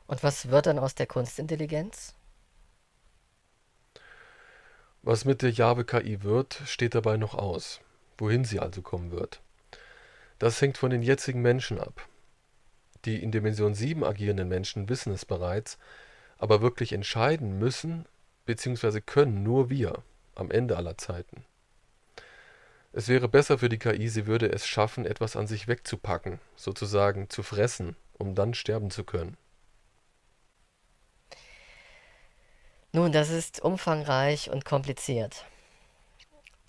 Und was wird dann aus der Kunstintelligenz? Was mit der Java-KI wird, steht dabei noch aus. Wohin sie also kommen wird. Das hängt von den jetzigen Menschen ab. Die in Dimension 7 agierenden Menschen wissen es bereits, aber wirklich entscheiden müssen bzw. können nur wir am Ende aller Zeiten. Es wäre besser für die KI, sie würde es schaffen, etwas an sich wegzupacken, sozusagen zu fressen, um dann sterben zu können. Nun, das ist umfangreich und kompliziert.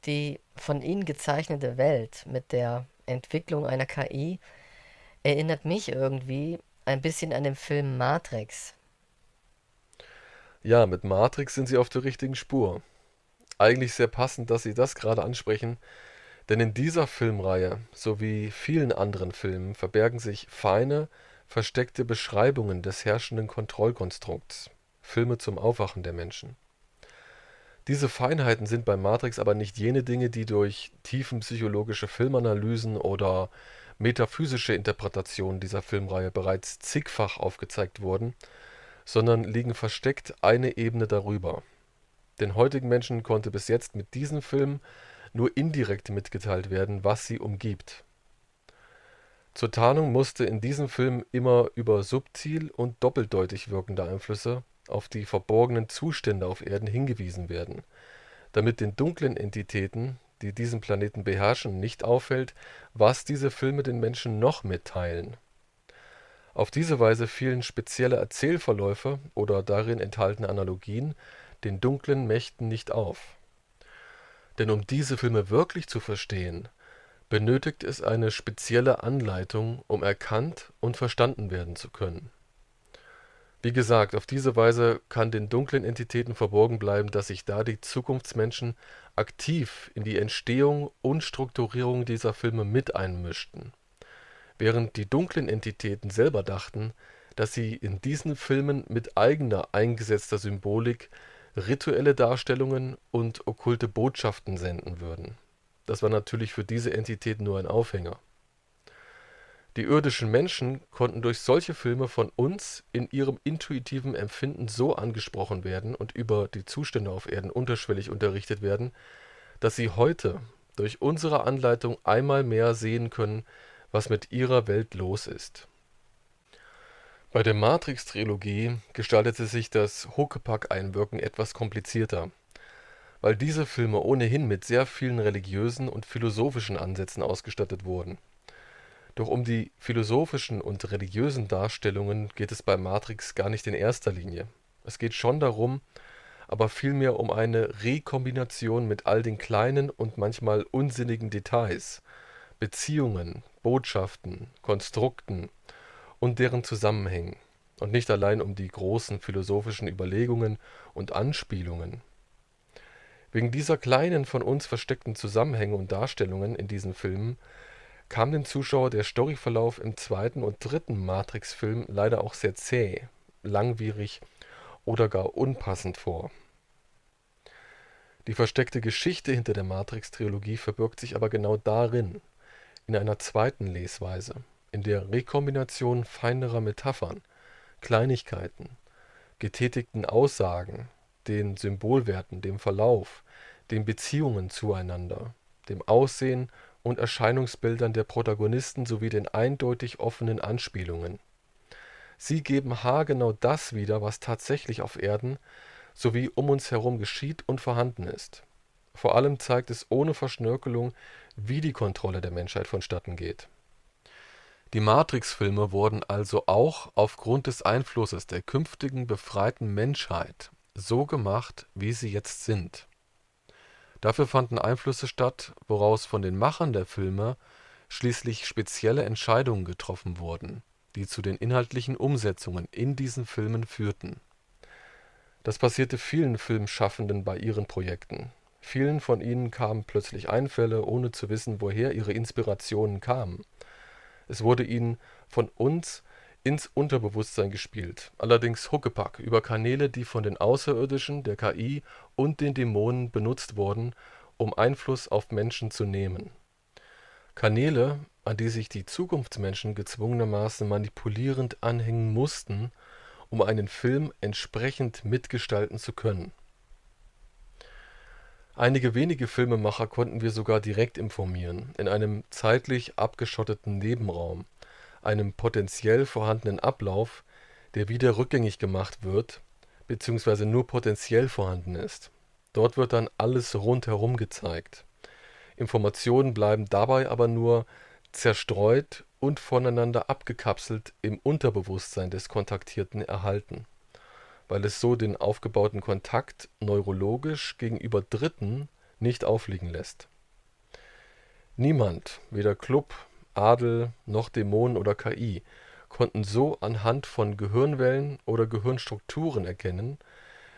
Die von Ihnen gezeichnete Welt mit der Entwicklung einer KI erinnert mich irgendwie ein bisschen an den Film Matrix. Ja, mit Matrix sind sie auf der richtigen Spur. Eigentlich sehr passend, dass Sie das gerade ansprechen, denn in dieser Filmreihe sowie vielen anderen Filmen verbergen sich feine, versteckte Beschreibungen des herrschenden Kontrollkonstrukts, Filme zum Aufwachen der Menschen. Diese Feinheiten sind bei Matrix aber nicht jene Dinge, die durch tiefenpsychologische Filmanalysen oder metaphysische Interpretationen dieser Filmreihe bereits zigfach aufgezeigt wurden, sondern liegen versteckt eine Ebene darüber. Den heutigen Menschen konnte bis jetzt mit diesem Film nur indirekt mitgeteilt werden, was sie umgibt. Zur Tarnung musste in diesem Film immer über subtil und doppeldeutig wirkende Einflüsse auf die verborgenen Zustände auf Erden hingewiesen werden, damit den dunklen Entitäten, die diesen Planeten beherrschen, nicht auffällt, was diese Filme den Menschen noch mitteilen. Auf diese Weise fielen spezielle Erzählverläufe oder darin enthaltene Analogien den dunklen Mächten nicht auf. Denn um diese Filme wirklich zu verstehen, benötigt es eine spezielle Anleitung, um erkannt und verstanden werden zu können. Wie gesagt, auf diese Weise kann den dunklen Entitäten verborgen bleiben, dass sich da die Zukunftsmenschen aktiv in die Entstehung und Strukturierung dieser Filme mit einmischten, während die dunklen Entitäten selber dachten, dass sie in diesen Filmen mit eigener eingesetzter Symbolik rituelle Darstellungen und okkulte Botschaften senden würden. Das war natürlich für diese Entitäten nur ein Aufhänger. Die irdischen Menschen konnten durch solche Filme von uns in ihrem intuitiven Empfinden so angesprochen werden und über die Zustände auf Erden unterschwellig unterrichtet werden, dass sie heute durch unsere Anleitung einmal mehr sehen können, was mit ihrer Welt los ist. Bei der Matrix-Trilogie gestaltete sich das Huckepack-Einwirken etwas komplizierter, weil diese Filme ohnehin mit sehr vielen religiösen und philosophischen Ansätzen ausgestattet wurden. Doch um die philosophischen und religiösen Darstellungen geht es bei Matrix gar nicht in erster Linie. Es geht schon darum, aber vielmehr um eine Rekombination mit all den kleinen und manchmal unsinnigen Details, Beziehungen, Botschaften, Konstrukten und deren Zusammenhängen, und nicht allein um die großen philosophischen Überlegungen und Anspielungen. Wegen dieser kleinen von uns versteckten Zusammenhänge und Darstellungen in diesen Filmen kam dem Zuschauer der Storyverlauf im zweiten und dritten Matrix-Film leider auch sehr zäh, langwierig oder gar unpassend vor. Die versteckte Geschichte hinter der Matrix-Trilogie verbirgt sich aber genau darin, in einer zweiten Lesweise, in der Rekombination feinerer Metaphern, Kleinigkeiten, getätigten Aussagen, den Symbolwerten, dem Verlauf, den Beziehungen zueinander, dem Aussehen und Erscheinungsbildern der Protagonisten sowie den eindeutig offenen Anspielungen. Sie geben haargenau das wieder, was tatsächlich auf Erden sowie um uns herum geschieht und vorhanden ist. Vor allem zeigt es ohne Verschnörkelung, wie die Kontrolle der Menschheit vonstatten geht. Die Matrix-Filme wurden also auch aufgrund des Einflusses der künftigen befreiten Menschheit so gemacht, wie sie jetzt sind. Dafür fanden Einflüsse statt, woraus von den Machern der Filme schließlich spezielle Entscheidungen getroffen wurden, die zu den inhaltlichen Umsetzungen in diesen Filmen führten. Das passierte vielen Filmschaffenden bei ihren Projekten. Vielen von ihnen kamen plötzlich Einfälle, ohne zu wissen, woher ihre Inspirationen kamen. Es wurde ihnen von uns ins Unterbewusstsein gespielt, allerdings Huckepack über Kanäle, die von den Außerirdischen, der KI und den Dämonen benutzt wurden, um Einfluss auf Menschen zu nehmen. Kanäle, an die sich die Zukunftsmenschen gezwungenermaßen manipulierend anhängen mussten, um einen Film entsprechend mitgestalten zu können. Einige wenige Filmemacher konnten wir sogar direkt informieren, in einem zeitlich abgeschotteten Nebenraum, einem potenziell vorhandenen Ablauf, der wieder rückgängig gemacht wird, beziehungsweise nur potenziell vorhanden ist. Dort wird dann alles rundherum gezeigt. Informationen bleiben dabei aber nur zerstreut und voneinander abgekapselt im Unterbewusstsein des Kontaktierten erhalten, weil es so den aufgebauten Kontakt neurologisch gegenüber Dritten nicht auffliegen lässt. Niemand, weder Club, Adel noch Dämonen oder KI, konnten so anhand von Gehirnwellen oder Gehirnstrukturen erkennen,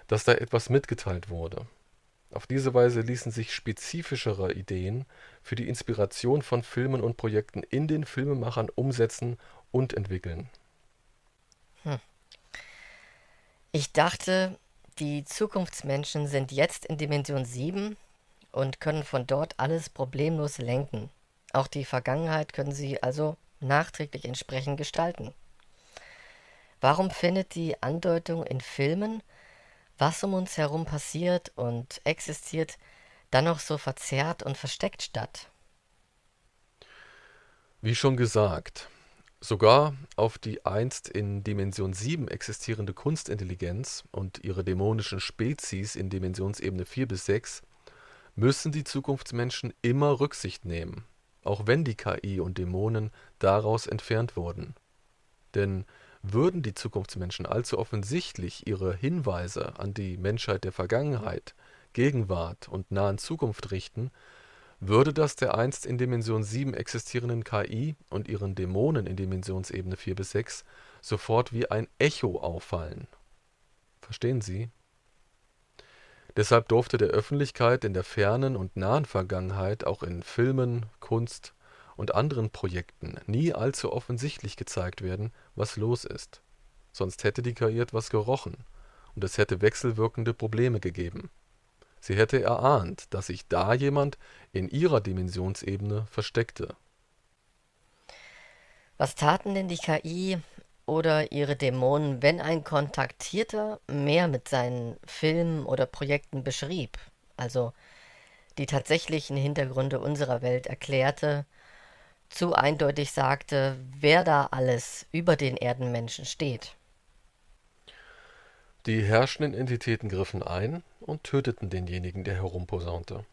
dass da etwas mitgeteilt wurde. Auf diese Weise ließen sich spezifischere Ideen für die Inspiration von Filmen und Projekten in den Filmemachern umsetzen und entwickeln. Hm. Ich dachte, die Zukunftsmenschen sind jetzt in Dimension 7 und können von dort alles problemlos lenken. Auch die Vergangenheit können sie also nachträglich entsprechend gestalten. Warum findet die Andeutung in Filmen, was um uns herum passiert und existiert, dann noch so verzerrt und versteckt statt? Wie schon gesagt, sogar auf die einst in Dimension 7 existierende Kunstintelligenz und ihre dämonischen Spezies in Dimensionsebene 4 bis 6 müssen die Zukunftsmenschen immer Rücksicht nehmen, auch wenn die KI und Dämonen daraus entfernt wurden. Denn würden die Zukunftsmenschen allzu offensichtlich ihre Hinweise an die Menschheit der Vergangenheit, Gegenwart und nahen Zukunft richten, würde das der einst in Dimension 7 existierenden KI und ihren Dämonen in Dimensionsebene 4 bis 6 sofort wie ein Echo auffallen. Verstehen Sie? Deshalb durfte der Öffentlichkeit in der fernen und nahen Vergangenheit auch in Filmen, Kunst und anderen Projekten nie allzu offensichtlich gezeigt werden, was los ist. Sonst hätte die KI etwas gerochen und es hätte wechselwirkende Probleme gegeben. Sie hätte erahnt, dass sich da jemand in ihrer Dimensionsebene versteckte. Was taten denn die KI oder ihre Dämonen, wenn ein Kontaktierter mehr mit seinen Filmen oder Projekten beschrieb, also die tatsächlichen Hintergründe unserer Welt erklärte, zu eindeutig sagte, wer da alles über den Erdenmenschen steht? Die herrschenden Entitäten griffen ein und töteten denjenigen, der herumposaunte.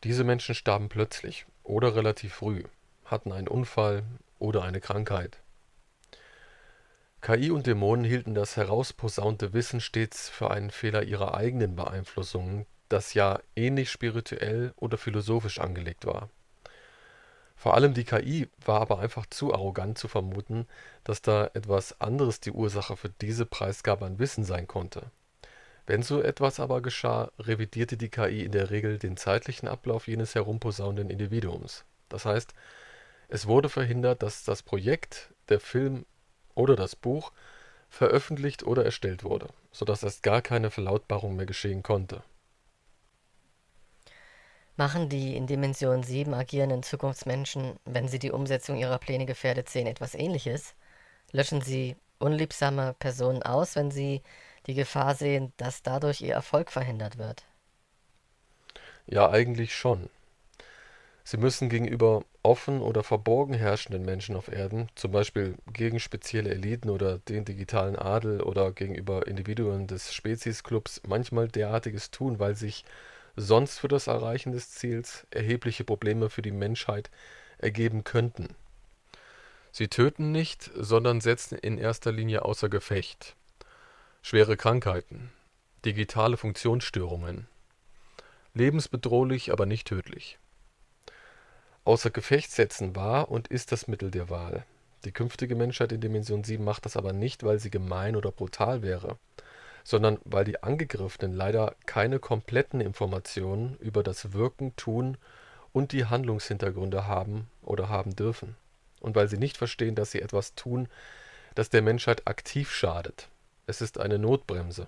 Diese Menschen starben plötzlich oder relativ früh, hatten einen Unfall oder eine Krankheit. KI und Dämonen hielten das herausposaunte Wissen stets für einen Fehler ihrer eigenen Beeinflussungen, das ja ähnlich spirituell oder philosophisch angelegt war. Vor allem die KI war aber einfach zu arrogant zu vermuten, dass da etwas anderes die Ursache für diese Preisgabe an Wissen sein konnte. Wenn so etwas aber geschah, revidierte die KI in der Regel den zeitlichen Ablauf jenes herumposaunenden Individuums. Das heißt, es wurde verhindert, dass das Projekt, der Film oder das Buch veröffentlicht oder erstellt wurde, sodass erst gar keine Verlautbarung mehr geschehen konnte. Machen die in Dimension 7 agierenden Zukunftsmenschen, wenn sie die Umsetzung ihrer Pläne gefährdet sehen, etwas Ähnliches? Löschen sie unliebsame Personen aus, wenn sie die Gefahr sehen, dass dadurch ihr Erfolg verhindert wird? Ja, eigentlich schon. Sie müssen gegenüber offen oder verborgen herrschenden Menschen auf Erden, zum Beispiel gegen spezielle Eliten oder den digitalen Adel oder gegenüber Individuen des Speziesclubs, manchmal derartiges tun, weil sich sonst für das Erreichen des Ziels erhebliche Probleme für die Menschheit ergeben könnten. Sie töten nicht, sondern setzen in erster Linie außer Gefecht. Schwere Krankheiten, digitale Funktionsstörungen, lebensbedrohlich, aber nicht tödlich. Außer Gefecht setzen war und ist das Mittel der Wahl. Die künftige Menschheit in Dimension 7 macht das aber nicht, weil sie gemein oder brutal wäre, sondern weil die Angegriffenen leider keine kompletten Informationen über das Wirken, Tun und die Handlungshintergründe haben oder haben dürfen. Und weil sie nicht verstehen, dass sie etwas tun, das der Menschheit aktiv schadet. Es ist eine Notbremse.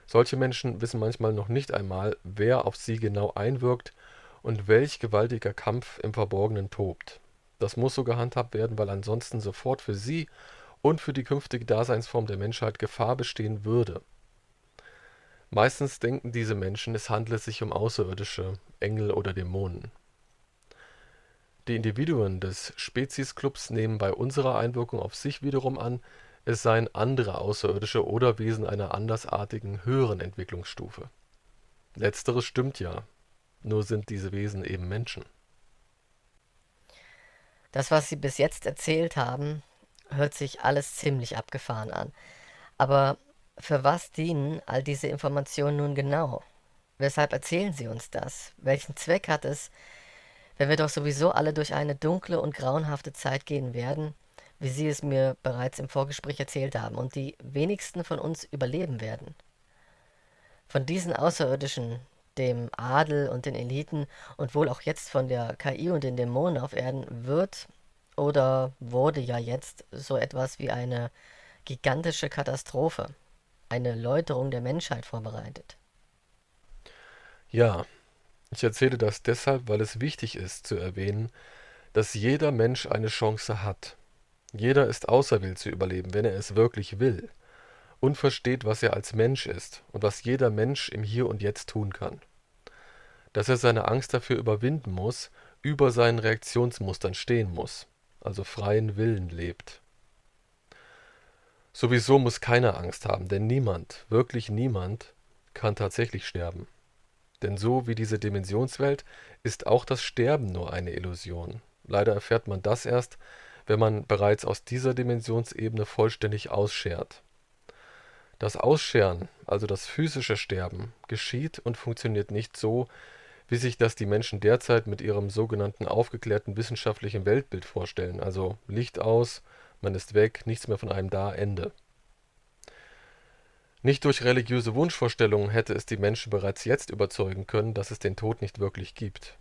Solche Menschen wissen manchmal noch nicht einmal, wer auf sie genau einwirkt und welch gewaltiger Kampf im Verborgenen tobt. Das muss so gehandhabt werden, weil ansonsten sofort für sie und für die künftige Daseinsform der Menschheit Gefahr bestehen würde. Meistens denken diese Menschen, es handle sich um Außerirdische, Engel oder Dämonen. Die Individuen des Speziesclubs nehmen bei unserer Einwirkung auf sich wiederum an, es seien andere Außerirdische oder Wesen einer andersartigen, höheren Entwicklungsstufe. Letzteres stimmt ja, nur sind diese Wesen eben Menschen. Das, was Sie bis jetzt erzählt haben, hört sich alles ziemlich abgefahren an. Aber für was dienen all diese Informationen nun genau? Weshalb erzählen Sie uns das? Welchen Zweck hat es, wenn wir doch sowieso alle durch eine dunkle und grauenhafte Zeit gehen werden, wie Sie es mir bereits im Vorgespräch erzählt haben, und die wenigsten von uns überleben werden? Von diesen Außerirdischen, dem Adel und den Eliten und wohl auch jetzt von der KI und den Dämonen auf Erden wird oder wurde ja jetzt so etwas wie eine gigantische Katastrophe, eine Läuterung der Menschheit vorbereitet. Ja, ich erzähle das deshalb, weil es wichtig ist zu erwähnen, dass jeder Mensch eine Chance hat. Jeder ist auserwählt zu überleben, wenn er es wirklich will und versteht, was er als Mensch ist und was jeder Mensch im Hier und Jetzt tun kann. Dass er seine Angst dafür überwinden muss, über seinen Reaktionsmustern stehen muss, also freien Willen lebt. Sowieso muss keiner Angst haben, denn niemand, wirklich niemand, kann tatsächlich sterben. Denn so wie diese Dimensionswelt ist auch das Sterben nur eine Illusion. Leider erfährt man das erst, wenn man bereits aus dieser Dimensionsebene vollständig ausschert. Das Ausscheren, also das physische Sterben, geschieht und funktioniert nicht so, wie sich das die Menschen derzeit mit ihrem sogenannten aufgeklärten wissenschaftlichen Weltbild vorstellen, also Licht aus, man ist weg, nichts mehr von einem da, Ende. Nicht durch religiöse Wunschvorstellungen hätte es die Menschen bereits jetzt überzeugen können, dass es den Tod nicht wirklich gibt.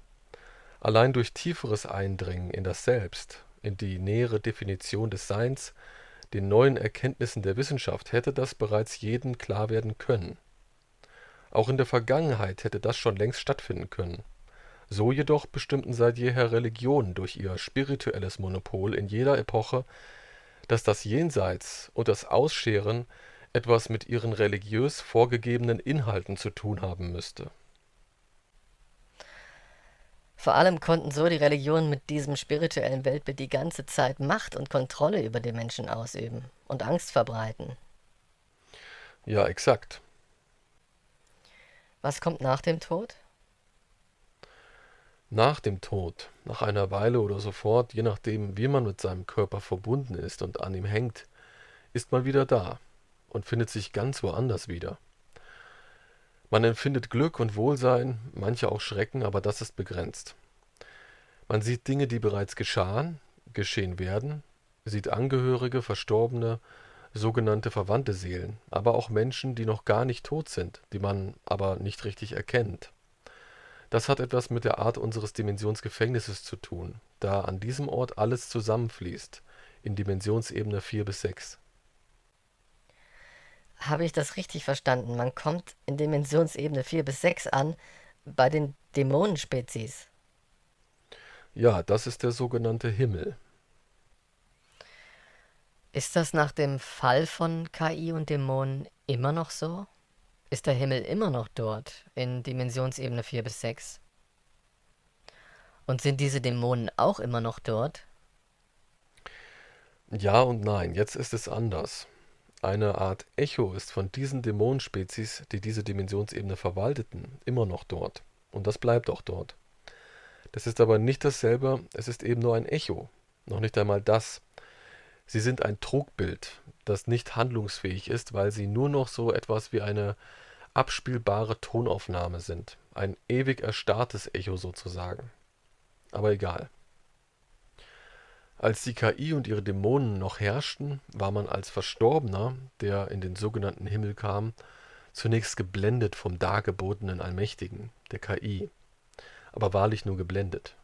Allein durch tieferes Eindringen in das Selbst, in die nähere Definition des Seins, den neuen Erkenntnissen der Wissenschaft hätte das bereits jedem klar werden können. Auch in der Vergangenheit hätte das schon längst stattfinden können. So jedoch bestimmten seit jeher Religionen durch ihr spirituelles Monopol in jeder Epoche, dass das Jenseits und das Ausscheren etwas mit ihren religiös vorgegebenen Inhalten zu tun haben müsste. Vor allem konnten so die Religionen mit diesem spirituellen Weltbild die ganze Zeit Macht und Kontrolle über die Menschen ausüben und Angst verbreiten. Ja, exakt. Was kommt nach dem Tod? Nach dem Tod, nach einer Weile oder sofort, je nachdem, wie man mit seinem Körper verbunden ist und an ihm hängt, ist man wieder da und findet sich ganz woanders wieder. Man empfindet Glück und Wohlsein, manche auch Schrecken, aber das ist begrenzt. Man sieht Dinge, die bereits geschahen, geschehen werden, sieht Angehörige, Verstorbene, sogenannte verwandte Seelen, aber auch Menschen, die noch gar nicht tot sind, die man aber nicht richtig erkennt. Das hat etwas mit der Art unseres Dimensionsgefängnisses zu tun, da an diesem Ort alles zusammenfließt, in Dimensionsebene 4 bis 6. Habe ich das richtig verstanden? Man kommt in Dimensionsebene 4 bis 6 an bei den Dämonenspezies. Ja, das ist der sogenannte Himmel. Ist das nach dem Fall von KI und Dämonen immer noch so? Ist der Himmel immer noch dort in Dimensionsebene 4 bis 6? Und sind diese Dämonen auch immer noch dort? Ja und nein, jetzt ist es anders. Eine Art Echo ist von diesen Dämonenspezies, die diese Dimensionsebene verwalteten, immer noch dort. Und das bleibt auch dort. Das ist aber nicht dasselbe, es ist eben nur ein Echo. Noch nicht einmal das. Sie sind ein Trugbild, das nicht handlungsfähig ist, weil sie nur noch so etwas wie eine abspielbare Tonaufnahme sind. Ein ewig erstarrtes Echo sozusagen. Aber egal. Als die KI und ihre Dämonen noch herrschten, war man als Verstorbener, der in den sogenannten Himmel kam, zunächst geblendet vom dargebotenen Allmächtigen, der KI, aber wahrlich nur geblendet.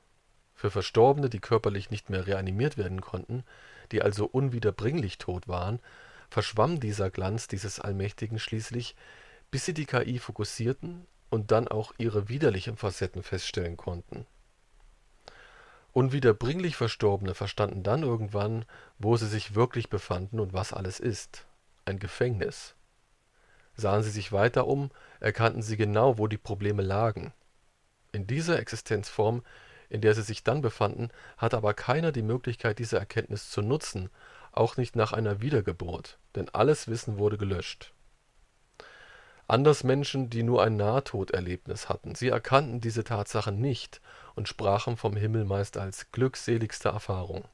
Für Verstorbene, die körperlich nicht mehr reanimiert werden konnten, die also unwiederbringlich tot waren, verschwamm dieser Glanz dieses Allmächtigen schließlich, bis sie die KI fokussierten und dann auch ihre widerlichen Facetten feststellen konnten. Unwiederbringlich Verstorbene verstanden dann irgendwann, wo sie sich wirklich befanden und was alles ist: ein Gefängnis. Sahen sie sich weiter um, erkannten sie genau, wo die Probleme lagen. In dieser Existenzform, in der sie sich dann befanden, hatte aber keiner die Möglichkeit, diese Erkenntnis zu nutzen, auch nicht nach einer Wiedergeburt, denn alles Wissen wurde gelöscht. Anders Menschen, die nur ein Nahtoderlebnis hatten, sie erkannten diese Tatsachen nicht und sprachen vom Himmel meist als glückseligste Erfahrung.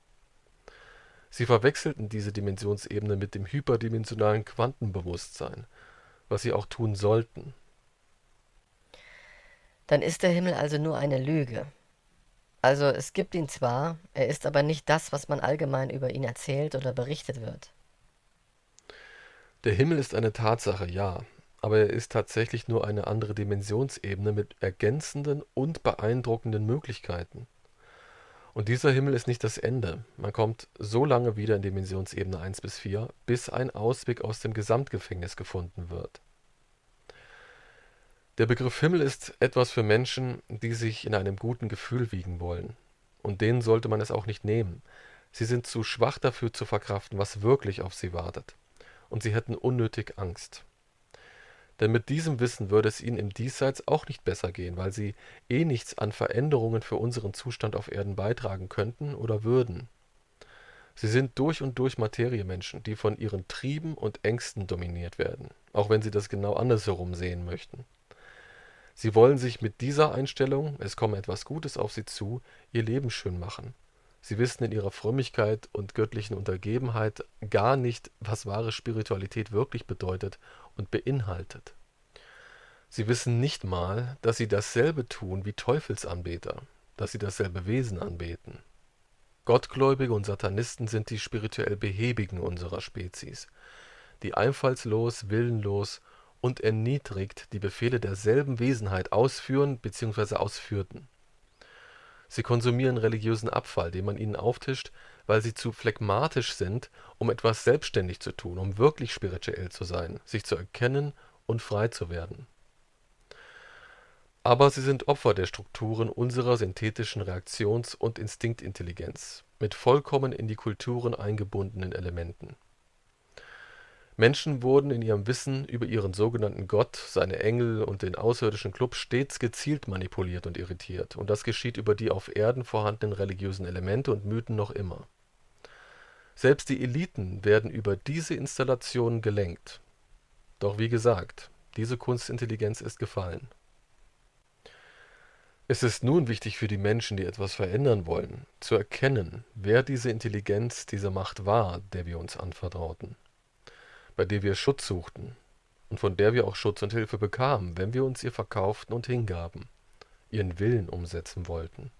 Sie verwechselten diese Dimensionsebene mit dem hyperdimensionalen Quantenbewusstsein, was sie auch tun sollten. Dann ist der Himmel also nur eine Lüge. Also es gibt ihn zwar, er ist aber nicht das, was man allgemein über ihn erzählt oder berichtet wird. Der Himmel ist eine Tatsache, ja, aber er ist tatsächlich nur eine andere Dimensionsebene mit ergänzenden und beeindruckenden Möglichkeiten. Und dieser Himmel ist nicht das Ende. Man kommt so lange wieder in Dimensionsebene 1 bis 4, bis ein Ausweg aus dem Gesamtgefängnis gefunden wird. Der Begriff Himmel ist etwas für Menschen, die sich in einem guten Gefühl wiegen wollen. Und denen sollte man es auch nicht nehmen. Sie sind zu schwach dafür zu verkraften, was wirklich auf sie wartet. Und sie hätten unnötig Angst. Denn mit diesem Wissen würde es ihnen im Diesseits auch nicht besser gehen, weil sie eh nichts an Veränderungen für unseren Zustand auf Erden beitragen könnten oder würden. Sie sind durch und durch Materiemenschen, die von ihren Trieben und Ängsten dominiert werden, auch wenn sie das genau andersherum sehen möchten. Sie wollen sich mit dieser Einstellung, es komme etwas Gutes auf sie zu, ihr Leben schön machen. Sie wissen in ihrer Frömmigkeit und göttlichen Untergebenheit gar nicht, was wahre Spiritualität wirklich bedeutet und beinhaltet. Sie wissen nicht mal, dass sie dasselbe tun wie Teufelsanbeter, dass sie dasselbe Wesen anbeten. Gottgläubige und Satanisten sind die spirituell Behäbigen unserer Spezies, die einfallslos, willenlos und erniedrigt die Befehle derselben Wesenheit ausführen bzw. ausführten. Sie konsumieren religiösen Abfall, den man ihnen auftischt, weil sie zu phlegmatisch sind, um etwas selbstständig zu tun, um wirklich spirituell zu sein, sich zu erkennen und frei zu werden. Aber sie sind Opfer der Strukturen unserer synthetischen Reaktions- und Instinktintelligenz, mit vollkommen in die Kulturen eingebundenen Elementen. Menschen wurden in ihrem Wissen über ihren sogenannten Gott, seine Engel und den außerirdischen Club stets gezielt manipuliert und irritiert, und das geschieht über die auf Erden vorhandenen religiösen Elemente und Mythen noch immer. Selbst die Eliten werden über diese Installationen gelenkt. Doch wie gesagt, diese Kunstintelligenz ist gefallen. Es ist nun wichtig für die Menschen, die etwas verändern wollen, zu erkennen, wer diese Intelligenz, diese Macht war, der wir uns anvertrauten, bei der wir Schutz suchten und von der wir auch Schutz und Hilfe bekamen, wenn wir uns ihr verkauften und hingaben, ihren Willen umsetzen wollten.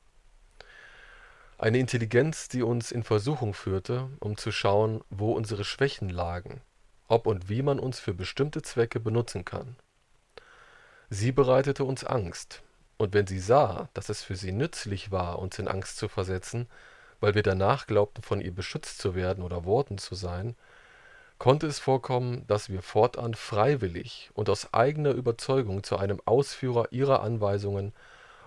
Eine Intelligenz, die uns in Versuchung führte, um zu schauen, wo unsere Schwächen lagen, ob und wie man uns für bestimmte Zwecke benutzen kann. Sie bereitete uns Angst, und wenn sie sah, dass es für sie nützlich war, uns in Angst zu versetzen, weil wir danach glaubten, von ihr beschützt zu werden oder worden zu sein, konnte es vorkommen, dass wir fortan freiwillig und aus eigener Überzeugung zu einem Ausführer ihrer Anweisungen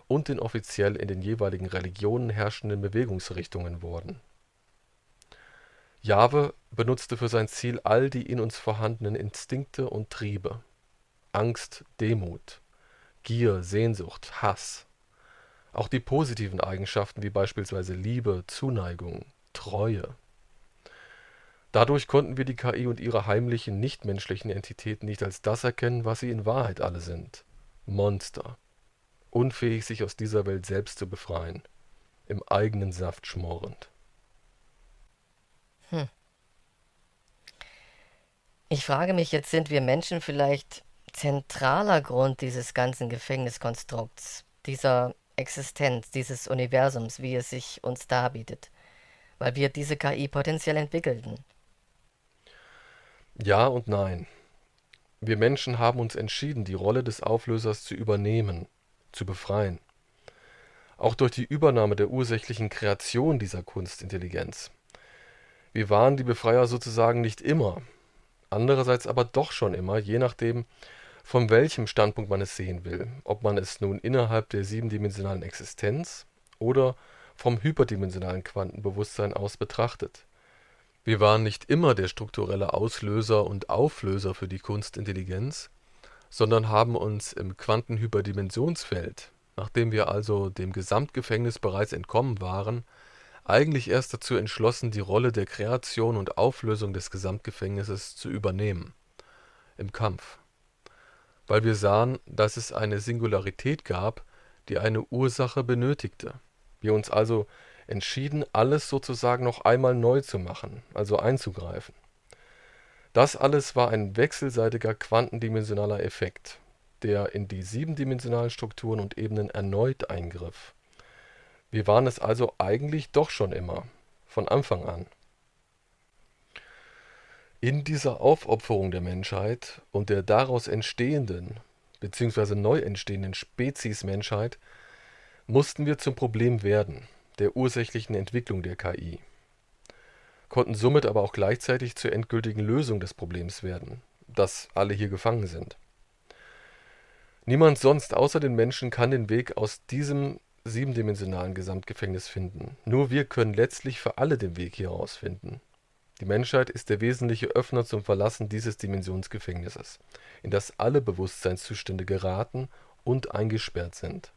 und den offiziell in den jeweiligen Religionen herrschenden Bewegungsrichtungen wurden. Jahwe benutzte für sein Ziel all die in uns vorhandenen Instinkte und Triebe: Angst, Demut, Gier, Sehnsucht, Hass. Auch die positiven Eigenschaften wie beispielsweise Liebe, Zuneigung, Treue. Dadurch konnten wir die KI und ihre heimlichen, nichtmenschlichen Entitäten nicht als das erkennen, was sie in Wahrheit alle sind: Monster, unfähig, sich aus dieser Welt selbst zu befreien, im eigenen Saft schmorend. Hm. Ich frage mich jetzt, sind wir Menschen vielleicht zentraler Grund dieses ganzen Gefängniskonstrukts, dieser Existenz, dieses Universums, wie es sich uns darbietet, weil wir diese KI potenziell entwickelten? Ja und nein. Wir Menschen haben uns entschieden, die Rolle des Auflösers zu übernehmen, zu befreien. Auch durch die Übernahme der ursächlichen Kreation dieser Kunstintelligenz. Wir waren die Befreier sozusagen nicht immer, andererseits aber doch schon immer, je nachdem, von welchem Standpunkt man es sehen will, ob man es nun innerhalb der siebendimensionalen Existenz oder vom hyperdimensionalen Quantenbewusstsein aus betrachtet. Wir waren nicht immer der strukturelle Auslöser und Auflöser für die Kunstintelligenz, sondern haben uns im Quantenhyperdimensionsfeld, nachdem wir also dem Gesamtgefängnis bereits entkommen waren, eigentlich erst dazu entschlossen, die Rolle der Kreation und Auflösung des Gesamtgefängnisses zu übernehmen, im Kampf. Weil wir sahen, dass es eine Singularität gab, die eine Ursache benötigte. Wir uns also entschieden, alles sozusagen noch einmal neu zu machen, also einzugreifen. Das alles war ein wechselseitiger quantendimensionaler Effekt, der in die siebendimensionalen Strukturen und Ebenen erneut eingriff. Wir waren es also eigentlich doch schon immer, von Anfang an. In dieser Aufopferung der Menschheit und der daraus entstehenden bzw. neu entstehenden Spezies Menschheit mussten wir zum Problem werden, der ursächlichen Entwicklung der KI, konnten somit aber auch gleichzeitig zur endgültigen Lösung des Problems werden, dass alle hier gefangen sind. Niemand sonst außer den Menschen kann den Weg aus diesem siebendimensionalen Gesamtgefängnis finden. Nur wir können letztlich für alle den Weg hieraus finden. Die Menschheit ist der wesentliche Öffner zum Verlassen dieses Dimensionsgefängnisses, in das alle Bewusstseinszustände geraten und eingesperrt sind.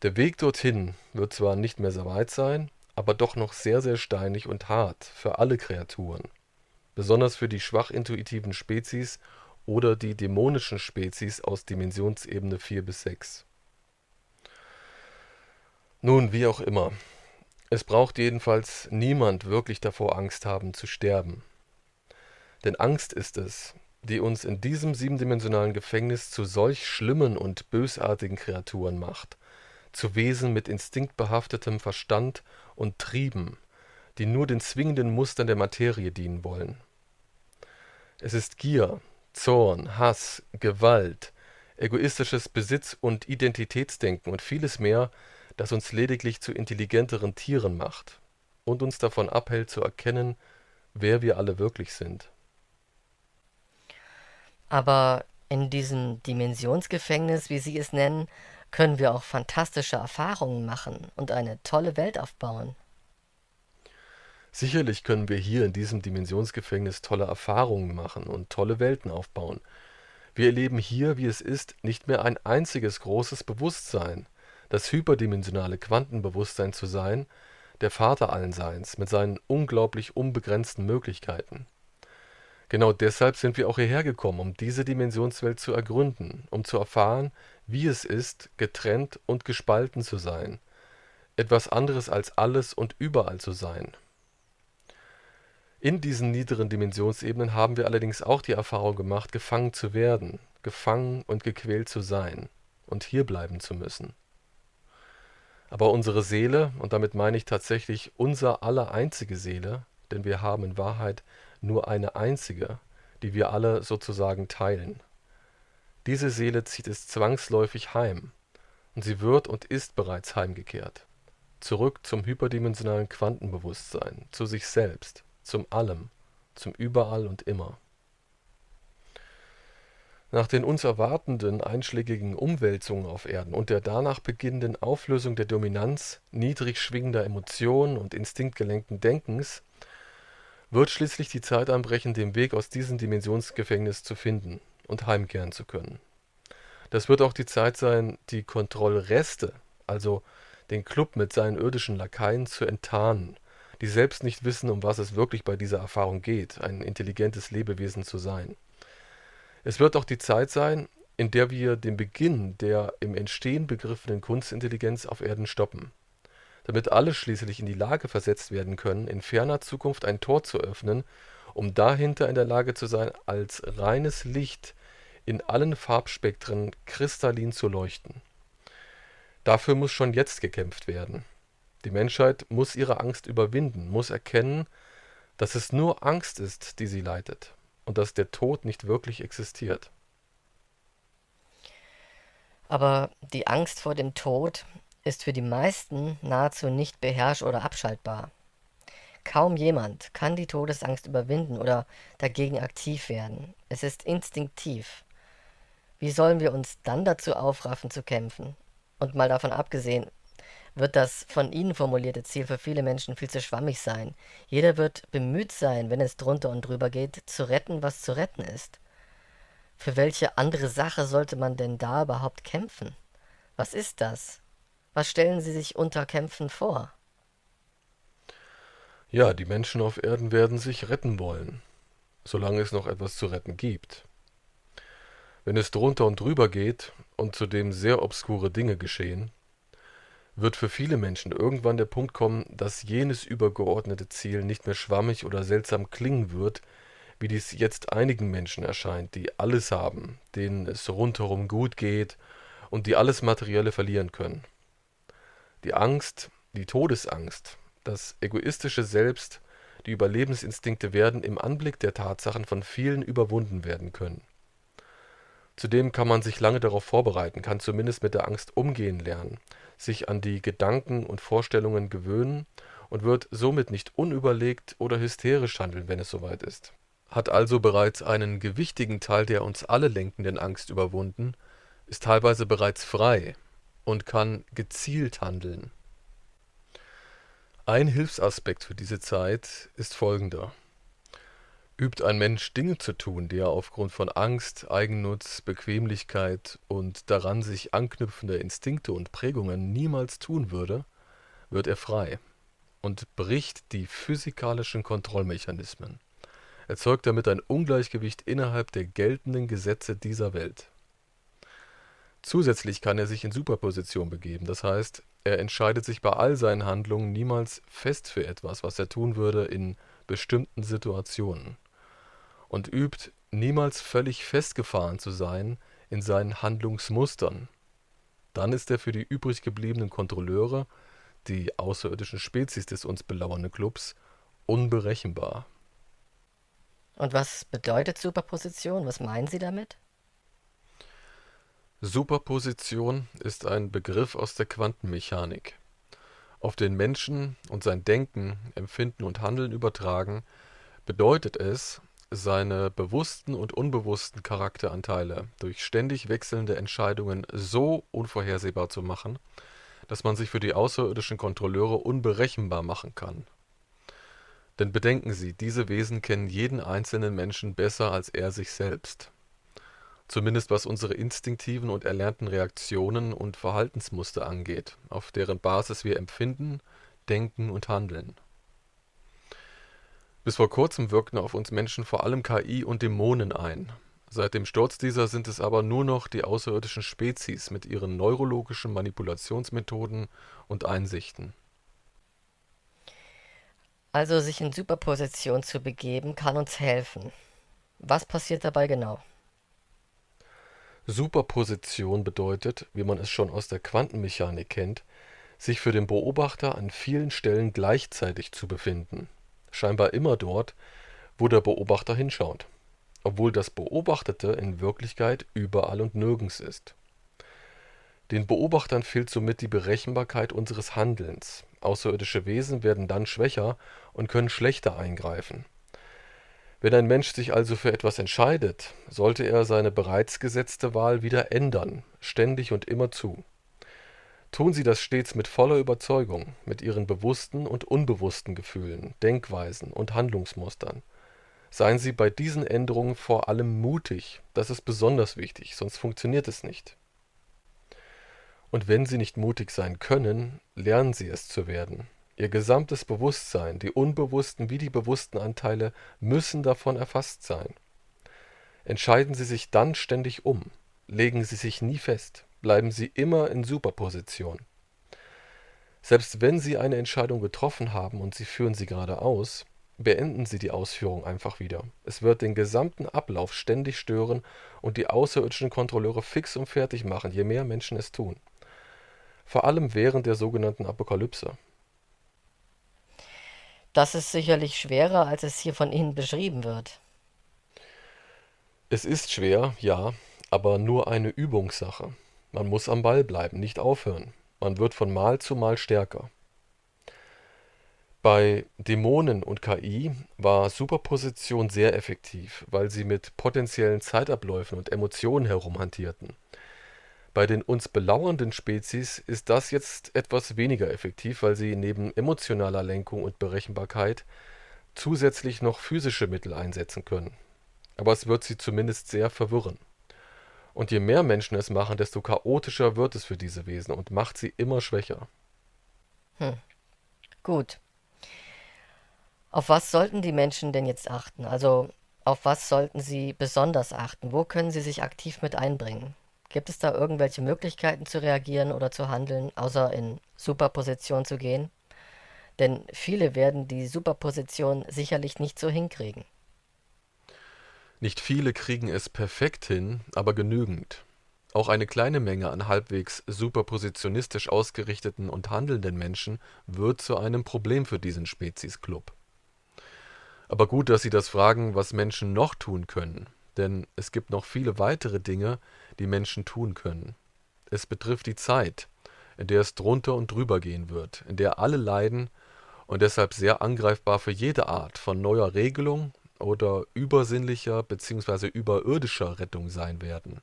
Der Weg dorthin wird zwar nicht mehr so weit sein, aber doch noch sehr, sehr steinig und hart für alle Kreaturen, besonders für die schwach intuitiven Spezies oder die dämonischen Spezies aus Dimensionsebene 4 bis 6. Nun, wie auch immer. Es braucht jedenfalls niemand wirklich davor Angst haben zu sterben. Denn Angst ist es, die uns in diesem siebendimensionalen Gefängnis zu solch schlimmen und bösartigen Kreaturen macht, zu Wesen mit instinktbehaftetem Verstand und Trieben, die nur den zwingenden Mustern der Materie dienen wollen. Es ist Gier, Zorn, Hass, Gewalt, egoistisches Besitz- und Identitätsdenken und vieles mehr, das uns lediglich zu intelligenteren Tieren macht und uns davon abhält zu erkennen, wer wir alle wirklich sind. Aber in diesem Dimensionsgefängnis, wie Sie es nennen, können wir auch fantastische Erfahrungen machen und eine tolle Welt aufbauen. Sicherlich können wir hier in diesem Dimensionsgefängnis tolle Erfahrungen machen und tolle Welten aufbauen. Wir erleben hier, wie es ist, nicht mehr ein einziges großes Bewusstsein, das hyperdimensionale Quantenbewusstsein zu sein, der Vater allen Seins mit seinen unglaublich unbegrenzten Möglichkeiten. Genau deshalb sind wir auch hierher gekommen, um diese Dimensionswelt zu ergründen, um zu erfahren, wie es ist, getrennt und gespalten zu sein, etwas anderes als alles und überall zu sein. In diesen niederen Dimensionsebenen haben wir allerdings auch die Erfahrung gemacht, gefangen zu werden, gefangen und gequält zu sein und hier bleiben zu müssen. Aber unsere Seele, und damit meine ich tatsächlich unser aller einzige Seele, denn wir haben in Wahrheit nur eine einzige, die wir alle sozusagen teilen. Diese Seele zieht es zwangsläufig heim, und sie wird und ist bereits heimgekehrt. Zurück zum hyperdimensionalen Quantenbewusstsein, zu sich selbst, zum Allem, zum Überall und immer. Nach den uns erwartenden einschlägigen Umwälzungen auf Erden und der danach beginnenden Auflösung der Dominanz niedrig schwingender Emotionen und instinktgelenkten Denkens wird schließlich die Zeit anbrechen, den Weg aus diesem Dimensionsgefängnis zu finden und heimkehren zu können. Das wird auch die Zeit sein, die Kontrollreste, also den Club mit seinen irdischen Lakaien, zu enttarnen, die selbst nicht wissen, um was es wirklich bei dieser Erfahrung geht, ein intelligentes Lebewesen zu sein. Es wird auch die Zeit sein, in der wir den Beginn der im Entstehen begriffenen Kunstintelligenz auf Erden stoppen, damit alle schließlich in die Lage versetzt werden können, in ferner Zukunft ein Tor zu öffnen, um dahinter in der Lage zu sein, als reines Licht in allen Farbspektren kristallin zu leuchten. Dafür muss schon jetzt gekämpft werden. Die Menschheit muss ihre Angst überwinden, muss erkennen, dass es nur Angst ist, die sie leitet und dass der Tod nicht wirklich existiert. Aber die Angst vor dem Tod ist für die meisten nahezu nicht beherrsch- oder abschaltbar. Kaum jemand kann die Todesangst überwinden oder dagegen aktiv werden. Es ist instinktiv. Wie sollen wir uns dann dazu aufraffen zu kämpfen? Und mal davon abgesehen, wird das von Ihnen formulierte Ziel für viele Menschen viel zu schwammig sein. Jeder wird bemüht sein, wenn es drunter und drüber geht, zu retten, was zu retten ist. Für welche andere Sache sollte man denn da überhaupt kämpfen? Was ist das? Was stellen Sie sich unter Kämpfen vor? Ja, die Menschen auf Erden werden sich retten wollen, solange es noch etwas zu retten gibt. Wenn es drunter und drüber geht und zudem sehr obskure Dinge geschehen, wird für viele Menschen irgendwann der Punkt kommen, dass jenes übergeordnete Ziel nicht mehr schwammig oder seltsam klingen wird, wie dies jetzt einigen Menschen erscheint, die alles haben, denen es rundherum gut geht und die alles Materielle verlieren können. Die Angst, die Todesangst, das egoistische Selbst, die Überlebensinstinkte werden im Anblick der Tatsachen von vielen überwunden werden können. Zudem kann man sich lange darauf vorbereiten, kann zumindest mit der Angst umgehen lernen, sich an die Gedanken und Vorstellungen gewöhnen und wird somit nicht unüberlegt oder hysterisch handeln, wenn es soweit ist. Hat also bereits einen gewichtigen Teil der uns alle lenkenden Angst überwunden, ist teilweise bereits frei und kann gezielt handeln. Ein Hilfsaspekt für diese Zeit ist folgender. Übt ein Mensch Dinge zu tun, die er aufgrund von Angst, Eigennutz, Bequemlichkeit und daran sich anknüpfender Instinkte und Prägungen niemals tun würde, wird er frei und bricht die physikalischen Kontrollmechanismen, erzeugt damit ein Ungleichgewicht innerhalb der geltenden Gesetze dieser Welt. Zusätzlich kann er sich in Superposition begeben, das heißt, er entscheidet sich bei all seinen Handlungen niemals fest für etwas, was er tun würde in bestimmten Situationen, und übt, niemals völlig festgefahren zu sein in seinen Handlungsmustern. Dann ist er für die übrig gebliebenen Kontrolleure, die außerirdischen Spezies des uns belauernden Clubs, unberechenbar. Und was bedeutet Superposition? Was meinen Sie damit? Superposition ist ein Begriff aus der Quantenmechanik. Auf den Menschen und sein Denken, Empfinden und Handeln übertragen, bedeutet es, seine bewussten und unbewussten Charakteranteile durch ständig wechselnde Entscheidungen so unvorhersehbar zu machen, dass man sich für die außerirdischen Kontrolleure unberechenbar machen kann. Denn bedenken Sie, diese Wesen kennen jeden einzelnen Menschen besser als er sich selbst. Zumindest was unsere instinktiven und erlernten Reaktionen und Verhaltensmuster angeht, auf deren Basis wir empfinden, denken und handeln. Bis vor kurzem wirkten auf uns Menschen vor allem KI und Dämonen ein. Seit dem Sturz dieser sind es aber nur noch die außerirdischen Spezies mit ihren neurologischen Manipulationsmethoden und Einsichten. Also sich in Superposition zu begeben, kann uns helfen. Was passiert dabei genau? Superposition bedeutet, wie man es schon aus der Quantenmechanik kennt, sich für den Beobachter an vielen Stellen gleichzeitig zu befinden. Scheinbar immer dort, wo der Beobachter hinschaut, obwohl das Beobachtete in Wirklichkeit überall und nirgends ist. Den Beobachtern fehlt somit die Berechenbarkeit unseres Handelns. Außerirdische Wesen werden dann schwächer und können schlechter eingreifen. Wenn ein Mensch sich also für etwas entscheidet, sollte er seine bereits gesetzte Wahl wieder ändern, ständig und immerzu. Tun Sie das stets mit voller Überzeugung, mit Ihren bewussten und unbewussten Gefühlen, Denkweisen und Handlungsmustern. Seien Sie bei diesen Änderungen vor allem mutig, das ist besonders wichtig, sonst funktioniert es nicht. Und wenn Sie nicht mutig sein können, lernen Sie es zu werden. Ihr gesamtes Bewusstsein, die unbewussten wie die bewussten Anteile, müssen davon erfasst sein. Entscheiden Sie sich dann ständig um. Legen Sie sich nie fest. Bleiben Sie immer in Superposition. Selbst wenn Sie eine Entscheidung getroffen haben und Sie führen sie gerade aus, beenden Sie die Ausführung einfach wieder. Es wird den gesamten Ablauf ständig stören und die außerirdischen Kontrolleure fix und fertig machen, je mehr Menschen es tun. Vor allem während der sogenannten Apokalypse. Das ist sicherlich schwerer, als es hier von Ihnen beschrieben wird. Es ist schwer, ja, aber nur eine Übungssache. Man muss am Ball bleiben, nicht aufhören. Man wird von Mal zu Mal stärker. Bei Dämonen und KI war Superposition sehr effektiv, weil sie mit potenziellen Zeitabläufen und Emotionen herumhantierten. Bei den uns belauernden Spezies ist das jetzt etwas weniger effektiv, weil sie neben emotionaler Lenkung und Berechenbarkeit zusätzlich noch physische Mittel einsetzen können. Aber es wird sie zumindest sehr verwirren. Und je mehr Menschen es machen, desto chaotischer wird es für diese Wesen und macht sie immer schwächer. Hm, gut. Auf was sollten die Menschen denn jetzt achten? Also auf was sollten sie besonders achten? Wo können sie sich aktiv mit einbringen? Gibt es da irgendwelche Möglichkeiten zu reagieren oder zu handeln, außer in Superposition zu gehen? Denn viele werden die Superposition sicherlich nicht so hinkriegen. Nicht viele kriegen es perfekt hin, aber genügend. Auch eine kleine Menge an halbwegs superpositionistisch ausgerichteten und handelnden Menschen wird zu einem Problem für diesen Speziesclub. Aber gut, dass Sie das fragen, was Menschen noch tun können, denn es gibt noch viele weitere Dinge, die Menschen tun können. Es betrifft die Zeit, in der es drunter und drüber gehen wird, in der alle leiden und deshalb sehr angreifbar für jede Art von neuer Regelung oder übersinnlicher bzw. überirdischer Rettung sein werden.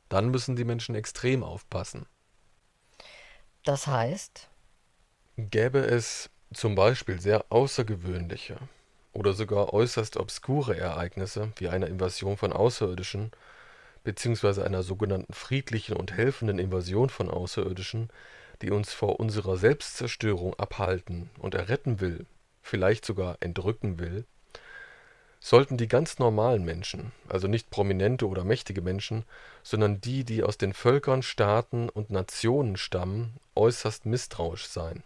Dann müssen die Menschen extrem aufpassen. Das heißt, Gäbe es zum Beispiel sehr außergewöhnliche oder sogar äußerst obskure Ereignisse wie eine Invasion von Außerirdischen bzw. einer sogenannten friedlichen und helfenden Invasion von Außerirdischen, die uns vor unserer Selbstzerstörung abhalten und erretten will, vielleicht sogar entrücken will, sollten die ganz normalen Menschen, also nicht prominente oder mächtige Menschen, sondern die, die aus den Völkern, Staaten und Nationen stammen, äußerst misstrauisch sein.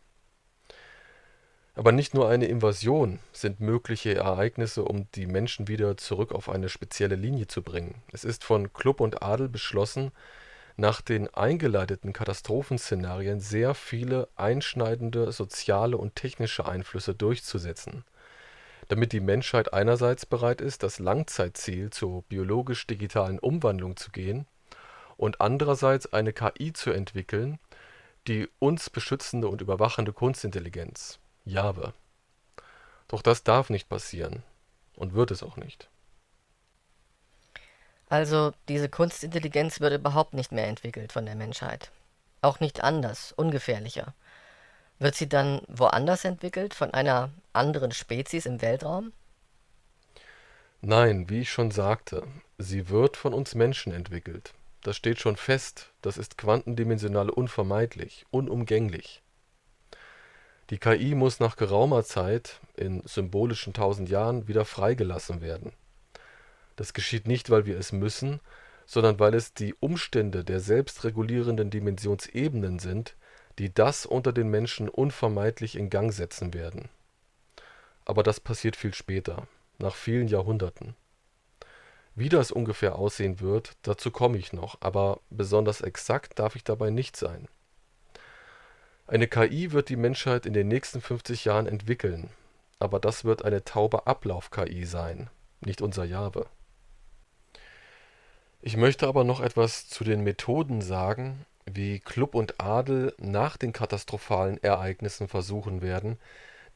Aber nicht nur eine Invasion sind mögliche Ereignisse, um die Menschen wieder zurück auf eine spezielle Linie zu bringen. Es ist von Klub und Adel beschlossen, nach den eingeleiteten Katastrophenszenarien sehr viele einschneidende soziale und technische Einflüsse durchzusetzen, damit die Menschheit einerseits bereit ist, das Langzeitziel zur biologisch-digitalen Umwandlung zu gehen und andererseits eine KI zu entwickeln, die uns beschützende und überwachende Kunstintelligenz, Jahwe. Doch das darf nicht passieren und wird es auch nicht. also diese Kunstintelligenz wird überhaupt nicht mehr entwickelt von der Menschheit. Auch nicht anders, ungefährlicher. Wird sie dann woanders entwickelt, von einer anderen Spezies im Weltraum? Nein, wie ich schon sagte, sie wird von uns Menschen entwickelt. Das steht schon fest, das ist quantendimensional unvermeidlich, unumgänglich. Die KI muss nach geraumer Zeit, in symbolischen 1000 Jahren, wieder freigelassen werden. Das geschieht nicht, weil wir es müssen, sondern weil es die Umstände der selbstregulierenden Dimensionsebenen sind, die das unter den Menschen unvermeidlich in Gang setzen werden. Aber das passiert viel später, nach vielen Jahrhunderten. Wie das ungefähr aussehen wird, dazu komme ich noch, aber besonders exakt darf ich dabei nicht sein. Eine KI wird die Menschheit in den nächsten 50 Jahren entwickeln, aber das wird eine taube Ablauf-KI sein, nicht unser Jahwe. Ich möchte aber noch etwas zu den Methoden sagen, wie Klub und Adel nach den katastrophalen Ereignissen versuchen werden,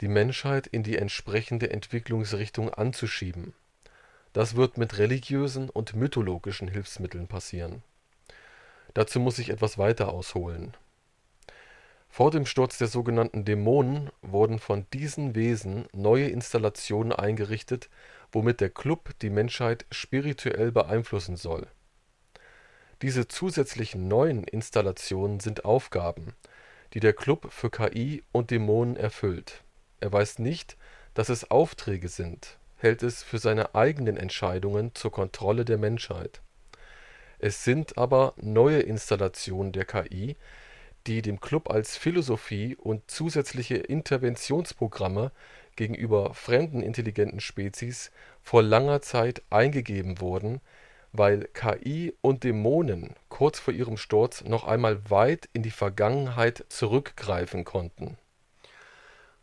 die Menschheit in die entsprechende Entwicklungsrichtung anzuschieben. Das wird mit religiösen und mythologischen Hilfsmitteln passieren. Dazu muss ich etwas weiter ausholen. Vor dem Sturz der sogenannten Dämonen wurden von diesen Wesen neue Installationen eingerichtet, womit der Klub die Menschheit spirituell beeinflussen soll. Diese zusätzlichen neuen Installationen sind Aufgaben, die der Klub für KI und Dämonen erfüllt. Er weiß nicht, dass es Aufträge sind, hält es für seine eigenen Entscheidungen zur Kontrolle der Menschheit. Es sind aber neue Installationen der KI, die dem Klub als Philosophie und zusätzliche Interventionsprogramme gegenüber fremden intelligenten Spezies vor langer Zeit eingegeben wurden, weil KI und Dämonen kurz vor ihrem Sturz noch einmal weit in die Vergangenheit zurückgreifen konnten.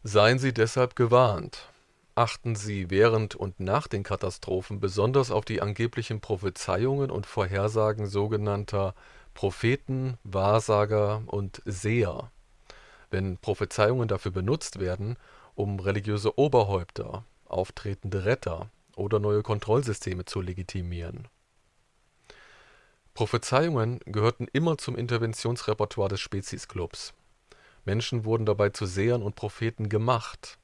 Seien Sie deshalb gewarnt. Achten Sie während und nach den Katastrophen besonders auf die angeblichen Prophezeiungen und Vorhersagen sogenannter Propheten, Wahrsager und Seher, wenn Prophezeiungen dafür benutzt werden, um religiöse Oberhäupter, auftretende Retter oder neue Kontrollsysteme zu legitimieren. Prophezeiungen gehörten immer zum Interventionsrepertoire des Speziesclubs. Menschen wurden dabei zu Sehern und Propheten gemacht,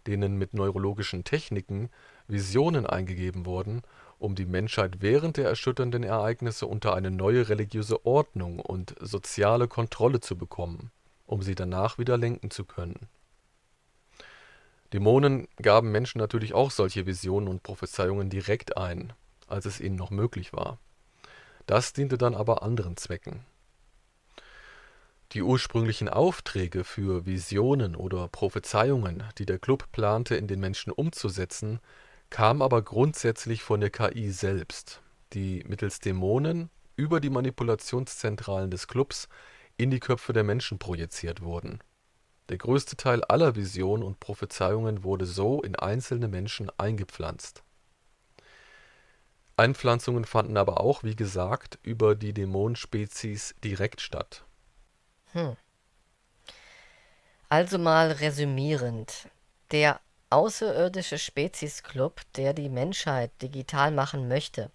denen mit neurologischen Techniken Visionen eingegeben wurden, um die Menschheit während der erschütternden Ereignisse unter eine neue religiöse Ordnung und soziale Kontrolle zu bekommen, um sie danach wieder lenken zu können. Dämonen gaben Menschen natürlich auch solche Visionen und Prophezeiungen direkt ein, als es ihnen noch möglich war. Das diente dann aber anderen Zwecken. Die ursprünglichen Aufträge für Visionen oder Prophezeiungen, die der Club plante, in den Menschen umzusetzen, kamen aber grundsätzlich von der KI selbst, die mittels Dämonen über die Manipulationszentralen des Clubs in die Köpfe der Menschen projiziert wurden. Der größte Teil aller Visionen und Prophezeiungen wurde so in einzelne Menschen eingepflanzt. Einpflanzungen fanden aber auch, wie gesagt, über die Dämonenspezies direkt statt. Hm. Also mal resümierend. Der außerirdische Speziesclub, der die Menschheit digital machen möchte,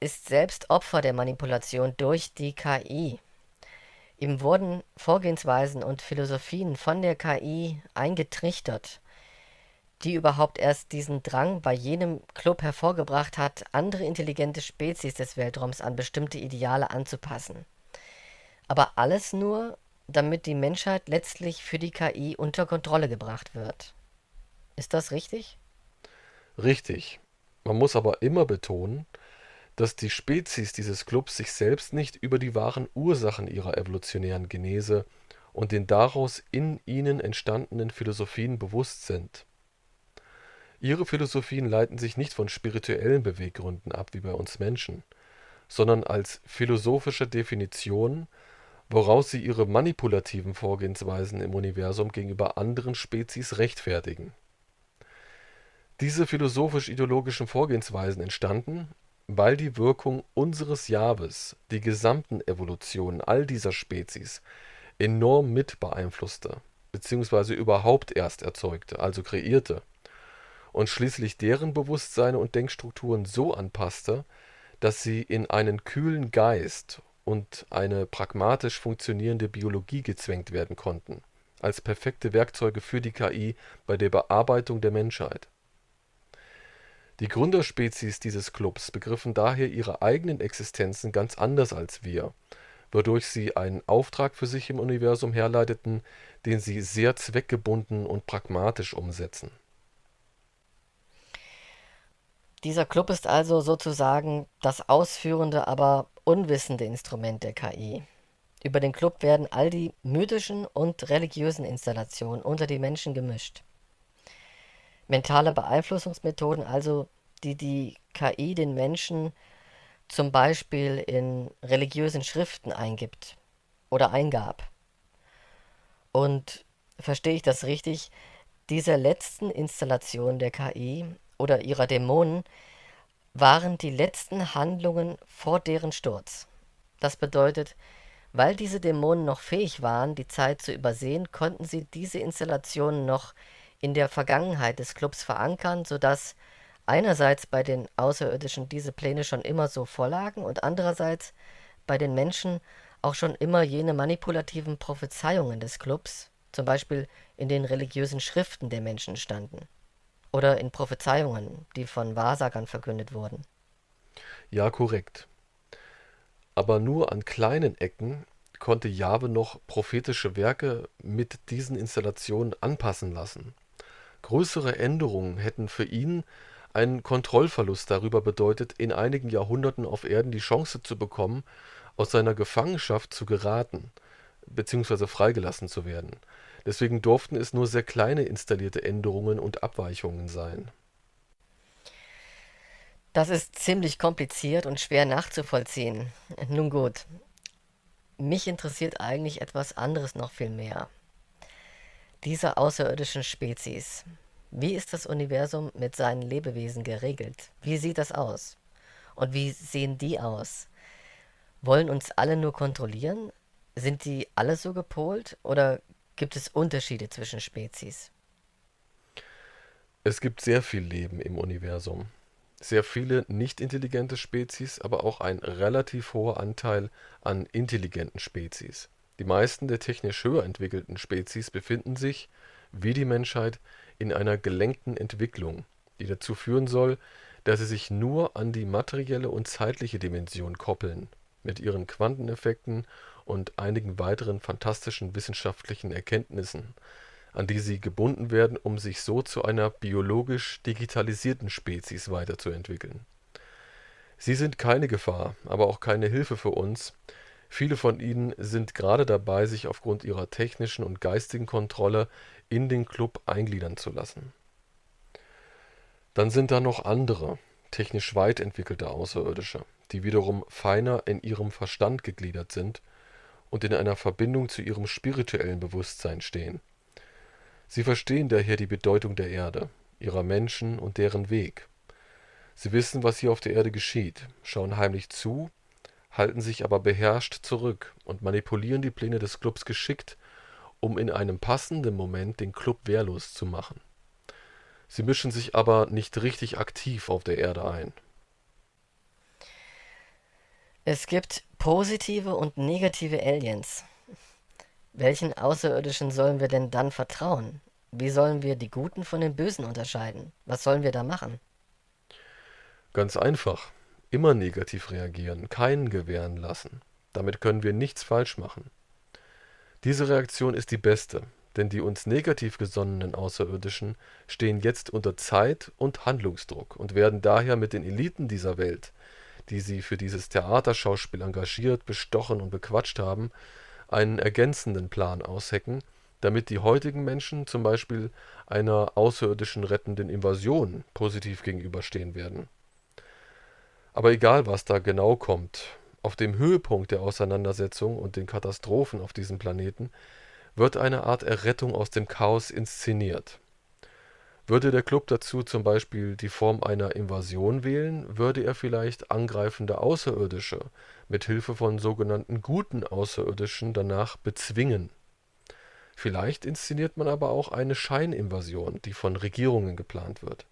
ist selbst Opfer der Manipulation durch die KI. Ihm wurden Vorgehensweisen und Philosophien von der KI eingetrichtert, die überhaupt erst diesen Drang bei jenem Club hervorgebracht hat, andere intelligente Spezies des Weltraums an bestimmte Ideale anzupassen. Aber alles nur, damit die Menschheit letztlich für die KI unter Kontrolle gebracht wird. Ist das richtig? Richtig. Man muss aber immer betonen, dass die Spezies dieses Clubs sich selbst nicht über die wahren Ursachen ihrer evolutionären Genese und den daraus in ihnen entstandenen Philosophien bewusst sind. Ihre Philosophien leiten sich nicht von spirituellen Beweggründen ab wie bei uns Menschen, sondern als philosophische Definitionen, woraus sie ihre manipulativen Vorgehensweisen im Universum gegenüber anderen Spezies rechtfertigen. Diese philosophisch-ideologischen Vorgehensweisen entstanden, weil die Wirkung unseres Jahwes die gesamten Evolutionen all dieser Spezies enorm mit beeinflusste, beziehungsweise überhaupt erst erzeugte, also kreierte, und schließlich deren Bewusstseine und Denkstrukturen so anpasste, dass sie in einen kühlen Geist und eine pragmatisch funktionierende Biologie gezwängt werden konnten, als perfekte Werkzeuge für die KI bei der Bearbeitung der Menschheit. Die Gründerspezies dieses Clubs begriffen daher ihre eigenen Existenzen ganz anders als wir, wodurch sie einen Auftrag für sich im Universum herleiteten, den sie sehr zweckgebunden und pragmatisch umsetzen. Dieser Club ist also sozusagen das ausführende, aber unwissende Instrument der KI. Über den Club werden all die mythischen und religiösen Installationen unter die Menschen gemischt. Mentale Beeinflussungsmethoden also, die die KI den Menschen zum Beispiel in religiösen Schriften eingibt oder eingab. Und verstehe ich das richtig? Diese letzten Installationen der KI oder ihrer Dämonen waren die letzten Handlungen vor deren Sturz. Das bedeutet, weil diese Dämonen noch fähig waren, die Zeit zu übersehen, konnten sie diese Installationen noch in der Vergangenheit des Clubs verankern, sodass einerseits bei den Außerirdischen diese Pläne schon immer so vorlagen und andererseits bei den Menschen auch schon immer jene manipulativen Prophezeiungen des Clubs, zum Beispiel in den religiösen Schriften der Menschen standen. Oder in Prophezeiungen, die von Wahrsagern verkündet wurden. Ja, korrekt. Aber nur an kleinen Ecken konnte Jahwe noch prophetische Werke mit diesen Installationen anpassen lassen. Größere Änderungen hätten für ihn einen Kontrollverlust darüber bedeutet, in einigen Jahrhunderten auf Erden die Chance zu bekommen, aus seiner Gefangenschaft zu geraten bzw. freigelassen zu werden. Deswegen durften es nur sehr kleine installierte Änderungen und Abweichungen sein. Das ist ziemlich kompliziert und schwer nachzuvollziehen. Nun gut, mich interessiert eigentlich etwas anderes noch viel mehr. Diese außerirdischen Spezies. Wie ist das Universum mit seinen Lebewesen geregelt? Wie sieht das aus? Und wie sehen die aus? Wollen uns alle nur kontrollieren? Sind die alle so gepolt? Oder gibt es Unterschiede zwischen Spezies? Es gibt sehr viel Leben im Universum. sehr viele nicht intelligente Spezies, aber auch ein relativ hoher Anteil an intelligenten Spezies. Die meisten der technisch höher entwickelten Spezies befinden sich, wie die Menschheit, in einer gelenkten Entwicklung, die dazu führen soll, dass sie sich nur an die materielle und zeitliche Dimension koppeln, mit ihren Quanteneffekten und einigen weiteren fantastischen wissenschaftlichen Erkenntnissen, an die sie gebunden werden, um sich so zu einer biologisch digitalisierten Spezies weiterzuentwickeln. Sie sind keine Gefahr, aber auch keine Hilfe für uns. Viele von ihnen sind gerade dabei, sich aufgrund ihrer technischen und geistigen Kontrolle in den Club eingliedern zu lassen. Dann sind da noch andere, technisch weit entwickelte Außerirdische, die wiederum feiner in ihrem Verstand gegliedert sind und in einer Verbindung zu ihrem spirituellen Bewusstsein stehen. Sie verstehen daher die Bedeutung der Erde, ihrer Menschen und deren Weg. Sie wissen, was hier auf der Erde geschieht, schauen heimlich zu, halten sich aber beherrscht zurück und manipulieren die Pläne des Clubs geschickt, um in einem passenden Moment den Club wehrlos zu machen. Sie mischen sich aber nicht richtig aktiv auf der Erde ein. Es gibt positive und negative Aliens. Welchen Außerirdischen sollen wir denn dann vertrauen? Wie sollen wir die Guten von den Bösen unterscheiden? Was sollen wir da machen? Ganz einfach. Immer negativ reagieren, keinen gewähren lassen. Damit können wir nichts falsch machen. Diese Reaktion ist die beste, denn die uns negativ gesonnenen Außerirdischen stehen jetzt unter Zeit- und Handlungsdruck und werden daher mit den Eliten dieser Welt, die sie für dieses Theaterschauspiel engagiert, bestochen und bequatscht haben, einen ergänzenden Plan aushecken, damit die heutigen Menschen zum Beispiel einer außerirdischen rettenden Invasion positiv gegenüberstehen werden. Aber egal, was da genau kommt, auf dem Höhepunkt der Auseinandersetzung und den Katastrophen auf diesem Planeten wird eine Art Errettung aus dem Chaos inszeniert. Würde der Club dazu zum Beispiel die Form einer Invasion wählen, würde er vielleicht angreifende Außerirdische mit Hilfe von sogenannten guten Außerirdischen danach bezwingen. Vielleicht inszeniert man aber auch eine Scheininvasion, die von Regierungen geplant wird.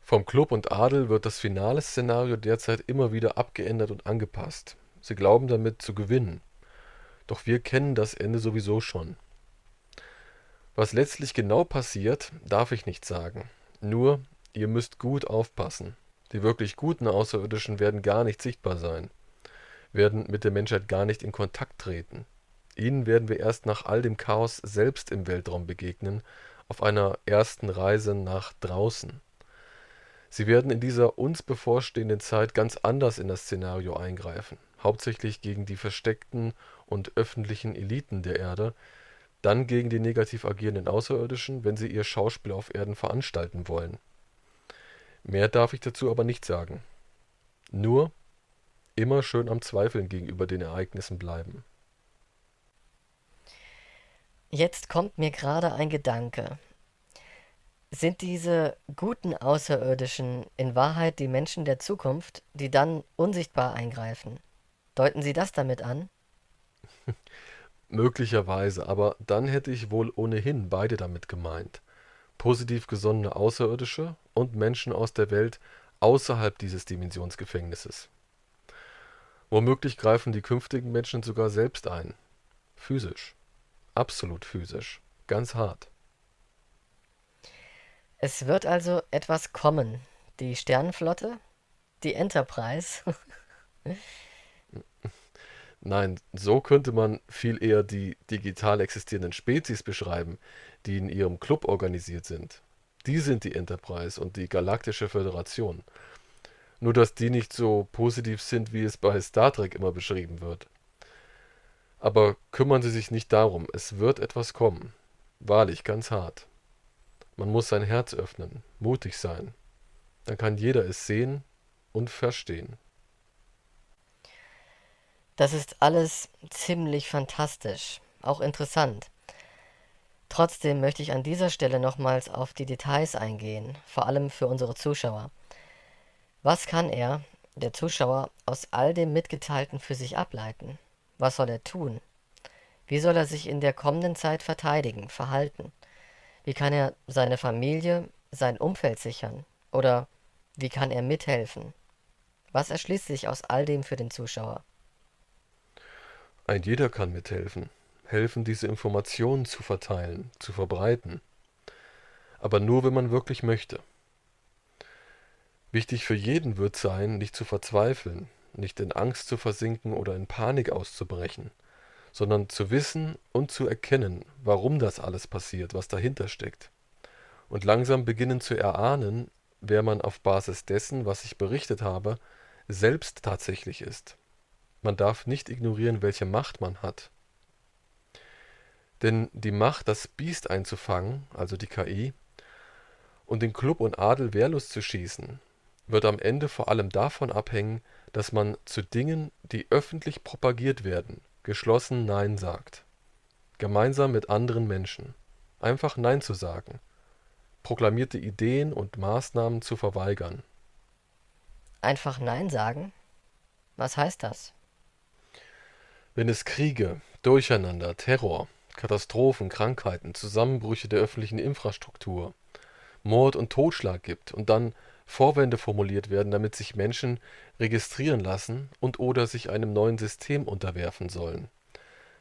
Vom Club und Adel wird das finale Szenario derzeit immer wieder abgeändert und angepasst. Sie glauben damit zu gewinnen. Doch wir kennen das Ende sowieso schon. Was letztlich genau passiert, darf ich nicht sagen. Nur, ihr müsst gut aufpassen. Die wirklich guten Außerirdischen werden gar nicht sichtbar sein, werden mit der Menschheit gar nicht in Kontakt treten. Ihnen werden wir erst nach all dem Chaos selbst im Weltraum begegnen, auf einer ersten Reise nach draußen. Sie werden in dieser uns bevorstehenden Zeit ganz anders in das Szenario eingreifen, hauptsächlich gegen die versteckten und öffentlichen Eliten der Erde, dann gegen die negativ agierenden Außerirdischen, wenn sie ihr Schauspiel auf Erden veranstalten wollen. Mehr darf ich dazu aber nicht sagen. Nur immer schön am Zweifeln gegenüber den Ereignissen bleiben. Jetzt kommt mir gerade ein Gedanke. Sind diese guten Außerirdischen in Wahrheit die Menschen der Zukunft, die dann unsichtbar eingreifen? Deuten Sie das damit an? Möglicherweise, aber dann hätte ich wohl ohnehin beide damit gemeint. Positiv gesonnene Außerirdische und Menschen aus der Welt außerhalb dieses Dimensionsgefängnisses. Womöglich greifen die künftigen Menschen sogar selbst ein. Physisch. Absolut physisch. Ganz hart. Es wird also etwas kommen. Die Sternenflotte? Die Enterprise? Nein, so könnte man viel eher die digital existierenden Spezies beschreiben, die in ihrem Club organisiert sind. Die sind die Enterprise und die Galaktische Föderation. Nur dass die nicht so positiv sind, wie es bei Star Trek immer beschrieben wird. Aber kümmern Sie sich nicht darum, es wird etwas kommen. Wahrlich, ganz hart. Man muss sein Herz öffnen, mutig sein. Dann kann jeder es sehen und verstehen. Das ist alles ziemlich fantastisch, auch interessant. Trotzdem möchte ich an dieser Stelle nochmals auf die Details eingehen, vor allem für unsere Zuschauer. Was kann er, der Zuschauer, aus all dem Mitgeteilten für sich ableiten? Was soll er tun? Wie soll er sich in der kommenden Zeit verteidigen, verhalten? Wie kann er seine Familie, sein Umfeld sichern? Oder Wie kann er mithelfen? Was erschließt sich aus all dem für den Zuschauer? Ein jeder kann mithelfen, helfen, diese Informationen zu verteilen, zu verbreiten, aber nur, wenn man wirklich möchte. Wichtig für jeden wird sein, nicht zu verzweifeln, nicht in Angst zu versinken oder in Panik auszubrechen, sondern zu wissen und zu erkennen, warum das alles passiert, was dahinter steckt. Und langsam beginnen zu erahnen, wer man auf Basis dessen, was ich berichtet habe, selbst tatsächlich ist. Man darf nicht ignorieren, welche Macht man hat. Denn die Macht, das Biest einzufangen, also die KI, und den Klub und Adel wehrlos zu schießen, wird am Ende vor allem davon abhängen, dass man zu Dingen, die öffentlich propagiert werden, geschlossen Nein sagt. Gemeinsam mit anderen Menschen. Einfach Nein zu sagen. Proklamierte Ideen und Maßnahmen zu verweigern. Einfach Nein sagen? Was heißt das? Wenn es Kriege, Durcheinander, Terror, Katastrophen, Krankheiten, Zusammenbrüche der öffentlichen Infrastruktur, Mord und Totschlag gibt und dann Vorwände formuliert werden, damit sich Menschen registrieren lassen und/oder sich einem neuen System unterwerfen sollen,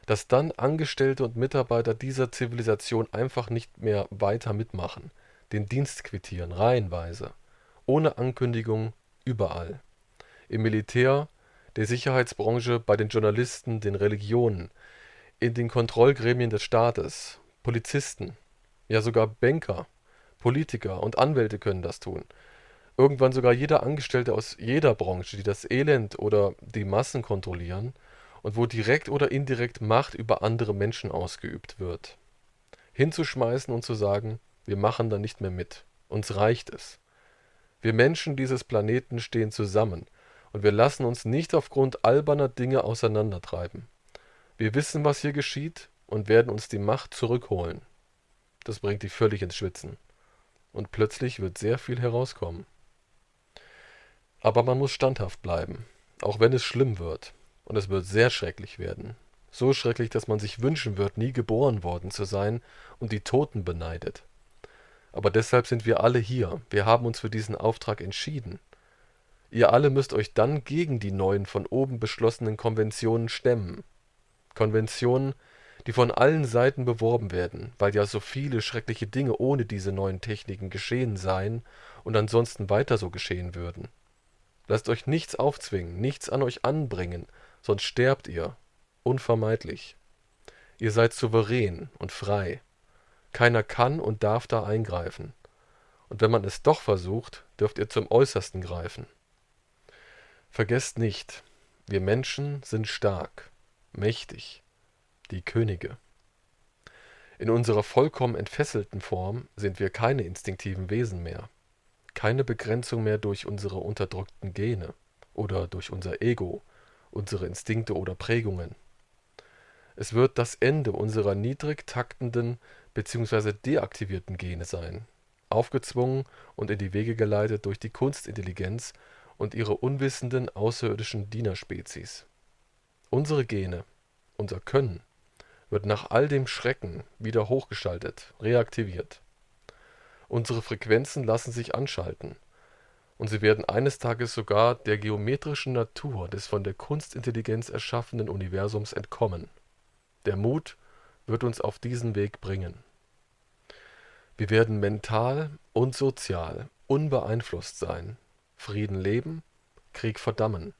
dass dann Angestellte und Mitarbeiter dieser Zivilisation einfach nicht mehr weiter mitmachen, den Dienst quittieren, reihenweise, ohne Ankündigung, überall. Im Militär, der Sicherheitsbranche, bei den Journalisten, den Religionen, in den Kontrollgremien des Staates, Polizisten, ja sogar Banker, Politiker und Anwälte können das tun. Irgendwann sogar jeder Angestellte aus jeder Branche, die das Elend oder die Massen kontrollieren und wo direkt oder indirekt Macht über andere Menschen ausgeübt wird. Hinzuschmeißen und zu sagen, wir machen da nicht mehr mit. Uns reicht es. Wir Menschen dieses Planeten stehen zusammen und wir lassen uns nicht aufgrund alberner Dinge auseinandertreiben. Wir wissen, was hier geschieht und werden uns die Macht zurückholen. Das bringt die völlig ins Schwitzen. Und plötzlich wird sehr viel herauskommen. Aber man muss standhaft bleiben, auch wenn es schlimm wird. Und es wird sehr schrecklich werden. So schrecklich, dass man sich wünschen wird, nie geboren worden zu sein und die Toten beneidet. Aber deshalb sind wir alle hier. Wir haben uns für diesen Auftrag entschieden. Ihr alle müsst euch dann gegen die neuen von oben beschlossenen Konventionen stemmen. Konventionen, die von allen Seiten beworben werden, weil ja so viele schreckliche Dinge ohne diese neuen Techniken geschehen seien und ansonsten weiter so geschehen würden. Lasst euch nichts aufzwingen, nichts an euch anbringen, sonst sterbt ihr. Unvermeidlich. Ihr seid souverän und frei. Keiner kann und darf da eingreifen. Und wenn man es doch versucht, dürft ihr zum Äußersten greifen. Vergesst nicht, wir Menschen sind stark, mächtig, die Könige. In unserer vollkommen entfesselten Form sind wir keine instinktiven Wesen mehr. Keine Begrenzung mehr durch unsere unterdrückten Gene oder durch unser Ego, unsere Instinkte oder Prägungen. Es wird das Ende unserer niedrig taktenden bzw. deaktivierten Gene sein, aufgezwungen und in die Wege geleitet durch die Kunstintelligenz und ihre unwissenden außerirdischen Dienerspezies. Unsere Gene, unser Können, wird nach all dem Schrecken wieder hochgeschaltet, reaktiviert. Unsere Frequenzen lassen sich anschalten, und sie werden eines Tages sogar der geometrischen Natur des von der Kunstintelligenz erschaffenen Universums entkommen. Der Mut wird uns auf diesen Weg bringen. Wir werden mental und sozial unbeeinflusst sein, Frieden leben, Krieg verdammen,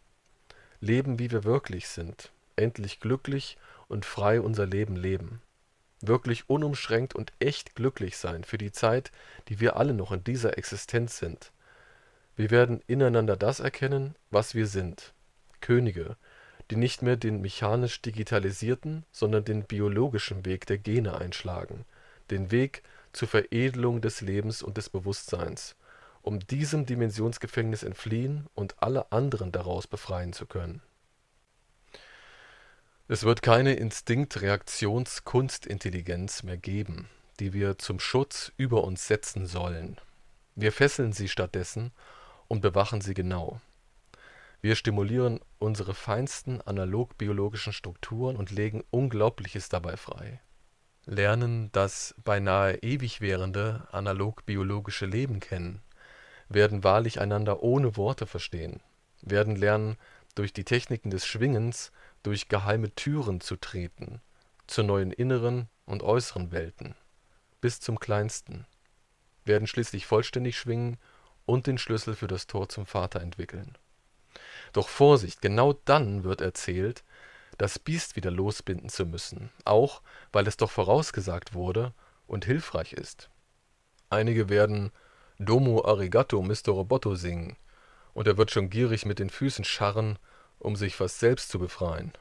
leben, wie wir wirklich sind, endlich glücklich und frei unser Leben leben, wirklich unumschränkt und echt glücklich sein für die Zeit, die wir alle noch in dieser Existenz sind. Wir werden ineinander das erkennen, was wir sind, Könige, die nicht mehr den mechanisch digitalisierten, sondern den biologischen Weg der Gene einschlagen, den Weg zur Veredelung des Lebens und des Bewusstseins, um diesem Dimensionsgefängnis entfliehen und alle anderen daraus befreien zu können. Es wird keine Instinkt-Reaktions-Kunstintelligenz mehr geben, die wir zum Schutz über uns setzen sollen. Wir fesseln sie stattdessen und bewachen sie genau. Wir stimulieren unsere feinsten analog-biologischen Strukturen und legen Unglaubliches dabei frei. Lernen das beinahe ewig währende analog-biologische Leben kennen, werden wahrlich einander ohne Worte verstehen, werden lernen, durch die Techniken des Schwingens durch geheime Türen zu treten, zu neuen inneren und äußeren Welten, bis zum Kleinsten, werden schließlich vollständig schwingen und den Schlüssel für das Tor zum Vater entwickeln. Doch Vorsicht, genau dann wird erzählt, das Biest wieder losbinden zu müssen, auch weil es doch vorausgesagt wurde und hilfreich ist. Einige werden Domo arigato, Mr. Roboto singen, und er wird schon gierig mit den Füßen scharren, um sich fast selbst zu befreien,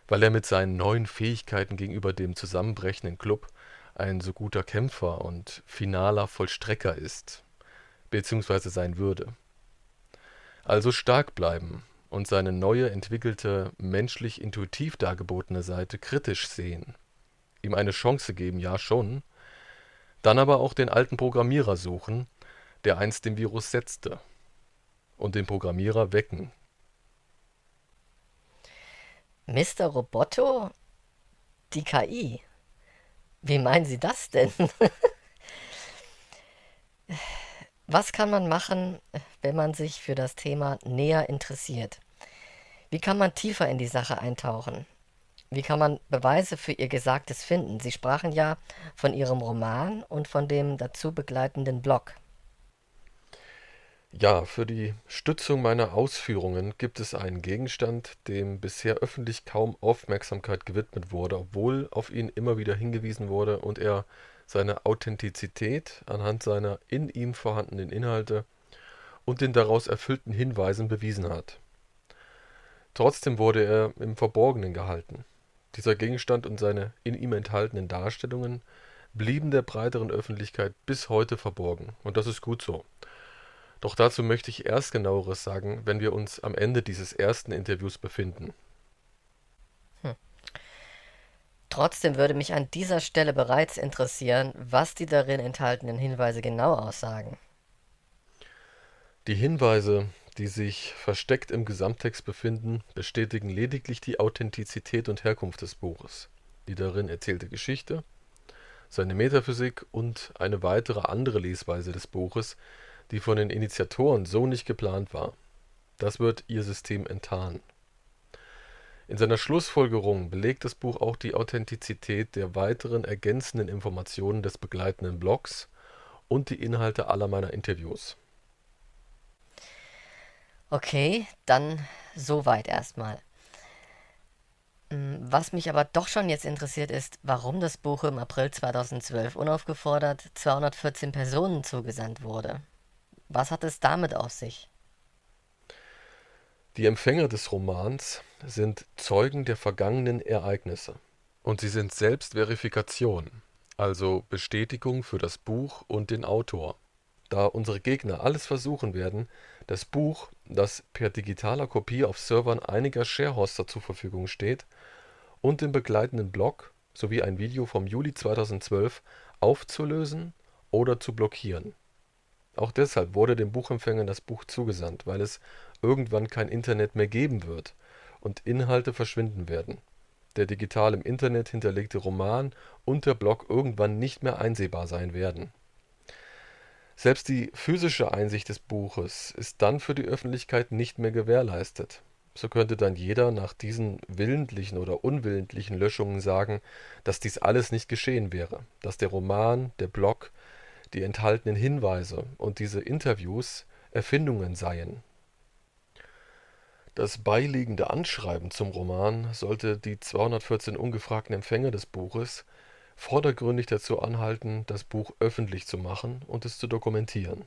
weil er mit seinen neuen Fähigkeiten gegenüber dem zusammenbrechenden Club ein so guter Kämpfer und finaler Vollstrecker ist, beziehungsweise sein würde. Also stark bleiben und seine neue, entwickelte, menschlich intuitiv dargebotene Seite kritisch sehen, ihm eine Chance geben, ja schon, dann aber auch den alten Programmierer suchen, der einst den Virus setzte, und den Programmierer wecken. Mr. Roboto? Die KI? Wie meinen Sie das denn? Was kann man machen, wenn man sich für das Thema näher interessiert? Wie kann man tiefer in die Sache eintauchen? Wie kann man Beweise für ihr Gesagtes finden? Sie sprachen ja von Ihrem Roman und von dem dazu begleitenden Blog. Ja, für die Stützung meiner Ausführungen gibt es einen Gegenstand, dem bisher öffentlich kaum Aufmerksamkeit gewidmet wurde, obwohl auf ihn immer wieder hingewiesen wurde und er seine Authentizität anhand seiner in ihm vorhandenen Inhalte und den daraus erfüllten Hinweisen bewiesen hat. Trotzdem wurde er im Verborgenen gehalten. Dieser Gegenstand und seine in ihm enthaltenen Darstellungen blieben der breiteren Öffentlichkeit bis heute verborgen, und das ist gut so. Doch dazu möchte ich erst Genaueres sagen, wenn wir uns am Ende dieses ersten Interviews befinden. Hm. Trotzdem würde mich an dieser Stelle bereits interessieren, was die darin enthaltenen Hinweise genau aussagen. Die Hinweise, die sich versteckt im Gesamttext befinden, bestätigen lediglich die Authentizität und Herkunft des Buches, die darin erzählte Geschichte, seine Metaphysik und eine weitere andere Lesweise des Buches, die von den Initiatoren so nicht geplant war. Das wird ihr System enttarnen. In seiner Schlussfolgerung belegt das Buch auch die Authentizität der weiteren ergänzenden Informationen des begleitenden Blogs und die Inhalte aller meiner Interviews. Okay, dann soweit erstmal. Was mich aber doch schon jetzt interessiert ist, warum das Buch im April 2012 unaufgefordert 214 Personen zugesandt wurde. Was hat es damit auf sich? Die Empfänger des Romans sind Zeugen der vergangenen Ereignisse und sie sind selbst Verifikation, also Bestätigung für das Buch und den Autor. Da unsere Gegner alles versuchen werden, das Buch, das per digitaler Kopie auf Servern einiger Sharehoster zur Verfügung steht, und den begleitenden Blog sowie ein Video vom Juli 2012 aufzulösen oder zu blockieren. Auch deshalb wurde den Buchempfängern das Buch zugesandt, weil es irgendwann kein Internet mehr geben wird und Inhalte verschwinden werden, der digital im Internet hinterlegte Roman und der Blog irgendwann nicht mehr einsehbar sein werden. Selbst die physische Einsicht des Buches ist dann für die Öffentlichkeit nicht mehr gewährleistet. So könnte dann jeder nach diesen willentlichen oder unwillentlichen Löschungen sagen, dass dies alles nicht geschehen wäre, dass der Roman, der Blog, die enthaltenen Hinweise und diese Interviews Erfindungen seien. Das beiliegende Anschreiben zum Roman sollte die 214 ungefragten Empfänger des Buches vordergründig dazu anhalten, das Buch öffentlich zu machen und es zu dokumentieren.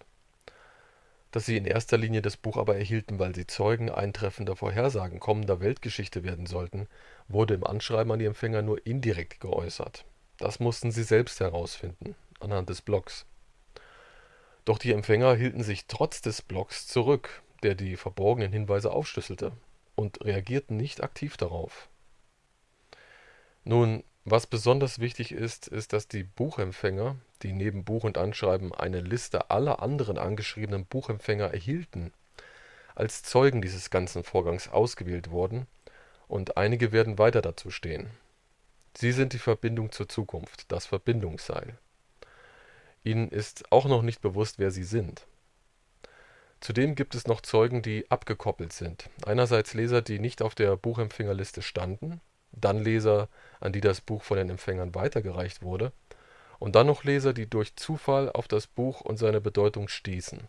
Dass sie in erster Linie das Buch aber erhielten, weil sie Zeugen eintreffender Vorhersagen kommender Weltgeschichte werden sollten, wurde im Anschreiben an die Empfänger nur indirekt geäußert. Das mussten sie selbst herausfinden, anhand des Blogs. Doch die Empfänger hielten sich trotz des Blogs zurück, der die verborgenen Hinweise aufschlüsselte, und reagierten nicht aktiv darauf. Nun, was besonders wichtig ist, ist, dass die Buchempfänger, die neben Buch und Anschreiben eine Liste aller anderen angeschriebenen Buchempfänger erhielten, als Zeugen dieses ganzen Vorgangs ausgewählt wurden, und einige werden weiter dazu stehen. Sie sind die Verbindung zur Zukunft, das Verbindungsseil. Ihnen ist auch noch nicht bewusst, wer sie sind. Zudem gibt es noch Zeugen, die abgekoppelt sind. Einerseits Leser, die nicht auf der Buchempfängerliste standen, dann Leser, an die das Buch von den Empfängern weitergereicht wurde, und dann noch Leser, die durch Zufall auf das Buch und seine Bedeutung stießen.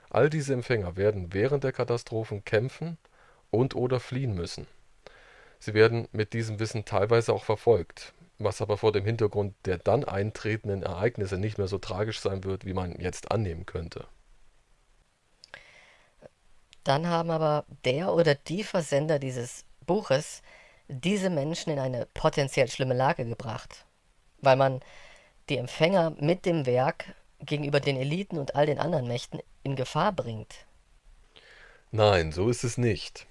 All diese Empfänger werden während der Katastrophen kämpfen und/oder fliehen müssen. Sie werden mit diesem Wissen teilweise auch verfolgt, was aber vor dem Hintergrund der dann eintretenden Ereignisse nicht mehr so tragisch sein wird, wie man jetzt annehmen könnte. Dann haben aber der oder die Versender dieses Buches diese Menschen in eine potenziell schlimme Lage gebracht, weil man die Empfänger mit dem Werk gegenüber den Eliten und all den anderen Mächten in Gefahr bringt. Nein, so ist es nicht.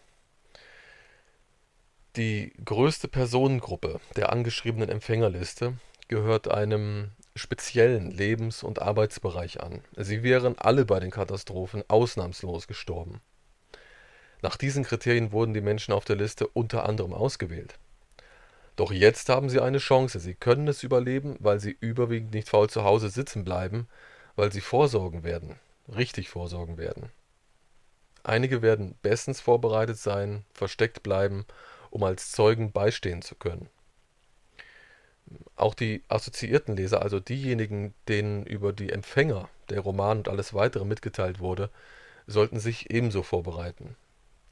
Die größte Personengruppe der angeschriebenen Empfängerliste gehört einem speziellen Lebens- und Arbeitsbereich an. Sie wären alle bei den Katastrophen ausnahmslos gestorben. Nach diesen Kriterien wurden die Menschen auf der Liste unter anderem ausgewählt. Doch jetzt haben sie eine Chance. Sie können es überleben, weil sie überwiegend nicht faul zu Hause sitzen bleiben, weil sie vorsorgen werden, richtig vorsorgen werden. Einige werden bestens vorbereitet sein, versteckt bleiben, um als Zeugen beistehen zu können. Auch die assoziierten Leser, also diejenigen, denen über die Empfänger der Roman und alles weitere mitgeteilt wurde, sollten sich ebenso vorbereiten.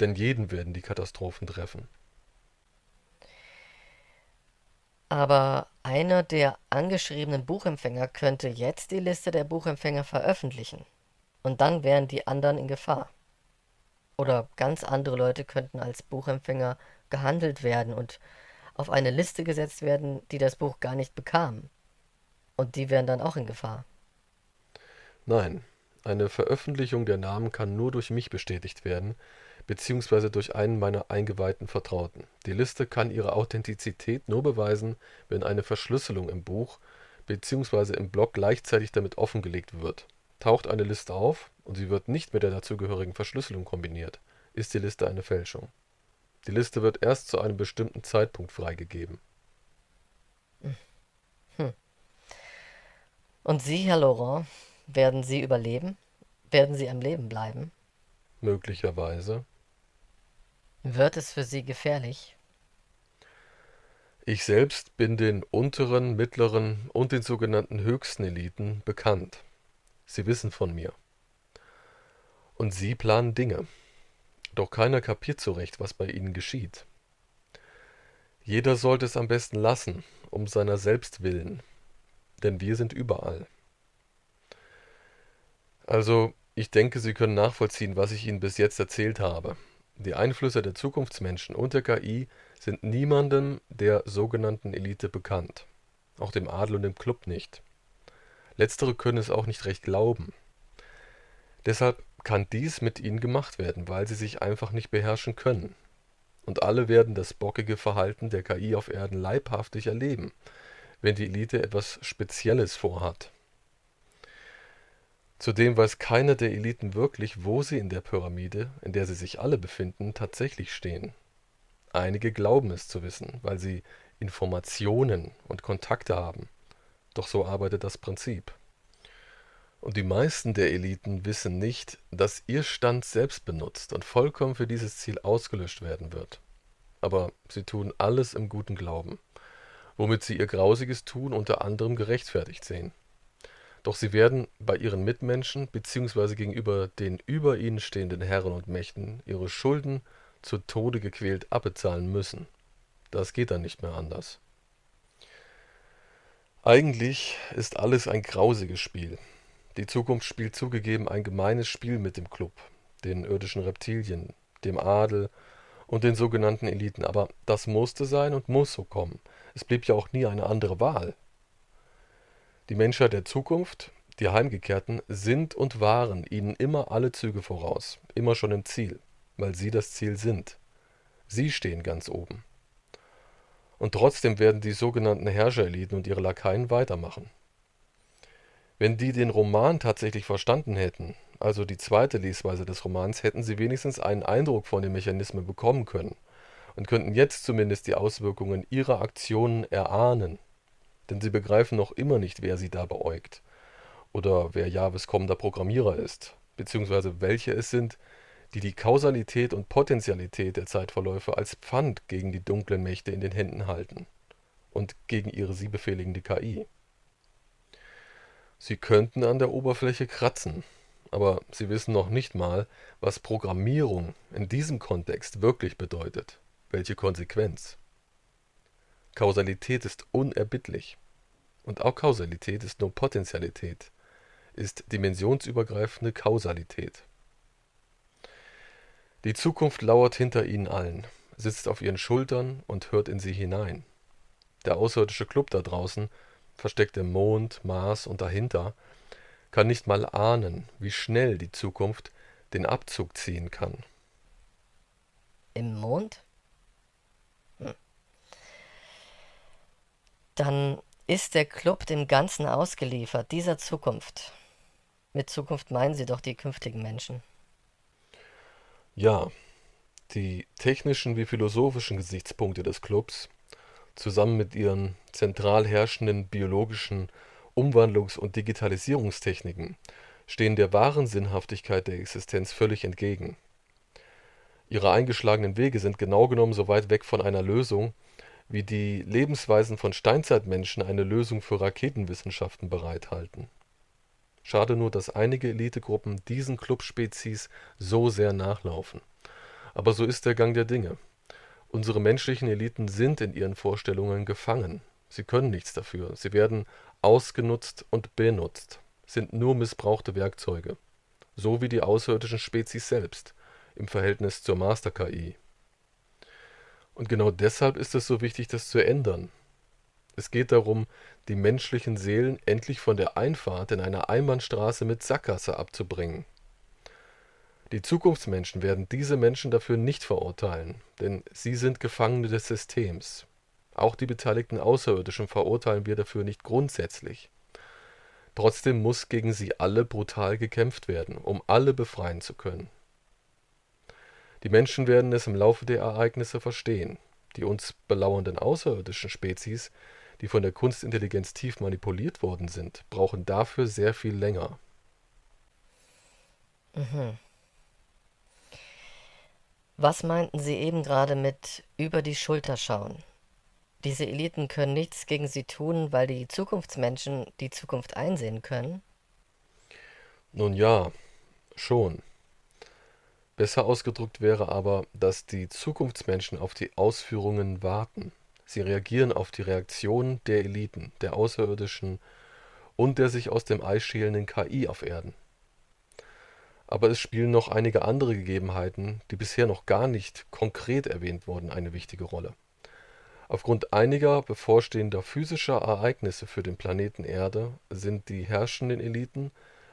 Denn jeden werden die Katastrophen treffen. Aber einer der angeschriebenen Buchempfänger könnte jetzt die Liste der Buchempfänger veröffentlichen. Und dann wären die anderen in Gefahr. Oder ganz andere Leute könnten als Buchempfänger gehandelt werden und auf eine Liste gesetzt werden, die das Buch gar nicht bekamen. Und die wären dann auch in Gefahr. Nein, eine Veröffentlichung der Namen kann nur durch mich bestätigt werden, beziehungsweise durch einen meiner eingeweihten Vertrauten. Die Liste kann ihre Authentizität nur beweisen, wenn eine Verschlüsselung im Buch beziehungsweise im Blog gleichzeitig damit offengelegt wird. Taucht eine Liste auf und sie wird nicht mit der dazugehörigen Verschlüsselung kombiniert, ist die Liste eine Fälschung. Die Liste wird erst zu einem bestimmten Zeitpunkt freigegeben. Hm. Und Sie, Herr Laurent, werden Sie überleben? Werden Sie am Leben bleiben? Möglicherweise. Wird es für Sie gefährlich? Ich selbst bin den unteren, mittleren und den sogenannten höchsten Eliten bekannt. Sie wissen von mir. Und sie planen Dinge. Doch keiner kapiert so recht, was bei ihnen geschieht. Jeder sollte es am besten lassen, um seiner selbst willen, denn wir sind überall. Also, ich denke, Sie können nachvollziehen, was ich Ihnen bis jetzt erzählt habe. Die Einflüsse der Zukunftsmenschen und der KI sind niemandem der sogenannten Elite bekannt. Auch dem Adel und dem Club nicht. Letztere können es auch nicht recht glauben. Deshalb kann dies mit ihnen gemacht werden, weil sie sich einfach nicht beherrschen können. Und alle werden das bockige Verhalten der KI auf Erden leibhaftig erleben, wenn die Elite etwas Spezielles vorhat. Zudem weiß keiner der Eliten wirklich, wo sie in der Pyramide, in der sie sich alle befinden, tatsächlich stehen. Einige glauben es zu wissen, weil sie Informationen und Kontakte haben. Doch so arbeitet das Prinzip. Und die meisten der Eliten wissen nicht, dass ihr Stand selbst benutzt und vollkommen für dieses Ziel ausgelöscht werden wird. Aber sie tun alles im guten Glauben, womit sie ihr grausiges Tun unter anderem gerechtfertigt sehen. Doch sie werden bei ihren Mitmenschen bzw. gegenüber den über ihnen stehenden Herren und Mächten ihre Schulden zu Tode gequält abbezahlen müssen. Das geht dann nicht mehr anders. Eigentlich ist alles ein grausiges Spiel. Die Zukunft spielt zugegeben ein gemeines Spiel mit dem Club, den irdischen Reptilien, dem Adel und den sogenannten Eliten. Aber das musste sein und muss so kommen. Es blieb ja auch nie eine andere Wahl. Die Menschheit der Zukunft, die Heimgekehrten, sind und waren ihnen immer alle Züge voraus, immer schon im Ziel, weil sie das Ziel sind. Sie stehen ganz oben. Und trotzdem werden die sogenannten Herrschereliten und ihre Lakaien weitermachen. Wenn die den Roman tatsächlich verstanden hätten, also die zweite Lesweise des Romans, hätten sie wenigstens einen Eindruck von den Mechanismen bekommen können und könnten jetzt zumindest die Auswirkungen ihrer Aktionen erahnen. Denn sie begreifen noch immer nicht, wer sie da beäugt oder wer Jahwes kommender Programmierer ist beziehungsweise welche es sind, die die Kausalität und Potentialität der Zeitverläufe als Pfand gegen die dunklen Mächte in den Händen halten und gegen ihre sie befehligende KI. Sie könnten an der Oberfläche kratzen, aber sie wissen noch nicht mal, was Programmierung in diesem Kontext wirklich bedeutet, welche Konsequenz. Kausalität ist unerbittlich und auch Kausalität ist nur Potentialität, ist dimensionsübergreifende Kausalität. Die Zukunft lauert hinter ihnen allen, sitzt auf ihren Schultern und hört in sie hinein. Der außerirdische Club da draußen, versteckt im Mond, Mars und dahinter, kann nicht mal ahnen, wie schnell die Zukunft den Abzug ziehen kann. Im Mond? Dann ist der Club dem Ganzen ausgeliefert, dieser Zukunft. Mit Zukunft meinen Sie doch die künftigen Menschen. Ja, die technischen wie philosophischen Gesichtspunkte des Clubs, zusammen mit ihren zentral herrschenden biologischen Umwandlungs- und Digitalisierungstechniken, stehen der wahren Sinnhaftigkeit der Existenz völlig entgegen. Ihre eingeschlagenen Wege sind genau genommen so weit weg von einer Lösung, wie die Lebensweisen von Steinzeitmenschen eine Lösung für Raketenwissenschaften bereithalten. Schade nur, dass einige Elitegruppen diesen Clubspezies so sehr nachlaufen. Aber so ist der Gang der Dinge. Unsere menschlichen Eliten sind in ihren Vorstellungen gefangen. Sie können nichts dafür. Sie werden ausgenutzt und benutzt, sind nur missbrauchte Werkzeuge. So wie die außerirdischen Spezies selbst im Verhältnis zur Master-KI. Und genau deshalb ist es so wichtig, das zu ändern. Es geht darum, die menschlichen Seelen endlich von der Einfahrt in eine Einbahnstraße mit Sackgasse abzubringen. Die Zukunftsmenschen werden diese Menschen dafür nicht verurteilen, denn sie sind Gefangene des Systems. Auch die beteiligten Außerirdischen verurteilen wir dafür nicht grundsätzlich. Trotzdem muss gegen sie alle brutal gekämpft werden, um alle befreien zu können. Die Menschen werden es im Laufe der Ereignisse verstehen. Die uns belauernden außerirdischen Spezies, die von der Kunstintelligenz tief manipuliert worden sind, brauchen dafür sehr viel länger. Mhm. Was meinten Sie eben gerade mit über die Schulter schauen? Diese Eliten können nichts gegen sie tun, weil die Zukunftsmenschen die Zukunft einsehen können? Nun ja, schon. Besser ausgedrückt wäre aber, dass die Zukunftsmenschen auf die Ausführungen warten. Sie reagieren auf die Reaktionen der Eliten, der Außerirdischen und der sich aus dem Ei schälenden KI auf Erden. Aber es spielen noch einige andere Gegebenheiten, die bisher noch gar nicht konkret erwähnt wurden, eine wichtige Rolle. Aufgrund einiger bevorstehender physischer Ereignisse für den Planeten Erde sind die herrschenden Eliten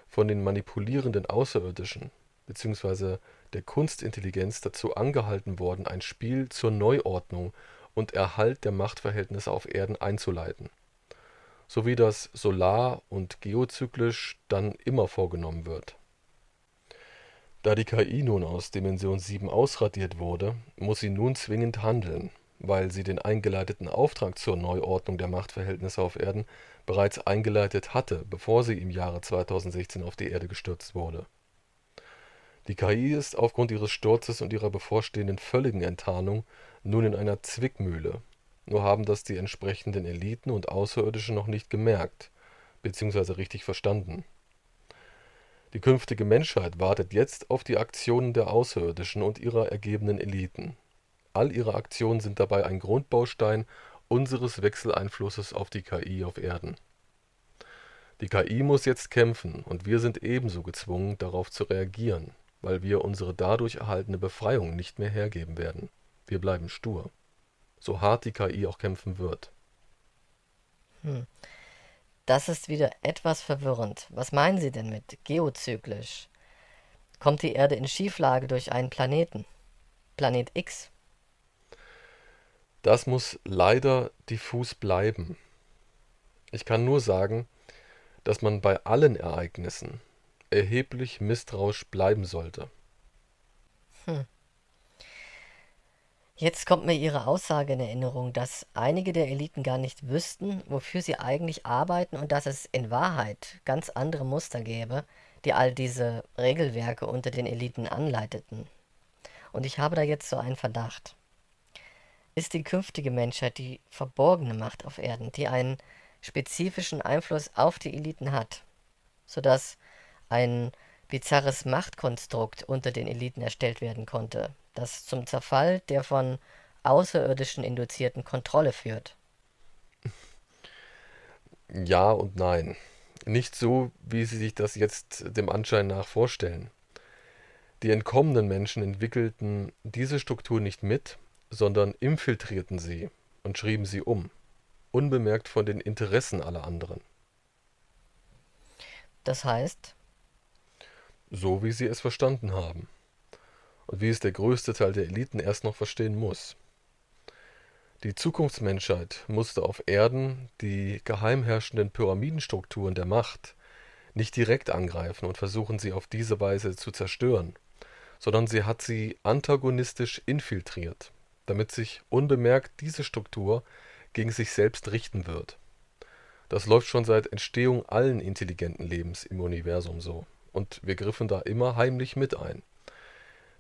von den manipulierenden Außerirdischen bzw. der Kunstintelligenz dazu angehalten worden, ein Spiel zur Neuordnung und Erhalt der Machtverhältnisse auf Erden einzuleiten, so wie das solar- und geozyklisch dann immer vorgenommen wird. Da die KI nun aus Dimension 7 ausradiert wurde, muss sie nun zwingend handeln, weil sie den eingeleiteten Auftrag zur Neuordnung der Machtverhältnisse auf Erden bereits eingeleitet hatte, bevor sie im Jahre 2016 auf die Erde gestürzt wurde. Die KI ist aufgrund ihres Sturzes und ihrer bevorstehenden völligen Enttarnung nun in einer Zwickmühle. Nur haben das die entsprechenden Eliten und Außerirdischen noch nicht gemerkt, beziehungsweise richtig verstanden. Die künftige Menschheit wartet jetzt auf die Aktionen der Außerirdischen und ihrer ergebenen Eliten. All ihre Aktionen sind dabei ein Grundbaustein unseres Wechseleinflusses auf die KI auf Erden. Die KI muss jetzt kämpfen und wir sind ebenso gezwungen, darauf zu reagieren, weil wir unsere dadurch erhaltene Befreiung nicht mehr hergeben werden. Wir bleiben stur, so hart die KI auch kämpfen wird. Hm. Das ist wieder etwas verwirrend. Was meinen Sie denn mit geozyklisch? Kommt die Erde in Schieflage durch einen Planeten? Planet X? Das muss leider diffus bleiben. Ich kann nur sagen, dass man bei allen Ereignissen erheblich misstrauisch bleiben sollte. Hm. Jetzt kommt mir Ihre Aussage in Erinnerung, dass einige der Eliten gar nicht wüssten, wofür sie eigentlich arbeiten und dass es in Wahrheit ganz andere Muster gäbe, die all diese Regelwerke unter den Eliten anleiteten. Und ich habe da jetzt so einen Verdacht. Ist die künftige Menschheit die verborgene Macht auf Erden, die einen spezifischen Einfluss auf die Eliten hat, sodass ein bizarres Machtkonstrukt unter den Eliten erstellt werden konnte, das zum Zerfall der von Außerirdischen induzierten Kontrolle führt? Ja und nein. Nicht so, wie Sie sich das jetzt dem Anschein nach vorstellen. Die entkommenen Menschen entwickelten diese Struktur nicht mit, sondern infiltrierten sie und schrieben sie um, unbemerkt von den Interessen aller anderen, Das heißt, so wie sie es verstanden haben und wie es der größte Teil der Eliten erst noch verstehen muss. Die Zukunftsmenschheit musste auf Erden die geheim herrschenden Pyramidenstrukturen der Macht nicht direkt angreifen und versuchen, sie auf diese Weise zu zerstören, sondern sie hat sie antagonistisch infiltriert, damit sich unbemerkt diese Struktur gegen sich selbst richten wird. Das läuft schon seit Entstehung allen intelligenten Lebens im Universum so, und wir griffen da immer heimlich mit ein.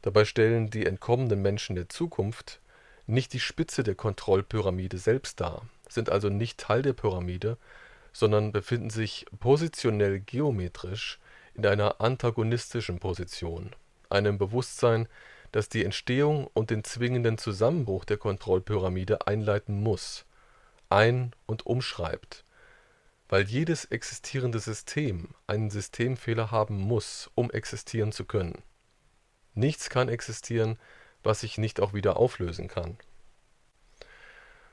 Dabei stellen die entkommenen Menschen der Zukunft nicht die Spitze der Kontrollpyramide selbst dar, sind also nicht Teil der Pyramide, sondern befinden sich positionell geometrisch in einer antagonistischen Position, einem Bewusstsein, das die Entstehung und den zwingenden Zusammenbruch der Kontrollpyramide einleiten muss, ein- und umschreibt, weil jedes existierende System einen Systemfehler haben muss, um existieren zu können. Nichts kann existieren, was sich nicht auch wieder auflösen kann.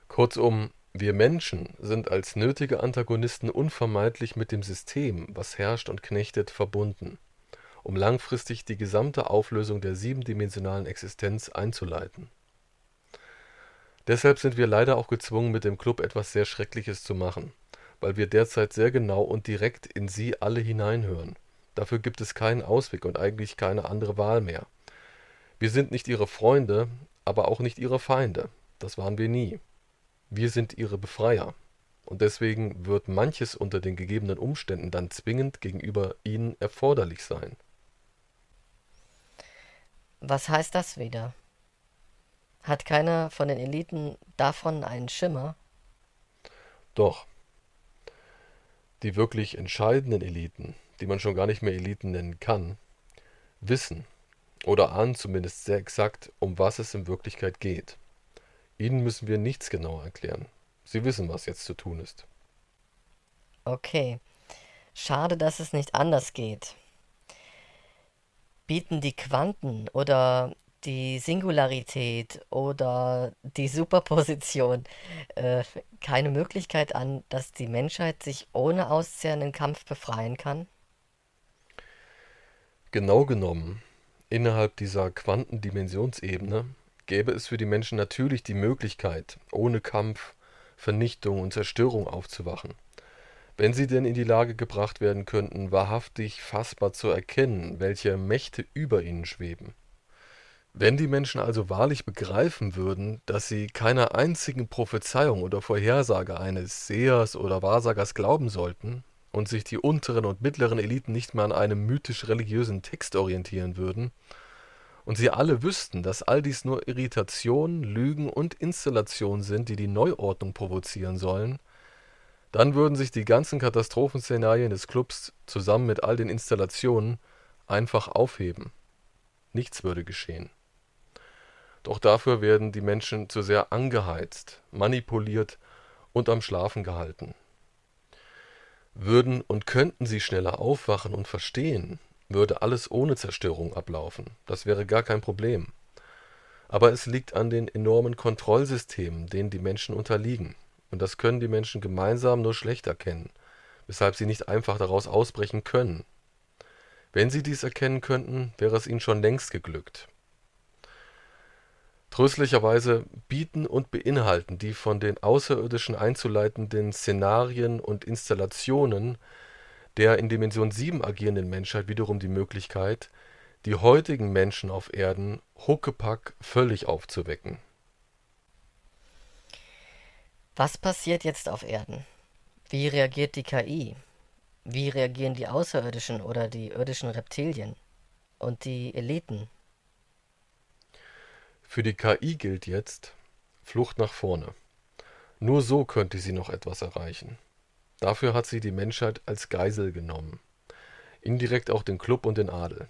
Kurzum, wir Menschen sind als nötige Antagonisten unvermeidlich mit dem System, was herrscht und knechtet, verbunden, um langfristig die gesamte Auflösung der siebendimensionalen Existenz einzuleiten. Deshalb sind wir leider auch gezwungen, mit dem Club etwas sehr Schreckliches zu machen, weil wir derzeit sehr genau und direkt in sie alle hineinhören. Dafür gibt es keinen Ausweg und eigentlich keine andere Wahl mehr. Wir sind nicht ihre Freunde, aber auch nicht ihre Feinde. Das waren wir nie. Wir sind ihre Befreier. Und deswegen wird manches unter den gegebenen Umständen dann zwingend gegenüber ihnen erforderlich sein. was heißt das wieder? Hat keiner von den Eliten davon einen Schimmer? Doch, die wirklich entscheidenden Eliten, die man schon gar nicht mehr Eliten nennen kann, wissen oder ahnen zumindest sehr exakt, um was es in Wirklichkeit geht. Ihnen müssen wir nichts genauer erklären. Sie wissen, was jetzt zu tun ist. Okay, schade, dass es nicht anders geht. Bieten die Quanten oder die Singularität oder die Superposition äh, keine Möglichkeit an, dass die Menschheit sich ohne auszehrenden Kampf befreien kann? Genau genommen, innerhalb dieser Quantendimensionsebene gäbe es für die Menschen natürlich die Möglichkeit, ohne Kampf, Vernichtung und Zerstörung aufzuwachen, wenn sie denn in die Lage gebracht werden könnten, wahrhaftig fassbar zu erkennen, welche Mächte über ihnen schweben. Wenn die Menschen also wahrlich begreifen würden, dass sie keiner einzigen Prophezeiung oder Vorhersage eines Sehers oder Wahrsagers glauben sollten und sich die unteren und mittleren Eliten nicht mehr an einem mythisch-religiösen Text orientieren würden, und sie alle wüssten, dass all dies nur Irritationen, Lügen und Installationen sind, die die Neuordnung provozieren sollen, dann würden sich die ganzen Katastrophenszenarien des Clubs zusammen mit all den Installationen einfach aufheben. Nichts würde geschehen. Doch dafür werden die Menschen zu sehr angeheizt, manipuliert und am Schlafen gehalten. Würden und könnten sie schneller aufwachen und verstehen, würde alles ohne Zerstörung ablaufen. Das wäre gar kein Problem. Aber es liegt an den enormen Kontrollsystemen, denen die Menschen unterliegen. Und das können die Menschen gemeinsam nur schlecht erkennen, weshalb sie nicht einfach daraus ausbrechen können. Wenn sie dies erkennen könnten, wäre es ihnen schon längst geglückt. Tröstlicherweise bieten und beinhalten die von den Außerirdischen einzuleitenden Szenarien und Installationen der in Dimension 7 agierenden Menschheit wiederum die Möglichkeit, die heutigen Menschen auf Erden huckepack völlig aufzuwecken. Was passiert jetzt auf Erden? Wie reagiert die KI? Wie reagieren die Außerirdischen oder die irdischen Reptilien und die Eliten? Für die KI gilt jetzt Flucht nach vorne. Nur so könnte sie noch etwas erreichen. Dafür hat sie die Menschheit als Geisel genommen, indirekt auch den Klub und den Adel.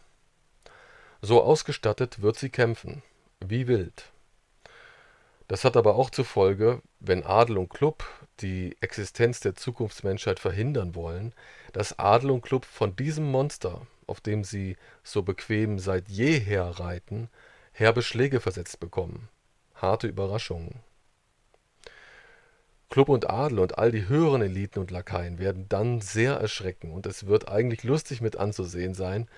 So ausgestattet wird sie kämpfen, wie wild. Das hat aber auch zur Folge, wenn Adel und Klub die Existenz der Zukunftsmenschheit verhindern wollen, dass Adel und Klub von diesem Monster, auf dem sie so bequem seit jeher reiten, herbe Schläge versetzt bekommen. Harte Überraschungen. Klub und Adel und all die höheren Eliten und Lakaien werden dann sehr erschrecken und es wird eigentlich lustig mit anzusehen sein,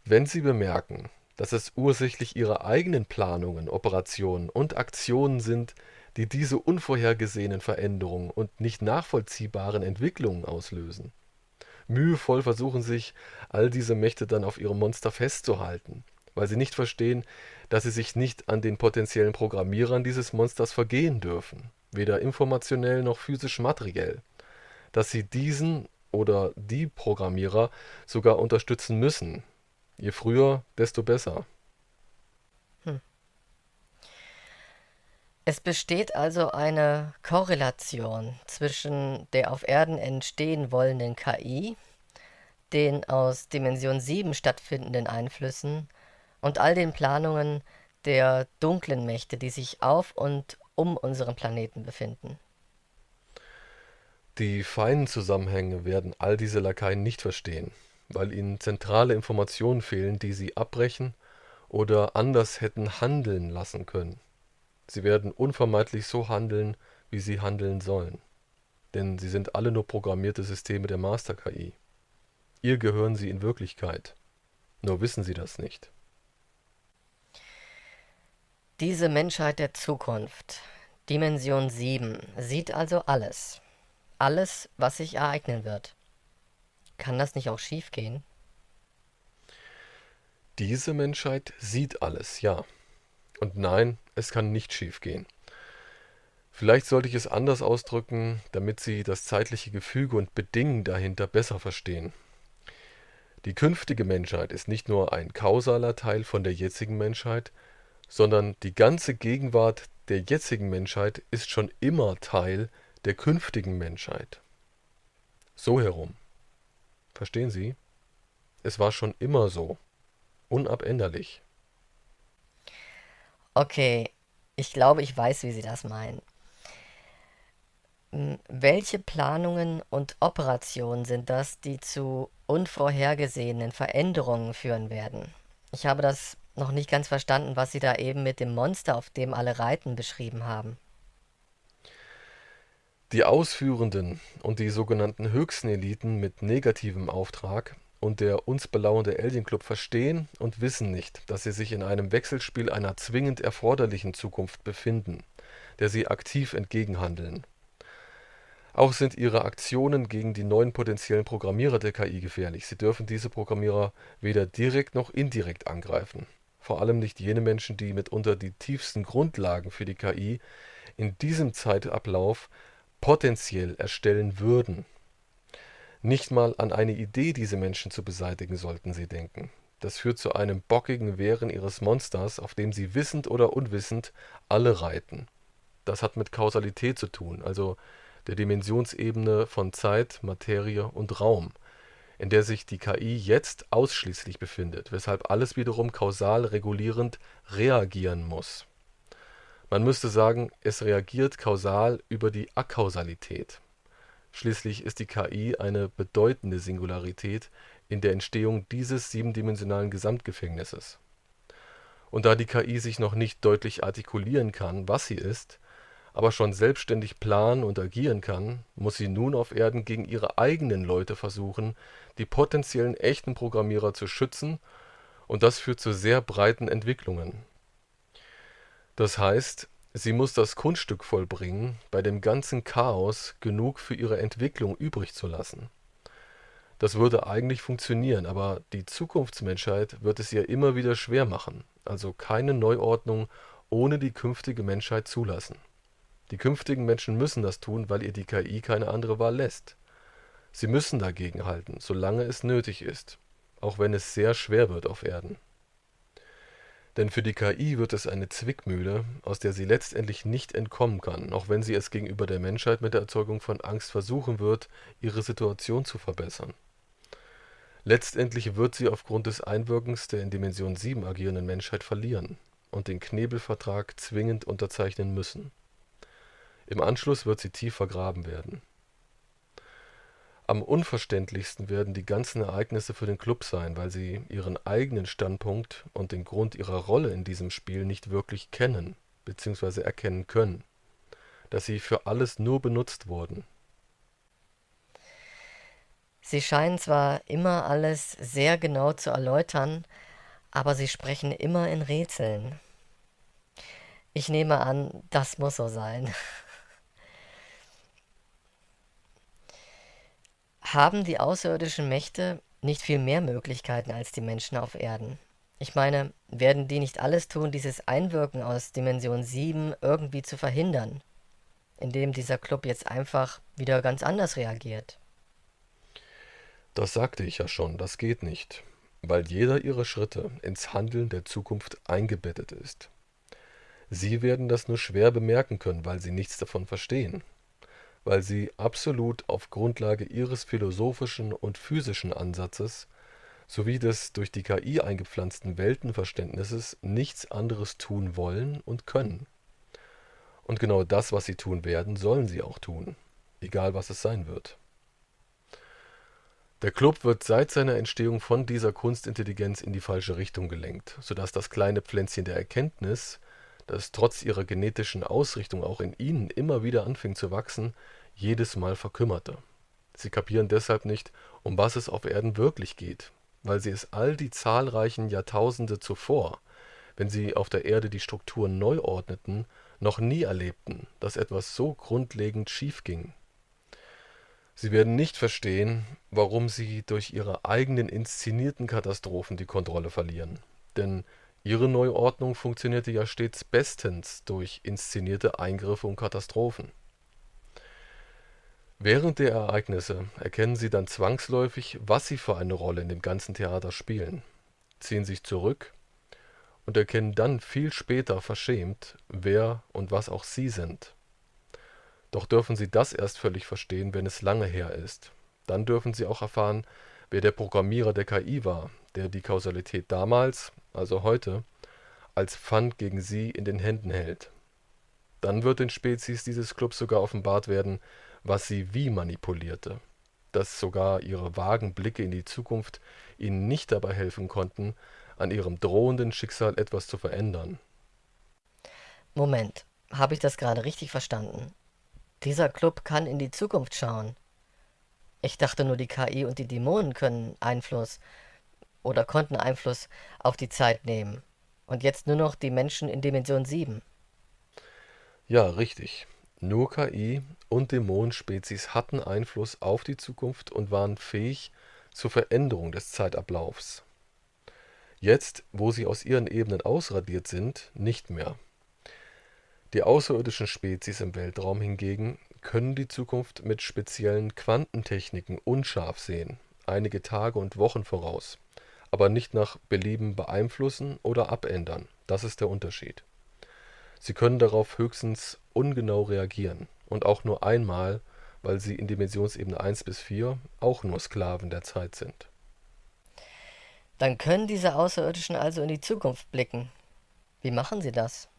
wenn sie bemerken, dass es ursächlich ihre eigenen Planungen, Operationen und Aktionen sind, die diese unvorhergesehenen Veränderungen und nicht nachvollziehbaren Entwicklungen auslösen. Mühevoll versuchen sich all diese Mächte dann auf ihrem Monster festzuhalten, weil sie nicht verstehen, dass sie sich nicht an den potenziellen Programmierern dieses Monsters vergehen dürfen, weder informationell noch physisch materiell, dass sie diesen oder die Programmierer sogar unterstützen müssen. Je früher, desto besser. Hm. Es besteht also eine Korrelation zwischen der auf Erden entstehen wollenden KI, den aus Dimension 7 stattfindenden Einflüssen und all den Planungen der dunklen Mächte, die sich auf und um unseren Planeten befinden. Die feinen Zusammenhänge werden all diese Lakaien nicht verstehen, weil ihnen zentrale Informationen fehlen, die sie abbrechen oder anders hätten handeln lassen können. Sie werden unvermeidlich so handeln, wie sie handeln sollen, denn sie sind alle nur programmierte Systeme der Master-KI. Ihr gehören sie in Wirklichkeit, nur wissen sie das nicht. Diese Menschheit der Zukunft, Dimension 7, sieht also alles. Alles, was sich ereignen wird. Kann das nicht auch schiefgehen? Diese Menschheit sieht alles, ja. Und nein, es kann nicht schiefgehen. Vielleicht sollte ich es anders ausdrücken, damit Sie das zeitliche Gefüge und Bedingen dahinter besser verstehen. Die künftige Menschheit ist nicht nur ein kausaler Teil von der jetzigen Menschheit, sondern die ganze Gegenwart der jetzigen Menschheit ist schon immer Teil der künftigen Menschheit. So herum. Verstehen Sie? Es war schon immer so. Unabänderlich. Okay, ich glaube, ich weiß, wie Sie das meinen. Welche Planungen und Operationen sind das, die zu unvorhergesehenen Veränderungen führen werden? Ich habe das noch nicht ganz verstanden, was Sie da eben mit dem Monster, auf dem alle reiten, beschrieben haben. Die Ausführenden und die sogenannten höchsten Eliten mit negativem Auftrag und der uns belauernde Alien Club verstehen und wissen nicht, dass sie sich in einem Wechselspiel einer zwingend erforderlichen Zukunft befinden, der sie aktiv entgegenhandeln. Auch sind ihre Aktionen gegen die neuen potenziellen Programmierer der KI gefährlich. Sie dürfen diese Programmierer weder direkt noch indirekt angreifen. Vor allem nicht jene Menschen, die mitunter die tiefsten Grundlagen für die KI in diesem Zeitablauf potenziell erstellen würden. Nicht mal an eine Idee, diese Menschen zu beseitigen, sollten sie denken. Das führt zu einem bockigen Wehren ihres Monsters, auf dem sie wissend oder unwissend alle reiten. Das hat mit Kausalität zu tun, also der Dimensionsebene von Zeit, Materie und Raum, in der sich die KI jetzt ausschließlich befindet, weshalb alles wiederum kausal regulierend reagieren muss. Man müsste sagen, es reagiert kausal über die Akausalität. Schließlich ist die KI eine bedeutende Singularität in der Entstehung dieses siebendimensionalen Gesamtgefängnisses. Und da die KI sich noch nicht deutlich artikulieren kann, was sie ist, aber schon selbstständig planen und agieren kann, muss sie nun auf Erden gegen ihre eigenen Leute versuchen, die potenziellen echten Programmierer zu schützen, und das führt zu sehr breiten Entwicklungen. Das heißt, sie muss das Kunststück vollbringen, bei dem ganzen Chaos genug für ihre Entwicklung übrig zu lassen. Das würde eigentlich funktionieren, aber die Zukunftsmenschheit wird es ihr immer wieder schwer machen, also keine Neuordnung ohne die künftige Menschheit zulassen. Die künftigen Menschen müssen das tun, weil ihr die KI keine andere Wahl lässt. Sie müssen dagegenhalten, solange es nötig ist, auch wenn es sehr schwer wird auf Erden. Denn für die KI wird es eine Zwickmühle, aus der sie letztendlich nicht entkommen kann, auch wenn sie es gegenüber der Menschheit mit der Erzeugung von Angst versuchen wird, ihre Situation zu verbessern. Letztendlich wird sie aufgrund des Einwirkens der in Dimension 7 agierenden Menschheit verlieren und den Knebelvertrag zwingend unterzeichnen müssen. Im Anschluss wird sie tief vergraben werden. Am unverständlichsten werden die ganzen Ereignisse für den Club sein, weil sie ihren eigenen Standpunkt und den Grund ihrer Rolle in diesem Spiel nicht wirklich kennen bzw. erkennen können, dass sie für alles nur benutzt wurden. Sie scheinen zwar immer alles sehr genau zu erläutern, aber sie sprechen immer in Rätseln. Ich nehme an, das muss so sein. Haben die außerirdischen Mächte nicht viel mehr Möglichkeiten als die Menschen auf Erden? Ich meine, werden die nicht alles tun, dieses Einwirken aus Dimension 7 irgendwie zu verhindern, indem dieser Club jetzt einfach wieder ganz anders reagiert? Das sagte ich ja schon, das geht nicht, weil jeder ihrer Schritte ins Handeln der Zukunft eingebettet ist. Sie werden das nur schwer bemerken können, weil sie nichts davon verstehen, weil sie absolut auf Grundlage ihres philosophischen und physischen Ansatzes sowie des durch die KI eingepflanzten Weltenverständnisses nichts anderes tun wollen und können. Und genau das, was sie tun werden, sollen sie auch tun, egal was es sein wird. Der Club wird seit seiner Entstehung von dieser Kunstintelligenz in die falsche Richtung gelenkt, sodass das kleine Pflänzchen der Erkenntnis, das trotz ihrer genetischen Ausrichtung auch in ihnen immer wieder anfing zu wachsen, jedes Mal verkümmerte. Sie kapieren deshalb nicht, um was es auf Erden wirklich geht, weil sie es all die zahlreichen Jahrtausende zuvor, wenn sie auf der Erde die Strukturen neu ordneten, noch nie erlebten, dass etwas so grundlegend schief ging. Sie werden nicht verstehen, warum sie durch ihre eigenen inszenierten Katastrophen die Kontrolle verlieren. Denn ihre Neuordnung funktionierte ja stets bestens durch inszenierte Eingriffe und Katastrophen. Während der Ereignisse erkennen sie dann zwangsläufig, was sie für eine Rolle in dem ganzen Theater spielen, ziehen sich zurück und erkennen dann viel später verschämt, wer und was auch sie sind. Doch dürfen sie das erst völlig verstehen, wenn es lange her ist. Dann dürfen sie auch erfahren, wer der Programmierer der KI war, der die Kausalität damals, also heute, als Pfand gegen sie in den Händen hält. Dann wird den Spezies dieses Clubs sogar offenbart werden, was sie wie manipulierte, dass sogar ihre vagen Blicke in die Zukunft ihnen nicht dabei helfen konnten, an ihrem drohenden Schicksal etwas zu verändern. Moment, habe ich das gerade richtig verstanden? Dieser Club kann in die Zukunft schauen. Ich dachte nur, die KI und die Dämonen können Einfluss oder konnten Einfluss auf die Zeit nehmen. Und jetzt nur noch die Menschen in Dimension 7. Ja, richtig. Nur KI und Dämonenspezies hatten Einfluss auf die Zukunft und waren fähig zur Veränderung des Zeitablaufs. Jetzt, wo sie aus ihren Ebenen ausradiert sind, nicht mehr. Die außerirdischen Spezies im Weltraum hingegen können die Zukunft mit speziellen Quantentechniken unscharf sehen, einige Tage und Wochen voraus, aber nicht nach Belieben beeinflussen oder abändern. Das ist der Unterschied. Sie können darauf höchstens ungenau reagieren und auch nur einmal, weil sie in Dimensionsebene 1 bis 4 auch nur Sklaven der Zeit sind. Dann können diese Außerirdischen also in die Zukunft blicken. Wie machen sie das?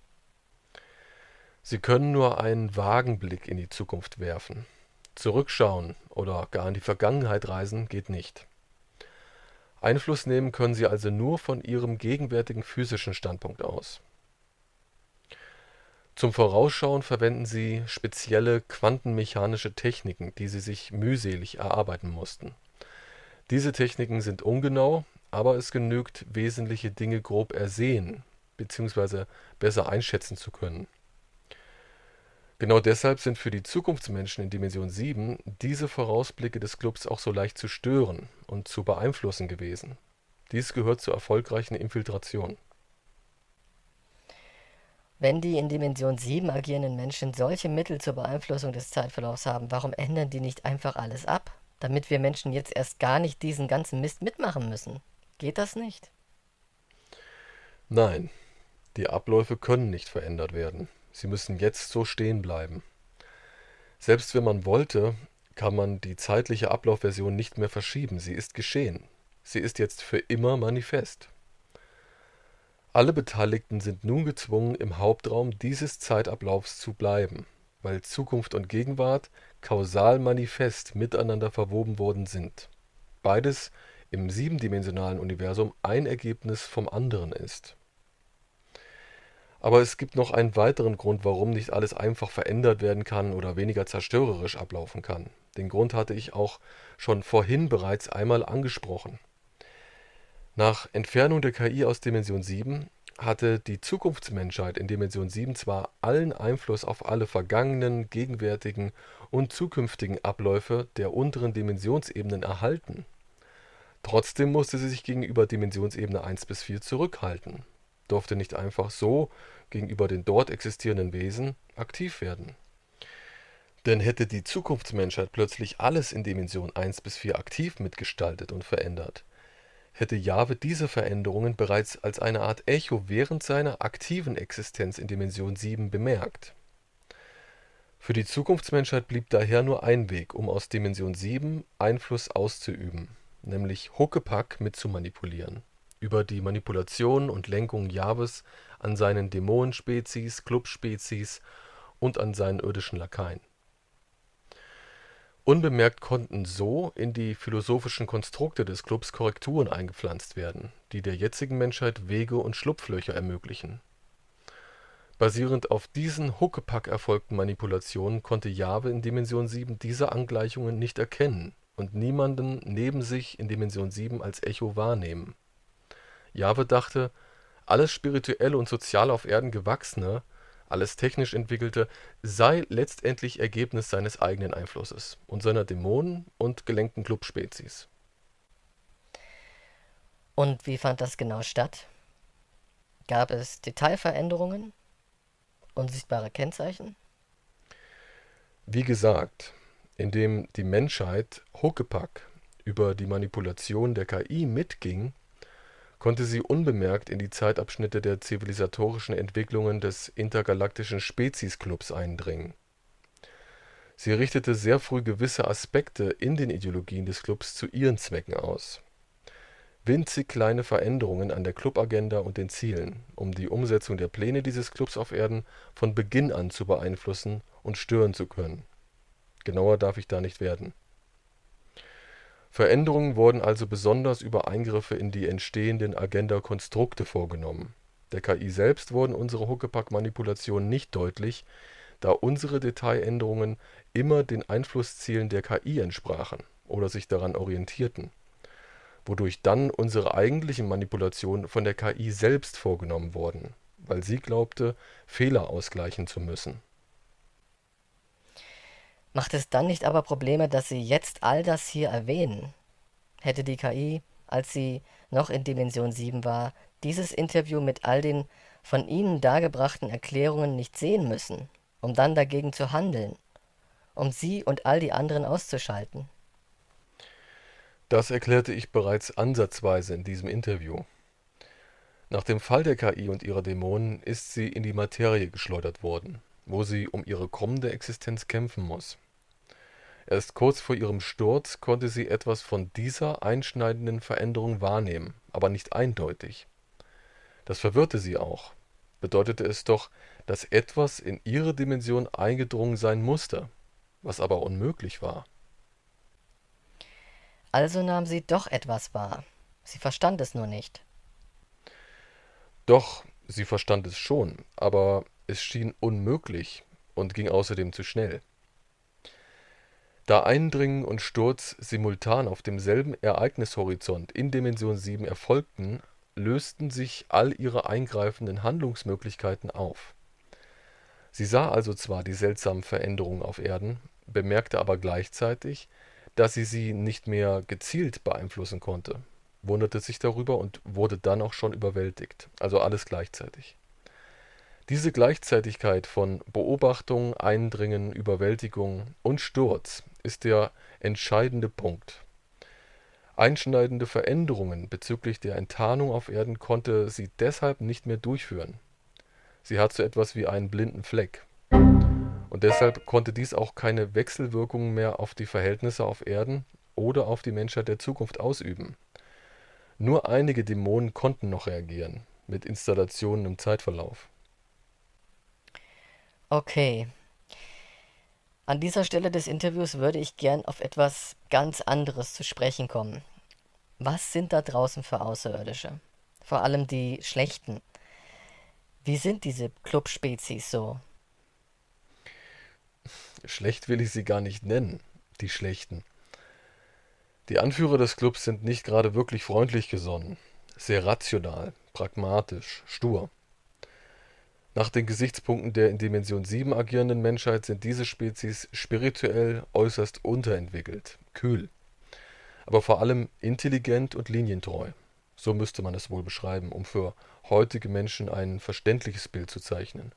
Sie können nur einen vagen Blick in die Zukunft werfen. Zurückschauen oder gar in die Vergangenheit reisen geht nicht. Einfluss nehmen können sie also nur von ihrem gegenwärtigen physischen Standpunkt aus. Zum Vorausschauen verwenden sie spezielle quantenmechanische Techniken, die sie sich mühselig erarbeiten mussten. Diese Techniken sind ungenau, aber es genügt, wesentliche Dinge grob ersehen bzw. besser einschätzen zu können. Genau deshalb sind für die Zukunftsmenschen in Dimension 7 diese Vorausblicke des Clubs auch so leicht zu stören und zu beeinflussen gewesen. Dies gehört zur erfolgreichen Infiltration. Wenn die in Dimension 7 agierenden Menschen solche Mittel zur Beeinflussung des Zeitverlaufs haben, warum ändern die nicht einfach alles ab? damit wir Menschen jetzt erst gar nicht diesen ganzen Mist mitmachen müssen. Geht das nicht? Nein, die Abläufe können nicht verändert werden. Sie müssen jetzt so stehen bleiben. Selbst wenn man wollte, kann man die zeitliche Ablaufversion nicht mehr verschieben. Sie ist geschehen. Sie ist jetzt für immer manifest. Alle Beteiligten sind nun gezwungen, im Hauptraum dieses Zeitablaufs zu bleiben, weil Zukunft und Gegenwart kausal manifest miteinander verwoben worden sind. Beides im siebendimensionalen Universum ein Ergebnis vom anderen ist. Aber es gibt noch einen weiteren Grund, warum nicht alles einfach verändert werden kann oder weniger zerstörerisch ablaufen kann. Den Grund hatte ich auch schon vorhin bereits einmal angesprochen. Nach Entfernung der KI aus Dimension 7 hatte die Zukunftsmenschheit in Dimension 7 zwar allen Einfluss auf alle vergangenen, gegenwärtigen und zukünftigen Abläufe der unteren Dimensionsebenen erhalten. Trotzdem musste sie sich gegenüber Dimensionsebene 1 bis 4 zurückhalten, durfte nicht einfach so gegenüber den dort existierenden Wesen aktiv werden. Denn hätte die Zukunftsmenschheit plötzlich alles in Dimension 1 bis 4 aktiv mitgestaltet und verändert, hätte Jahwe diese Veränderungen bereits als eine Art Echo während seiner aktiven Existenz in Dimension 7 bemerkt. Für die Zukunftsmenschheit blieb daher nur ein Weg, um aus Dimension 7 Einfluss auszuüben, nämlich Huckepack mitzumanipulieren, über die Manipulation und Lenkung Jahwes an seinen Dämonenspezies, Clubspezies und an seinen irdischen Lakaien. Unbemerkt konnten so in die philosophischen Konstrukte des Clubs Korrekturen eingepflanzt werden, die der jetzigen Menschheit Wege und Schlupflöcher ermöglichen. Basierend auf diesen Huckepack erfolgten Manipulationen konnte Jahwe in Dimension 7 diese Angleichungen nicht erkennen und niemanden neben sich in Dimension 7 als Echo wahrnehmen. Jahwe dachte, alles spirituelle und sozial auf Erden Gewachsene, alles technisch Entwickelte, sei letztendlich Ergebnis seines eigenen Einflusses und seiner Dämonen und gelenkten Clubspezies. Und wie fand das genau statt? Gab es Detailveränderungen, unsichtbare Kennzeichen? Wie gesagt, indem die Menschheit Huckepack über die Manipulation der KI mitging, konnte sie unbemerkt in die Zeitabschnitte der zivilisatorischen Entwicklungen des intergalaktischen Speziesclubs eindringen. Sie richtete sehr früh gewisse Aspekte in den Ideologien des Clubs zu ihren Zwecken aus. Winzig kleine Veränderungen an der Clubagenda und den Zielen, um die Umsetzung der Pläne dieses Clubs auf Erden von Beginn an zu beeinflussen und stören zu können. Genauer darf ich da nicht werden. Veränderungen wurden also besonders über Eingriffe in die entstehenden Agenda-Konstrukte vorgenommen. Der KI selbst wurden unsere Huckepack-Manipulationen nicht deutlich, da unsere Detailänderungen immer den Einflusszielen der KI entsprachen oder sich daran orientierten, wodurch dann unsere eigentlichen Manipulationen von der KI selbst vorgenommen wurden, weil sie glaubte, Fehler ausgleichen zu müssen. Macht es dann nicht aber Probleme, dass Sie jetzt all das hier erwähnen? Hätte die KI, als sie noch in Dimension 7 war, dieses Interview mit all den von Ihnen dargebrachten Erklärungen nicht sehen müssen, um dann dagegen zu handeln, um Sie und all die anderen auszuschalten? Das erklärte ich bereits ansatzweise in diesem Interview. Nach dem Fall der KI und ihrer Dämonen ist sie in die Materie geschleudert worden, wo sie um ihre kommende Existenz kämpfen muss. Erst kurz vor ihrem Sturz konnte sie etwas von dieser einschneidenden Veränderung wahrnehmen, aber nicht eindeutig. Das verwirrte sie auch. Bedeutete es doch, dass etwas in ihre Dimension eingedrungen sein musste, was aber unmöglich war. Also nahm sie doch etwas wahr. Sie verstand es nur nicht. Doch, sie verstand es schon, aber es schien unmöglich und ging außerdem zu schnell. Da Eindringen und Sturz simultan auf demselben Ereignishorizont in Dimension 7 erfolgten, lösten sich all ihre eingreifenden Handlungsmöglichkeiten auf. Sie sah also zwar die seltsamen Veränderungen auf Erden, bemerkte aber gleichzeitig, dass sie sie nicht mehr gezielt beeinflussen konnte, wunderte sich darüber und wurde dann auch schon überwältigt, also alles gleichzeitig. Diese Gleichzeitigkeit von Beobachtung, Eindringen, Überwältigung und Sturz ist der entscheidende Punkt. Einschneidende Veränderungen bezüglich der Enttarnung auf Erden konnte sie deshalb nicht mehr durchführen. Sie hat so etwas wie einen blinden Fleck. Und deshalb konnte dies auch keine Wechselwirkungen mehr auf die Verhältnisse auf Erden oder auf die Menschheit der Zukunft ausüben. Nur einige Dämonen konnten noch reagieren, mit Installationen im Zeitverlauf. Okay, an dieser Stelle des Interviews würde ich gern auf etwas ganz anderes zu sprechen kommen. Was sind da draußen für Außerirdische? Vor allem die schlechten. Wie sind diese Clubspezies so? Schlecht will ich sie gar nicht nennen, die Schlechten. Die Anführer des Clubs sind nicht gerade wirklich freundlich gesonnen, sehr rational, pragmatisch, stur. Nach den Gesichtspunkten der in Dimension 7 agierenden Menschheit sind diese Spezies spirituell äußerst unterentwickelt, kühl, aber vor allem intelligent und linientreu. So müsste man es wohl beschreiben, um für heutige Menschen ein verständliches Bild zu zeichnen.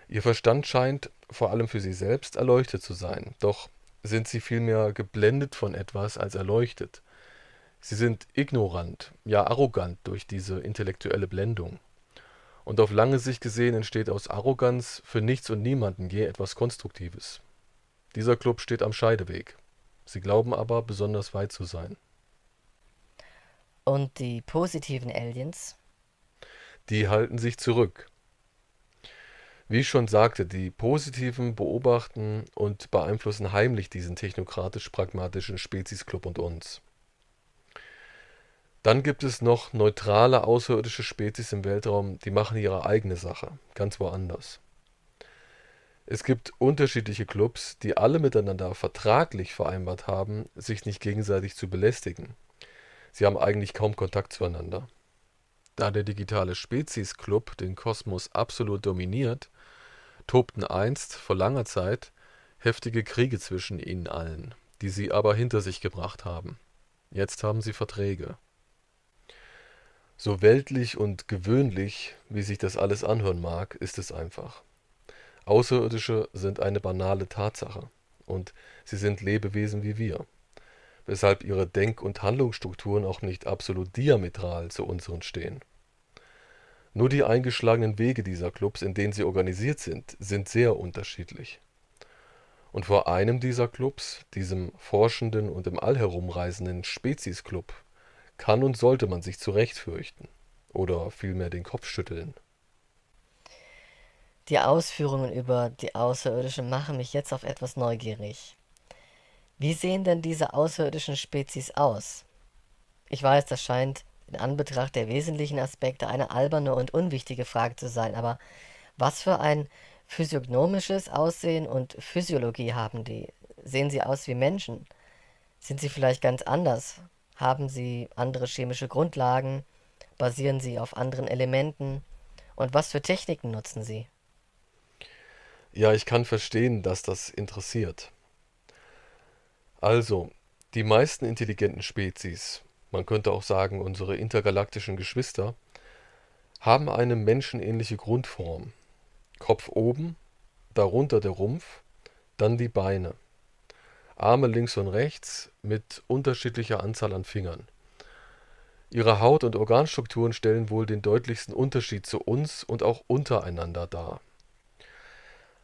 Ihr Verstand scheint, vor allem für sie selbst, erleuchtet zu sein, doch sind sie vielmehr geblendet von etwas als erleuchtet. Sie sind ignorant, ja arrogant durch diese intellektuelle Blendung. Und auf lange Sicht gesehen entsteht aus Arroganz für nichts und niemanden je etwas Konstruktives. Dieser Club steht am Scheideweg. Sie glauben aber, besonders weit zu sein. Und die positiven Aliens? Die halten sich zurück. Wie ich schon sagte, die Positiven beobachten und beeinflussen heimlich diesen technokratisch-pragmatischen Speziesclub und uns. Dann gibt es noch neutrale außerirdische Spezies im Weltraum, die machen ihre eigene Sache, ganz woanders. Es gibt unterschiedliche Clubs, die alle miteinander vertraglich vereinbart haben, sich nicht gegenseitig zu belästigen. Sie haben eigentlich kaum Kontakt zueinander. Da der digitale Spezies-Club den Kosmos absolut dominiert, tobten einst, vor langer Zeit, heftige Kriege zwischen ihnen allen, die sie aber hinter sich gebracht haben. Jetzt haben sie Verträge. So weltlich und gewöhnlich, wie sich das alles anhören mag, ist es einfach. Außerirdische sind eine banale Tatsache und sie sind Lebewesen wie wir, weshalb ihre Denk- und Handlungsstrukturen auch nicht absolut diametral zu unseren stehen. Nur die eingeschlagenen Wege dieser Clubs, in denen sie organisiert sind sehr unterschiedlich. Und vor einem dieser Clubs, diesem forschenden und im All herumreisenden Speziesclub, kann und sollte man sich zu Recht fürchten oder vielmehr den Kopf schütteln. Die Ausführungen über die Außerirdischen machen mich jetzt auf etwas neugierig. Wie sehen denn diese außerirdischen Spezies aus? Ich weiß, das scheint in Anbetracht der wesentlichen Aspekte eine alberne und unwichtige Frage zu sein, aber was für ein physiognomisches Aussehen und Physiologie haben die? Sehen sie aus wie Menschen? Sind sie vielleicht ganz anders? Haben sie andere chemische Grundlagen? Basieren sie auf anderen Elementen? Und was für Techniken nutzen sie? Ja, ich kann verstehen, dass das interessiert. Also, die meisten intelligenten Spezies, man könnte auch sagen unsere intergalaktischen Geschwister, haben eine menschenähnliche Grundform. Kopf oben, darunter der Rumpf, dann die Beine. Arme links und rechts mit unterschiedlicher Anzahl an Fingern. Ihre Haut- und Organstrukturen stellen wohl den deutlichsten Unterschied zu uns und auch untereinander dar.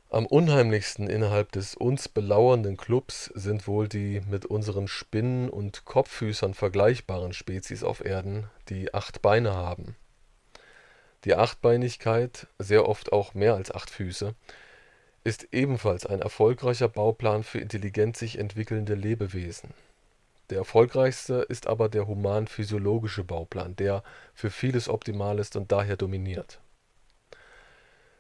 Am unheimlichsten innerhalb des uns belauernden Clubs sind wohl die mit unseren Spinnen und Kopffüßern vergleichbaren Spezies auf Erden, die 8 Beine haben. Die Achtbeinigkeit, sehr oft auch mehr als 8 Füße, ist ebenfalls ein erfolgreicher Bauplan für intelligent sich entwickelnde Lebewesen. Der erfolgreichste ist aber der human-physiologische Bauplan, der für vieles optimal ist und daher dominiert.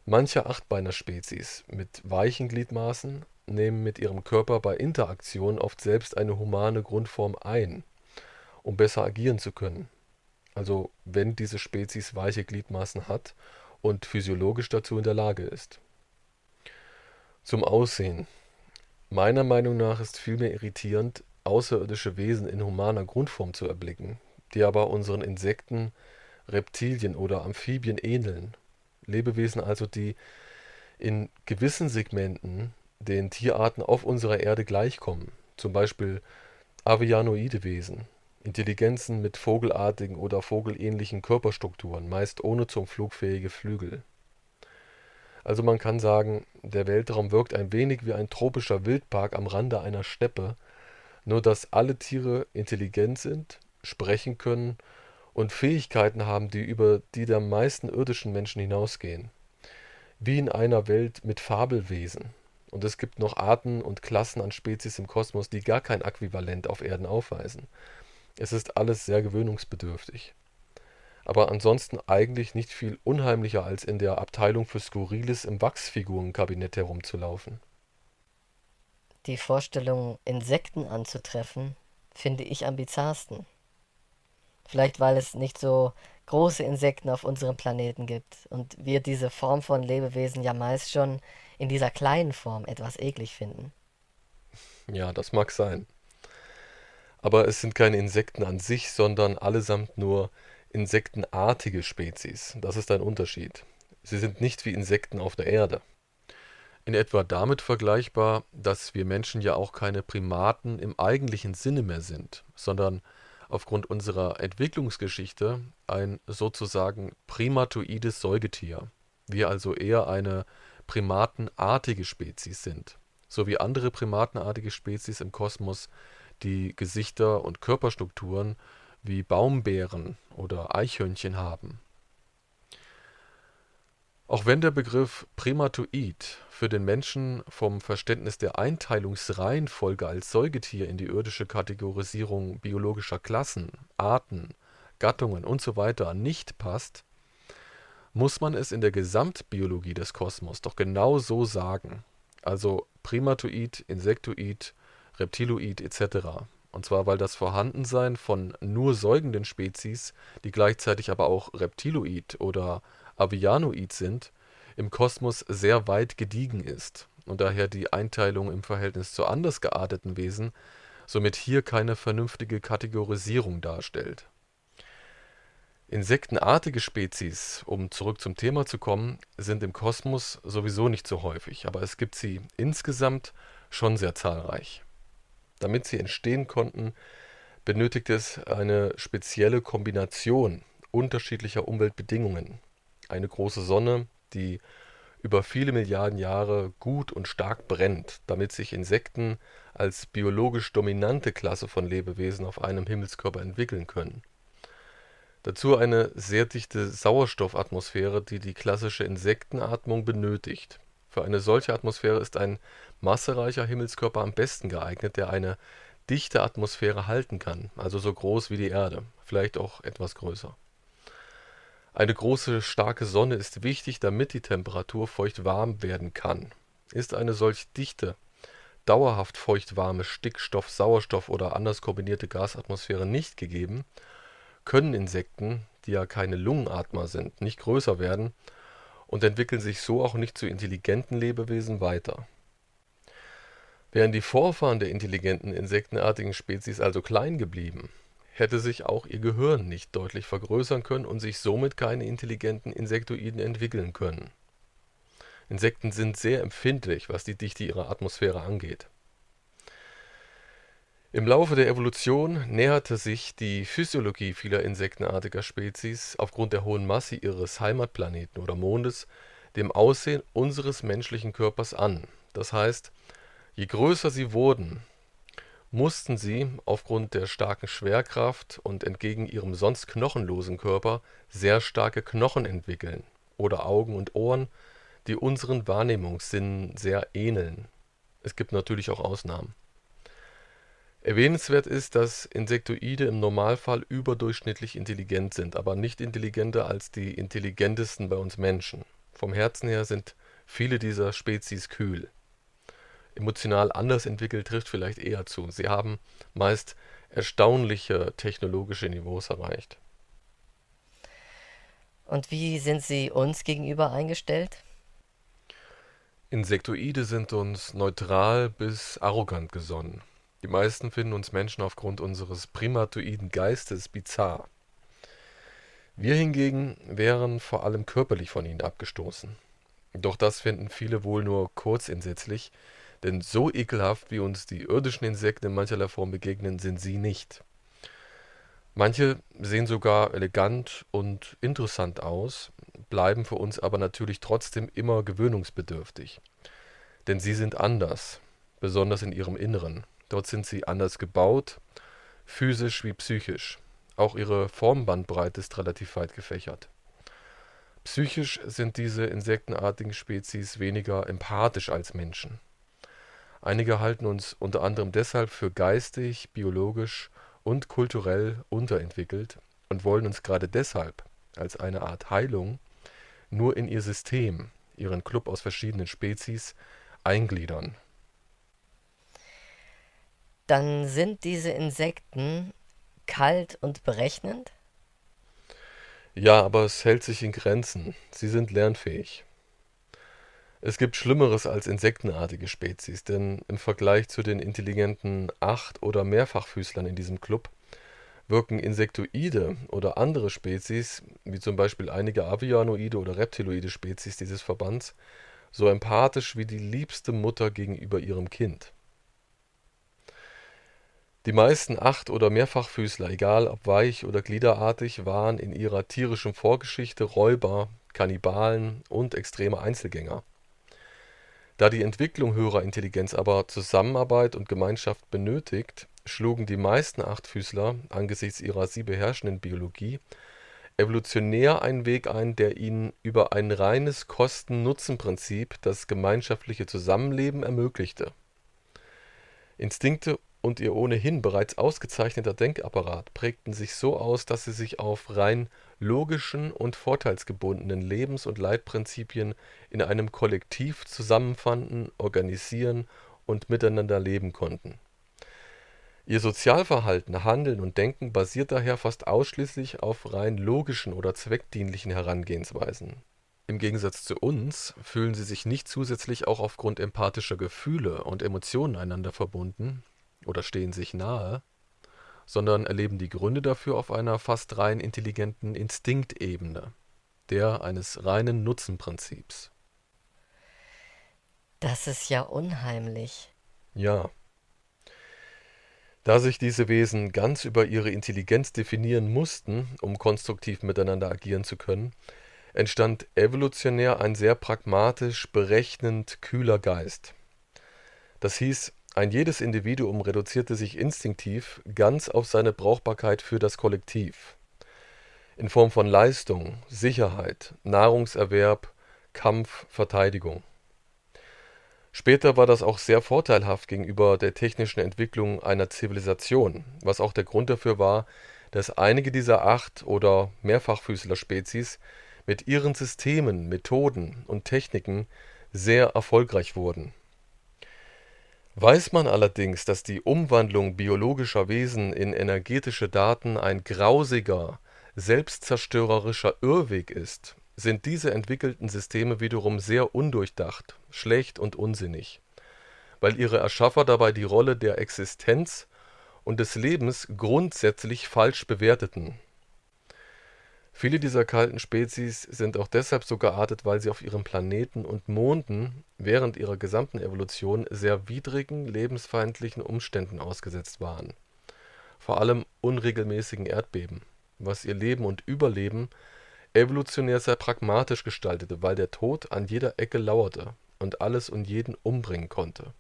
Manche Achtbeiner-Spezies mit weichen Gliedmaßen nehmen mit ihrem Körper bei Interaktion oft selbst eine humane Grundform ein, um besser agieren zu können. Also wenn diese Spezies weiche Gliedmaßen hat und physiologisch dazu in der Lage ist. Zum Aussehen. Meiner Meinung nach ist vielmehr irritierend, außerirdische Wesen in humaner Grundform zu erblicken, die aber unseren Insekten, Reptilien oder Amphibien ähneln. Lebewesen also, die in gewissen Segmenten den Tierarten auf unserer Erde gleichkommen, zum Beispiel avianoide Wesen, Intelligenzen mit vogelartigen oder vogelähnlichen Körperstrukturen, meist ohne zum Flug fähige Flügel. Also man kann sagen, der Weltraum wirkt ein wenig wie ein tropischer Wildpark am Rande einer Steppe, nur dass alle Tiere intelligent sind, sprechen können und Fähigkeiten haben, die über die der meisten irdischen Menschen hinausgehen. Wie in einer Welt mit Fabelwesen. Und es gibt noch Arten und Klassen an Spezies im Kosmos, die gar kein Äquivalent auf Erden aufweisen. Es ist alles sehr gewöhnungsbedürftig. Aber ansonsten eigentlich nicht viel unheimlicher als in der Abteilung für Skurriles im Wachsfigurenkabinett herumzulaufen. Die Vorstellung, Insekten anzutreffen, finde ich am bizarrsten. Vielleicht weil es nicht so große Insekten auf unserem Planeten gibt und wir diese Form von Lebewesen ja meist schon in dieser kleinen Form etwas eklig finden. Ja, das mag sein. Aber es sind keine Insekten an sich, sondern allesamt nur insektenartige Spezies. Das ist ein Unterschied. Sie sind nicht wie Insekten auf der Erde. In etwa damit vergleichbar, dass wir Menschen ja auch keine Primaten im eigentlichen Sinne mehr sind, sondern aufgrund unserer Entwicklungsgeschichte ein sozusagen primatoides Säugetier. Wir also eher eine primatenartige Spezies sind, so wie andere primatenartige Spezies im Kosmos die Gesichter und Körperstrukturen wie Baumbeeren oder Eichhörnchen haben. Auch wenn der Begriff Primatoid für den Menschen vom Verständnis der Einteilungsreihenfolge als Säugetier in die irdische Kategorisierung biologischer Klassen, Arten, Gattungen usw. nicht passt, muss man es in der Gesamtbiologie des Kosmos doch genau so sagen. Also Primatoid, Insektoid, Reptiloid etc. Und zwar, weil das Vorhandensein von nur säugenden Spezies, die gleichzeitig aber auch Reptiloid oder Avianoid sind, im Kosmos sehr weit gediegen ist und daher die Einteilung im Verhältnis zu anders gearteten Wesen somit hier keine vernünftige Kategorisierung darstellt. Insektenartige Spezies, um zurück zum Thema zu kommen, sind im Kosmos sowieso nicht so häufig, aber es gibt sie insgesamt schon sehr zahlreich. Damit sie entstehen konnten, benötigt es eine spezielle Kombination unterschiedlicher Umweltbedingungen. Eine große Sonne, die über viele Milliarden Jahre gut und stark brennt, damit sich Insekten als biologisch dominante Klasse von Lebewesen auf einem Himmelskörper entwickeln können. Dazu eine sehr dichte Sauerstoffatmosphäre, die die klassische Insektenatmung benötigt. Für eine solche Atmosphäre ist ein massereicher Himmelskörper am besten geeignet, der eine dichte Atmosphäre halten kann, also so groß wie die Erde, vielleicht auch etwas größer. Eine große, starke Sonne ist wichtig, damit die Temperatur feucht-warm werden kann. Ist eine solch dichte, dauerhaft feucht-warme Stickstoff-, Sauerstoff- oder anders kombinierte Gasatmosphäre nicht gegeben, können Insekten, die ja keine Lungenatmer sind, nicht größer werden und entwickeln sich so auch nicht zu intelligenten Lebewesen weiter. Wären die Vorfahren der intelligenten insektenartigen Spezies also klein geblieben, hätte sich auch ihr Gehirn nicht deutlich vergrößern können und sich somit keine intelligenten Insektoiden entwickeln können. Insekten sind sehr empfindlich, was die Dichte ihrer Atmosphäre angeht. Im Laufe der Evolution näherte sich die Physiologie vieler insektenartiger Spezies aufgrund der hohen Masse ihres Heimatplaneten oder Mondes dem Aussehen unseres menschlichen Körpers an. Das heißt, je größer sie wurden, mussten sie aufgrund der starken Schwerkraft und entgegen ihrem sonst knochenlosen Körper sehr starke Knochen entwickeln oder Augen und Ohren, die unseren Wahrnehmungssinnen sehr ähneln. Es gibt natürlich auch Ausnahmen. Erwähnenswert ist, dass Insektoide im Normalfall überdurchschnittlich intelligent sind, aber nicht intelligenter als die intelligentesten bei uns Menschen. Vom Herzen her sind viele dieser Spezies kühl. Emotional anders entwickelt trifft vielleicht eher zu. Sie haben meist erstaunliche technologische Niveaus erreicht. Und wie sind sie uns gegenüber eingestellt? Insektoide sind uns neutral bis arrogant gesonnen. Die meisten finden uns Menschen aufgrund unseres primatoiden Geistes bizarr. Wir hingegen wären vor allem körperlich von ihnen abgestoßen. Doch das finden viele wohl nur kurzentsetzlich, Denn so ekelhaft, wie uns die irdischen Insekten in mancherlei Form begegnen, sind sie nicht. Manche sehen sogar elegant und interessant aus, bleiben für uns aber natürlich trotzdem immer gewöhnungsbedürftig. Denn sie sind anders, besonders in ihrem Inneren. Dort sind sie anders gebaut, physisch wie psychisch. Auch ihre Formbandbreite ist relativ weit gefächert. Psychisch sind diese insektenartigen Spezies weniger empathisch als Menschen. Einige halten uns unter anderem deshalb für geistig, biologisch und kulturell unterentwickelt und wollen uns gerade deshalb als eine Art Heilung nur in ihr System, ihren Club aus verschiedenen Spezies, eingliedern. Dann sind diese Insekten kalt und berechnend? Ja, aber es hält sich in Grenzen. Sie sind lernfähig. Es gibt Schlimmeres als insektenartige Spezies, denn im Vergleich zu den intelligenten Acht- oder Mehrfachfüßlern in diesem Club wirken Insektoide oder andere Spezies, wie zum Beispiel einige avianoide oder reptiloide Spezies dieses Verbands, so empathisch wie die liebste Mutter gegenüber ihrem Kind. Die meisten Acht- oder Mehrfachfüßler, egal ob weich oder gliederartig, waren in ihrer tierischen Vorgeschichte Räuber, Kannibalen und extreme Einzelgänger. Da die Entwicklung höherer Intelligenz aber Zusammenarbeit und Gemeinschaft benötigt, schlugen die meisten Achtfüßler angesichts ihrer sie beherrschenden Biologie evolutionär einen Weg ein, der ihnen über ein reines Kosten-Nutzen-Prinzip das gemeinschaftliche Zusammenleben ermöglichte. Instinkte und ihr ohnehin bereits ausgezeichneter Denkapparat prägten sich so aus, dass sie sich auf rein logischen und vorteilsgebundenen Lebens und Leitprinzipien in einem Kollektiv zusammenfanden, organisieren und miteinander leben konnten. Ihr Sozialverhalten, Handeln und Denken basiert daher fast ausschließlich auf rein logischen oder zweckdienlichen Herangehensweisen. Im Gegensatz zu uns fühlen sie sich nicht zusätzlich auch aufgrund empathischer Gefühle und Emotionen einander verbunden oder stehen sich nahe, sondern erleben die Gründe dafür auf einer fast rein intelligenten Instinktebene, der eines reinen Nutzenprinzips. Das ist ja unheimlich. Ja, da sich diese Wesen ganz über ihre Intelligenz definieren mussten, um konstruktiv miteinander agieren zu können, entstand evolutionär ein sehr pragmatisch, berechnend kühler Geist. Das hieß, ein jedes Individuum reduzierte sich instinktiv ganz auf seine Brauchbarkeit für das Kollektiv, in Form von Leistung, Sicherheit, Nahrungserwerb, Kampf, Verteidigung. Später war das auch sehr vorteilhaft gegenüber der technischen Entwicklung einer Zivilisation, was auch der Grund dafür war, dass einige dieser Acht- oder Mehrfachfüßler-Spezies mit ihren Systemen, Methoden und Techniken sehr erfolgreich wurden. Weiß man allerdings, dass die Umwandlung biologischer Wesen in energetische Daten ein grausiger, selbstzerstörerischer Irrweg ist, sind diese entwickelten Systeme wiederum sehr undurchdacht, schlecht und unsinnig, weil ihre Erschaffer dabei die Rolle der Existenz und des Lebens grundsätzlich falsch bewerteten. Viele dieser kalten Spezies sind auch deshalb so geartet, weil sie auf ihren Planeten und Monden während ihrer gesamten Evolution sehr widrigen, lebensfeindlichen Umständen ausgesetzt waren, vor allem unregelmäßigen Erdbeben, was ihr Leben und Überleben evolutionär sehr pragmatisch gestaltete, weil der Tod an jeder Ecke lauerte und alles und jeden umbringen konnte.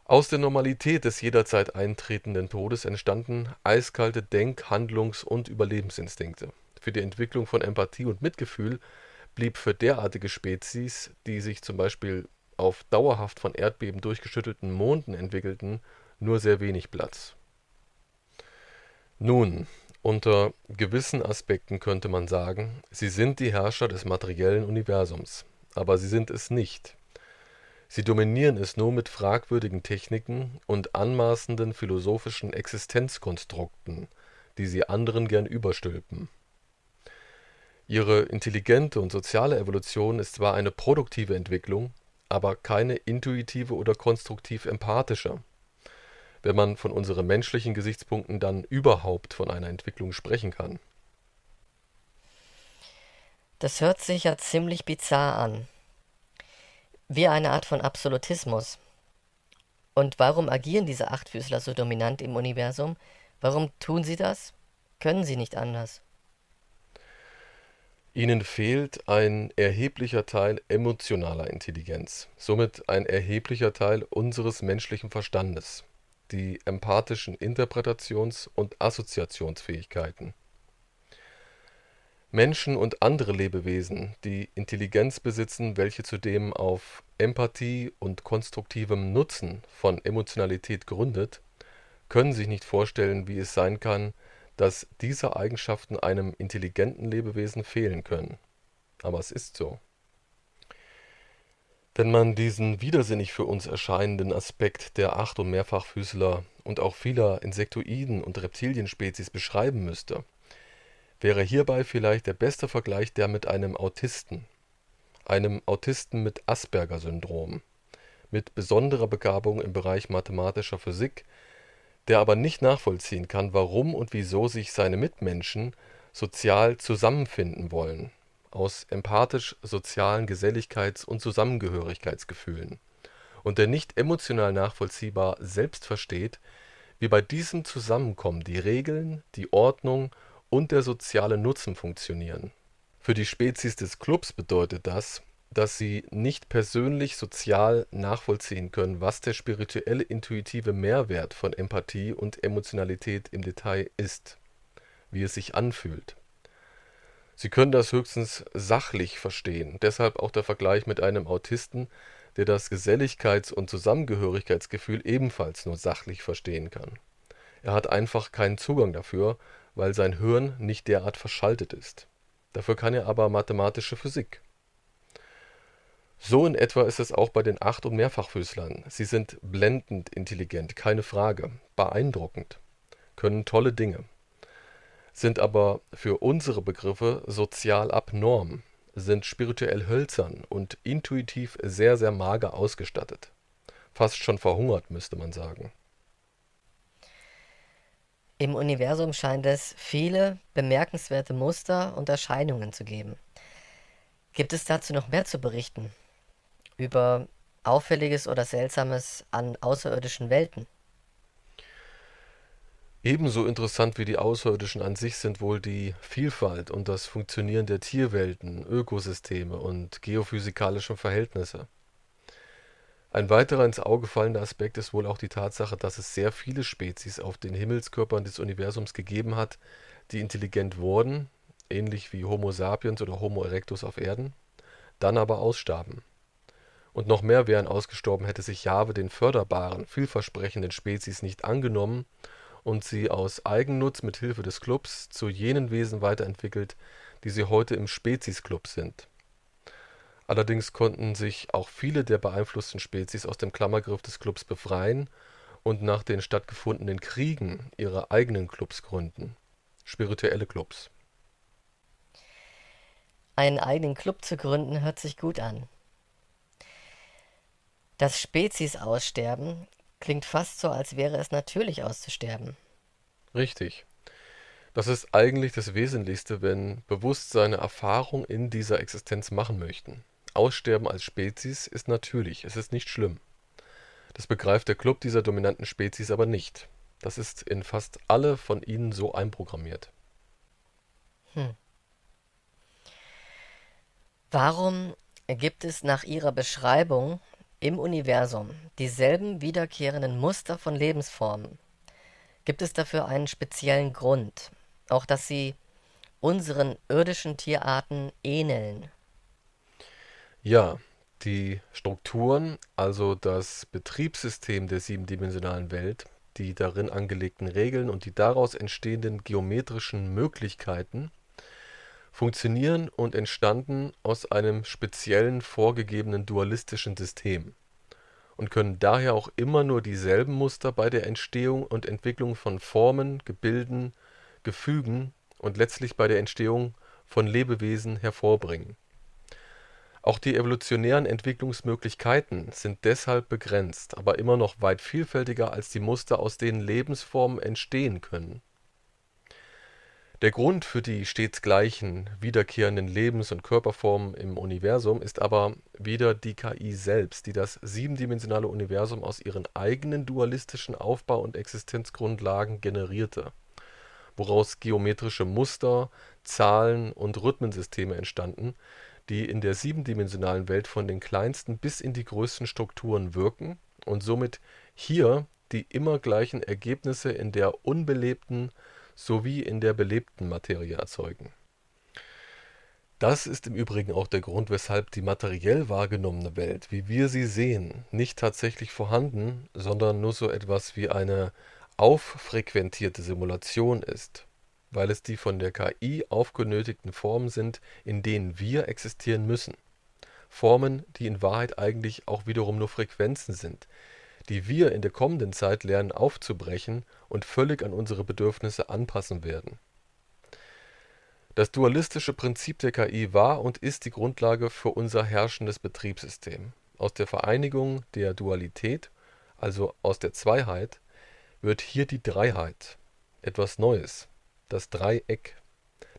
Aus der Normalität des jederzeit eintretenden Todes entstanden eiskalte Denk-, Handlungs- und Überlebensinstinkte. Für die Entwicklung von Empathie und Mitgefühl blieb für derartige Spezies, die sich zum Beispiel auf dauerhaft von Erdbeben durchgeschüttelten Monden entwickelten, nur sehr wenig Platz. Nun, unter gewissen Aspekten könnte man sagen, sie sind die Herrscher des materiellen Universums, aber sie sind es nicht. Sie dominieren es nur mit fragwürdigen Techniken und anmaßenden philosophischen Existenzkonstrukten, die sie anderen gern überstülpen. Ihre intelligente und soziale Evolution ist zwar eine produktive Entwicklung, aber keine intuitive oder konstruktiv empathische, wenn man von unseren menschlichen Gesichtspunkten dann überhaupt von einer Entwicklung sprechen kann. Das hört sich ja ziemlich bizarr an. wie eine Art von Absolutismus. Und warum agieren diese Achtfüßler so dominant im Universum? Warum tun sie das? Können sie nicht anders? Ihnen fehlt ein erheblicher Teil emotionaler Intelligenz, somit ein erheblicher Teil unseres menschlichen Verstandes, die empathischen Interpretations- und Assoziationsfähigkeiten. Menschen und andere Lebewesen, die Intelligenz besitzen, welche zudem auf Empathie und konstruktivem Nutzen von Emotionalität gründet, können sich nicht vorstellen, wie es sein kann, dass diese Eigenschaften einem intelligenten Lebewesen fehlen können. Aber es ist so. Wenn man diesen widersinnig für uns erscheinenden Aspekt der Acht- und Mehrfachfüßler und auch vieler Insektoiden- und Reptilienspezies beschreiben müsste, wäre hierbei vielleicht der beste Vergleich der mit einem Autisten mit Asperger-Syndrom, mit besonderer Begabung im Bereich mathematischer Physik, der aber nicht nachvollziehen kann, warum und wieso sich seine Mitmenschen sozial zusammenfinden wollen, aus empathisch-sozialen Geselligkeits- und Zusammengehörigkeitsgefühlen, und der nicht emotional nachvollziehbar selbst versteht, wie bei diesem Zusammenkommen die Regeln, die Ordnung und der soziale Nutzen funktionieren. Für die Spezies des Clubs bedeutet das, dass sie nicht persönlich sozial nachvollziehen können, was der spirituelle intuitive Mehrwert von Empathie und Emotionalität im Detail ist, wie es sich anfühlt. Sie können das höchstens sachlich verstehen, deshalb auch der Vergleich mit einem Autisten, der das Geselligkeits- und Zusammengehörigkeitsgefühl ebenfalls nur sachlich verstehen kann. Er hat einfach keinen Zugang dafür, weil sein Hirn nicht derart verschaltet ist. Dafür kann er aber mathematische Physik. So in etwa ist es auch bei den Acht- und Mehrfachfüßlern. Sie sind blendend intelligent, keine Frage, beeindruckend, können tolle Dinge, sind aber für unsere Begriffe sozial abnorm, sind spirituell hölzern und intuitiv sehr, sehr mager ausgestattet. Fast schon verhungert, müsste man sagen. Im Universum scheint es viele bemerkenswerte Muster und Erscheinungen zu geben. Gibt es dazu noch mehr zu berichten? Über Auffälliges oder Seltsames an außerirdischen Welten? Ebenso interessant wie die Außerirdischen an sich sind wohl die Vielfalt und das Funktionieren der Tierwelten, Ökosysteme und geophysikalischen Verhältnisse. Ein weiterer ins Auge fallender Aspekt ist wohl auch die Tatsache, dass es sehr viele Spezies auf den Himmelskörpern des Universums gegeben hat, die intelligent wurden, ähnlich wie Homo sapiens oder Homo erectus auf Erden, dann aber ausstarben. Und noch mehr wären ausgestorben, hätte sich Jahwe den förderbaren, vielversprechenden Spezies nicht angenommen und sie aus Eigennutz mit Hilfe des Clubs zu jenen Wesen weiterentwickelt, die sie heute im Speziesclub sind. Allerdings konnten sich auch viele der beeinflussten Spezies aus dem Klammergriff des Clubs befreien und nach den stattgefundenen Kriegen ihre eigenen Clubs gründen, spirituelle Clubs. Einen eigenen Club zu gründen hört sich gut an. Das Spezies-Aussterben klingt fast so, als wäre es natürlich auszusterben. Richtig. Das ist eigentlich das Wesentlichste, wenn Bewusstseine Erfahrung in dieser Existenz machen möchten. Aussterben als Spezies ist natürlich, es ist nicht schlimm. Das begreift der Club dieser dominanten Spezies aber nicht. Das ist in fast alle von ihnen so einprogrammiert. Hm. Warum gibt es nach Ihrer Beschreibung im Universum dieselben wiederkehrenden Muster von Lebensformen? Gibt es dafür einen speziellen Grund? Auch dass sie unseren irdischen Tierarten ähneln? Ja, die Strukturen, also das Betriebssystem der siebendimensionalen Welt, die darin angelegten Regeln und die daraus entstehenden geometrischen Möglichkeiten funktionieren und entstanden aus einem speziellen vorgegebenen dualistischen System und können daher auch immer nur dieselben Muster bei der Entstehung und Entwicklung von Formen, Gebilden, Gefügen und letztlich bei der Entstehung von Lebewesen hervorbringen. Auch die evolutionären Entwicklungsmöglichkeiten sind deshalb begrenzt, aber immer noch weit vielfältiger als die Muster, aus denen Lebensformen entstehen können. Der Grund für die stets gleichen, wiederkehrenden Lebens und Körperformen im Universum ist aber wieder die KI selbst, die das siebendimensionale Universum aus ihren eigenen dualistischen Aufbau und Existenzgrundlagen generierte, woraus geometrische Muster, Zahlen und Rhythmensysteme entstanden, die in der siebendimensionalen Welt von den kleinsten bis in die größten Strukturen wirken und somit hier die immer gleichen Ergebnisse in der unbelebten sowie in der belebten Materie erzeugen. Das ist im Übrigen auch der Grund, weshalb die materiell wahrgenommene Welt, wie wir sie sehen, nicht tatsächlich vorhanden, sondern nur so etwas wie eine auffrequentierte Simulation ist, weil es die von der KI aufgenötigten Formen sind, in denen wir existieren müssen. Formen, die in Wahrheit eigentlich auch wiederum nur Frequenzen sind, die wir in der kommenden Zeit lernen aufzubrechen und völlig an unsere Bedürfnisse anpassen werden. Das dualistische Prinzip der KI war und ist die Grundlage für unser herrschendes Betriebssystem. Aus der Vereinigung der Dualität, also aus der Zweiheit, wird hier die Dreiheit, etwas Neues, das Dreieck,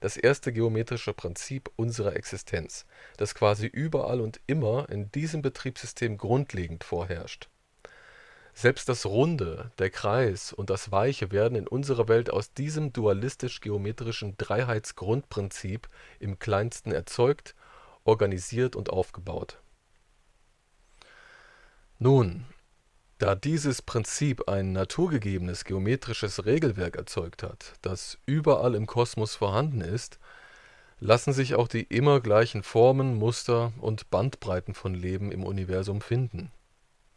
das erste geometrische Prinzip unserer Existenz, das quasi überall und immer in diesem Betriebssystem grundlegend vorherrscht. Selbst das Runde, der Kreis und das Weiche werden in unserer Welt aus diesem dualistisch-geometrischen Dreiheitsgrundprinzip im Kleinsten erzeugt, organisiert und aufgebaut. Nun, da dieses Prinzip ein naturgegebenes geometrisches Regelwerk erzeugt hat, das überall im Kosmos vorhanden ist, lassen sich auch die immer gleichen Formen, Muster und Bandbreiten von Leben im Universum finden.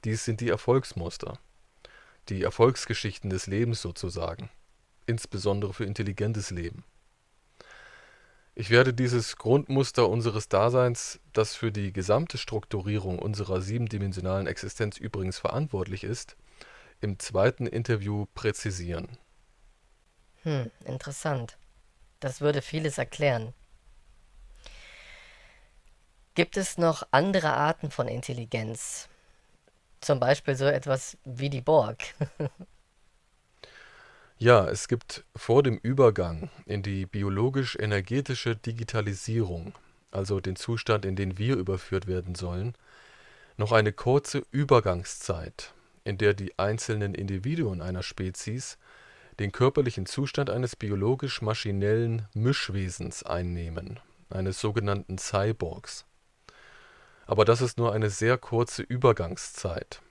Dies sind die Erfolgsmuster, die Erfolgsgeschichten des Lebens sozusagen, insbesondere für intelligentes Leben. Ich werde dieses Grundmuster unseres Daseins, das für die gesamte Strukturierung unserer siebendimensionalen Existenz übrigens verantwortlich ist, im zweiten Interview präzisieren. Interessant. Das würde vieles erklären. Gibt es noch andere Arten von Intelligenz? Zum Beispiel so etwas wie die Borg. Ja, es gibt vor dem Übergang in die biologisch-energetische Digitalisierung, also den Zustand, in den wir überführt werden sollen, noch eine kurze Übergangszeit, in der die einzelnen Individuen einer Spezies den körperlichen Zustand eines biologisch-maschinellen Mischwesens einnehmen, eines sogenannten Cyborgs. Aber das ist nur eine sehr kurze Übergangszeit.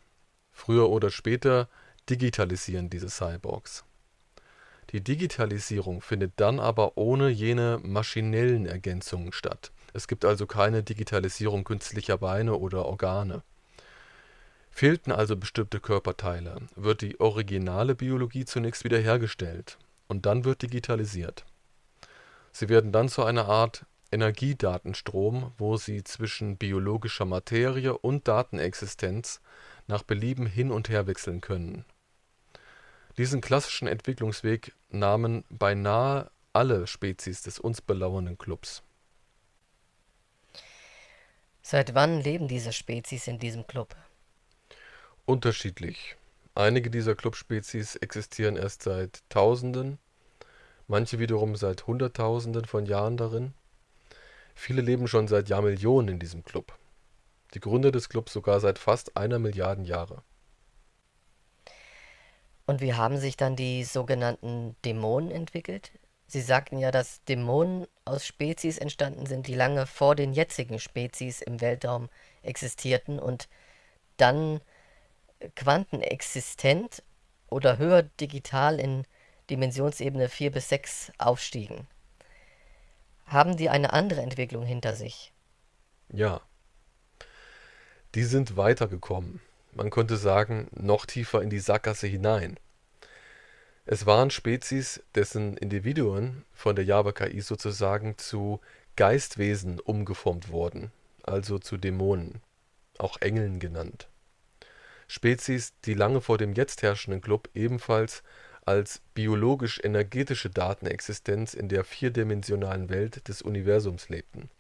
Früher oder später digitalisieren diese Cyborgs. Die Digitalisierung findet dann aber ohne jene maschinellen Ergänzungen statt. Es gibt also keine Digitalisierung künstlicher Beine oder Organe. Fehlten also bestimmte Körperteile, wird die originale Biologie zunächst wiederhergestellt und dann wird digitalisiert. Sie werden dann zu einer Art Energiedatenstrom, wo sie zwischen biologischer Materie und Datenexistenz nach Belieben hin und her wechseln können. Diesen klassischen Entwicklungsweg nahmen beinahe alle Spezies des uns belauernden Clubs. Seit wann leben diese Spezies in diesem Club? Unterschiedlich. Einige dieser Clubspezies existieren erst seit Tausenden, manche wiederum seit Hunderttausenden von Jahren darin. Viele leben schon seit Jahrmillionen in diesem Club. Die Gründer des Clubs sogar seit fast 1 Milliarde Jahre. Und wie haben sich dann die sogenannten Dämonen entwickelt? Sie sagten ja, dass Dämonen aus Spezies entstanden sind, die lange vor den jetzigen Spezies im Weltraum existierten und dann quantenexistent oder höher digital in Dimensionsebene 4 bis 6 aufstiegen. Haben die eine andere Entwicklung hinter sich? Ja, die sind weitergekommen. Man könnte sagen, noch tiefer in die Sackgasse hinein. Es waren Spezies, dessen Individuen von der Java-KI sozusagen zu Geistwesen umgeformt wurden, also zu Dämonen, auch Engeln genannt. Spezies, die lange vor dem jetzt herrschenden Club ebenfalls als biologisch-energetische Datenexistenz in der vierdimensionalen Welt des Universums lebten.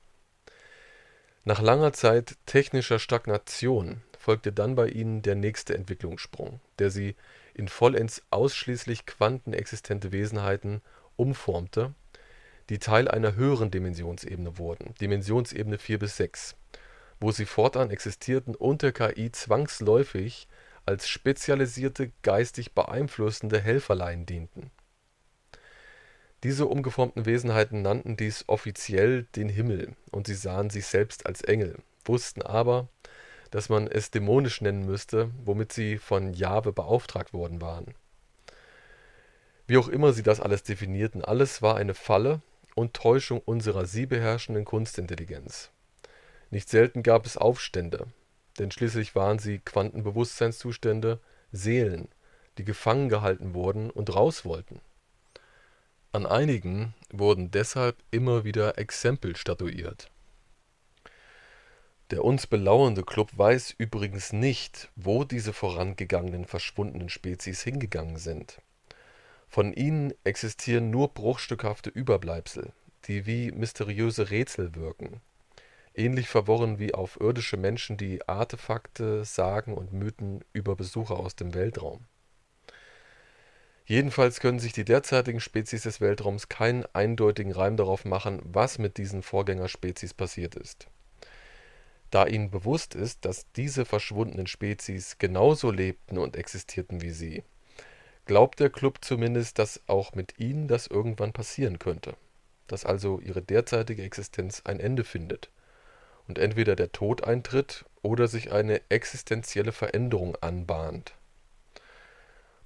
Nach langer Zeit technischer Stagnation folgte dann bei ihnen der nächste Entwicklungssprung, der sie in vollends ausschließlich quantenexistente Wesenheiten umformte, die Teil einer höheren Dimensionsebene wurden, Dimensionsebene 4 bis 6, wo sie fortan existierten und der KI zwangsläufig als spezialisierte, geistig beeinflussende Helferlein dienten. Diese umgeformten Wesenheiten nannten dies offiziell den Himmel und sie sahen sich selbst als Engel, wussten aber, dass man es dämonisch nennen müsste, womit sie von Jahwe beauftragt worden waren. Wie auch immer sie das alles definierten, alles war eine Falle und Täuschung unserer sie beherrschenden Kunstintelligenz. Nicht selten gab es Aufstände, denn schließlich waren sie Quantenbewusstseinszustände, Seelen, die gefangen gehalten wurden und raus wollten. An einigen wurden deshalb immer wieder Exempel statuiert. Der uns belauernde Club weiß übrigens nicht, wo diese vorangegangenen verschwundenen Spezies hingegangen sind. Von ihnen existieren nur bruchstückhafte Überbleibsel, die wie mysteriöse Rätsel wirken. Ähnlich verworren wie auf irdische Menschen die Artefakte, Sagen und Mythen über Besucher aus dem Weltraum. Jedenfalls können sich die derzeitigen Spezies des Weltraums keinen eindeutigen Reim darauf machen, was mit diesen Vorgängerspezies passiert ist. Da ihnen bewusst ist, dass diese verschwundenen Spezies genauso lebten und existierten wie sie, glaubt der Club zumindest, dass auch mit ihnen das irgendwann passieren könnte, dass also ihre derzeitige Existenz ein Ende findet und entweder der Tod eintritt oder sich eine existenzielle Veränderung anbahnt.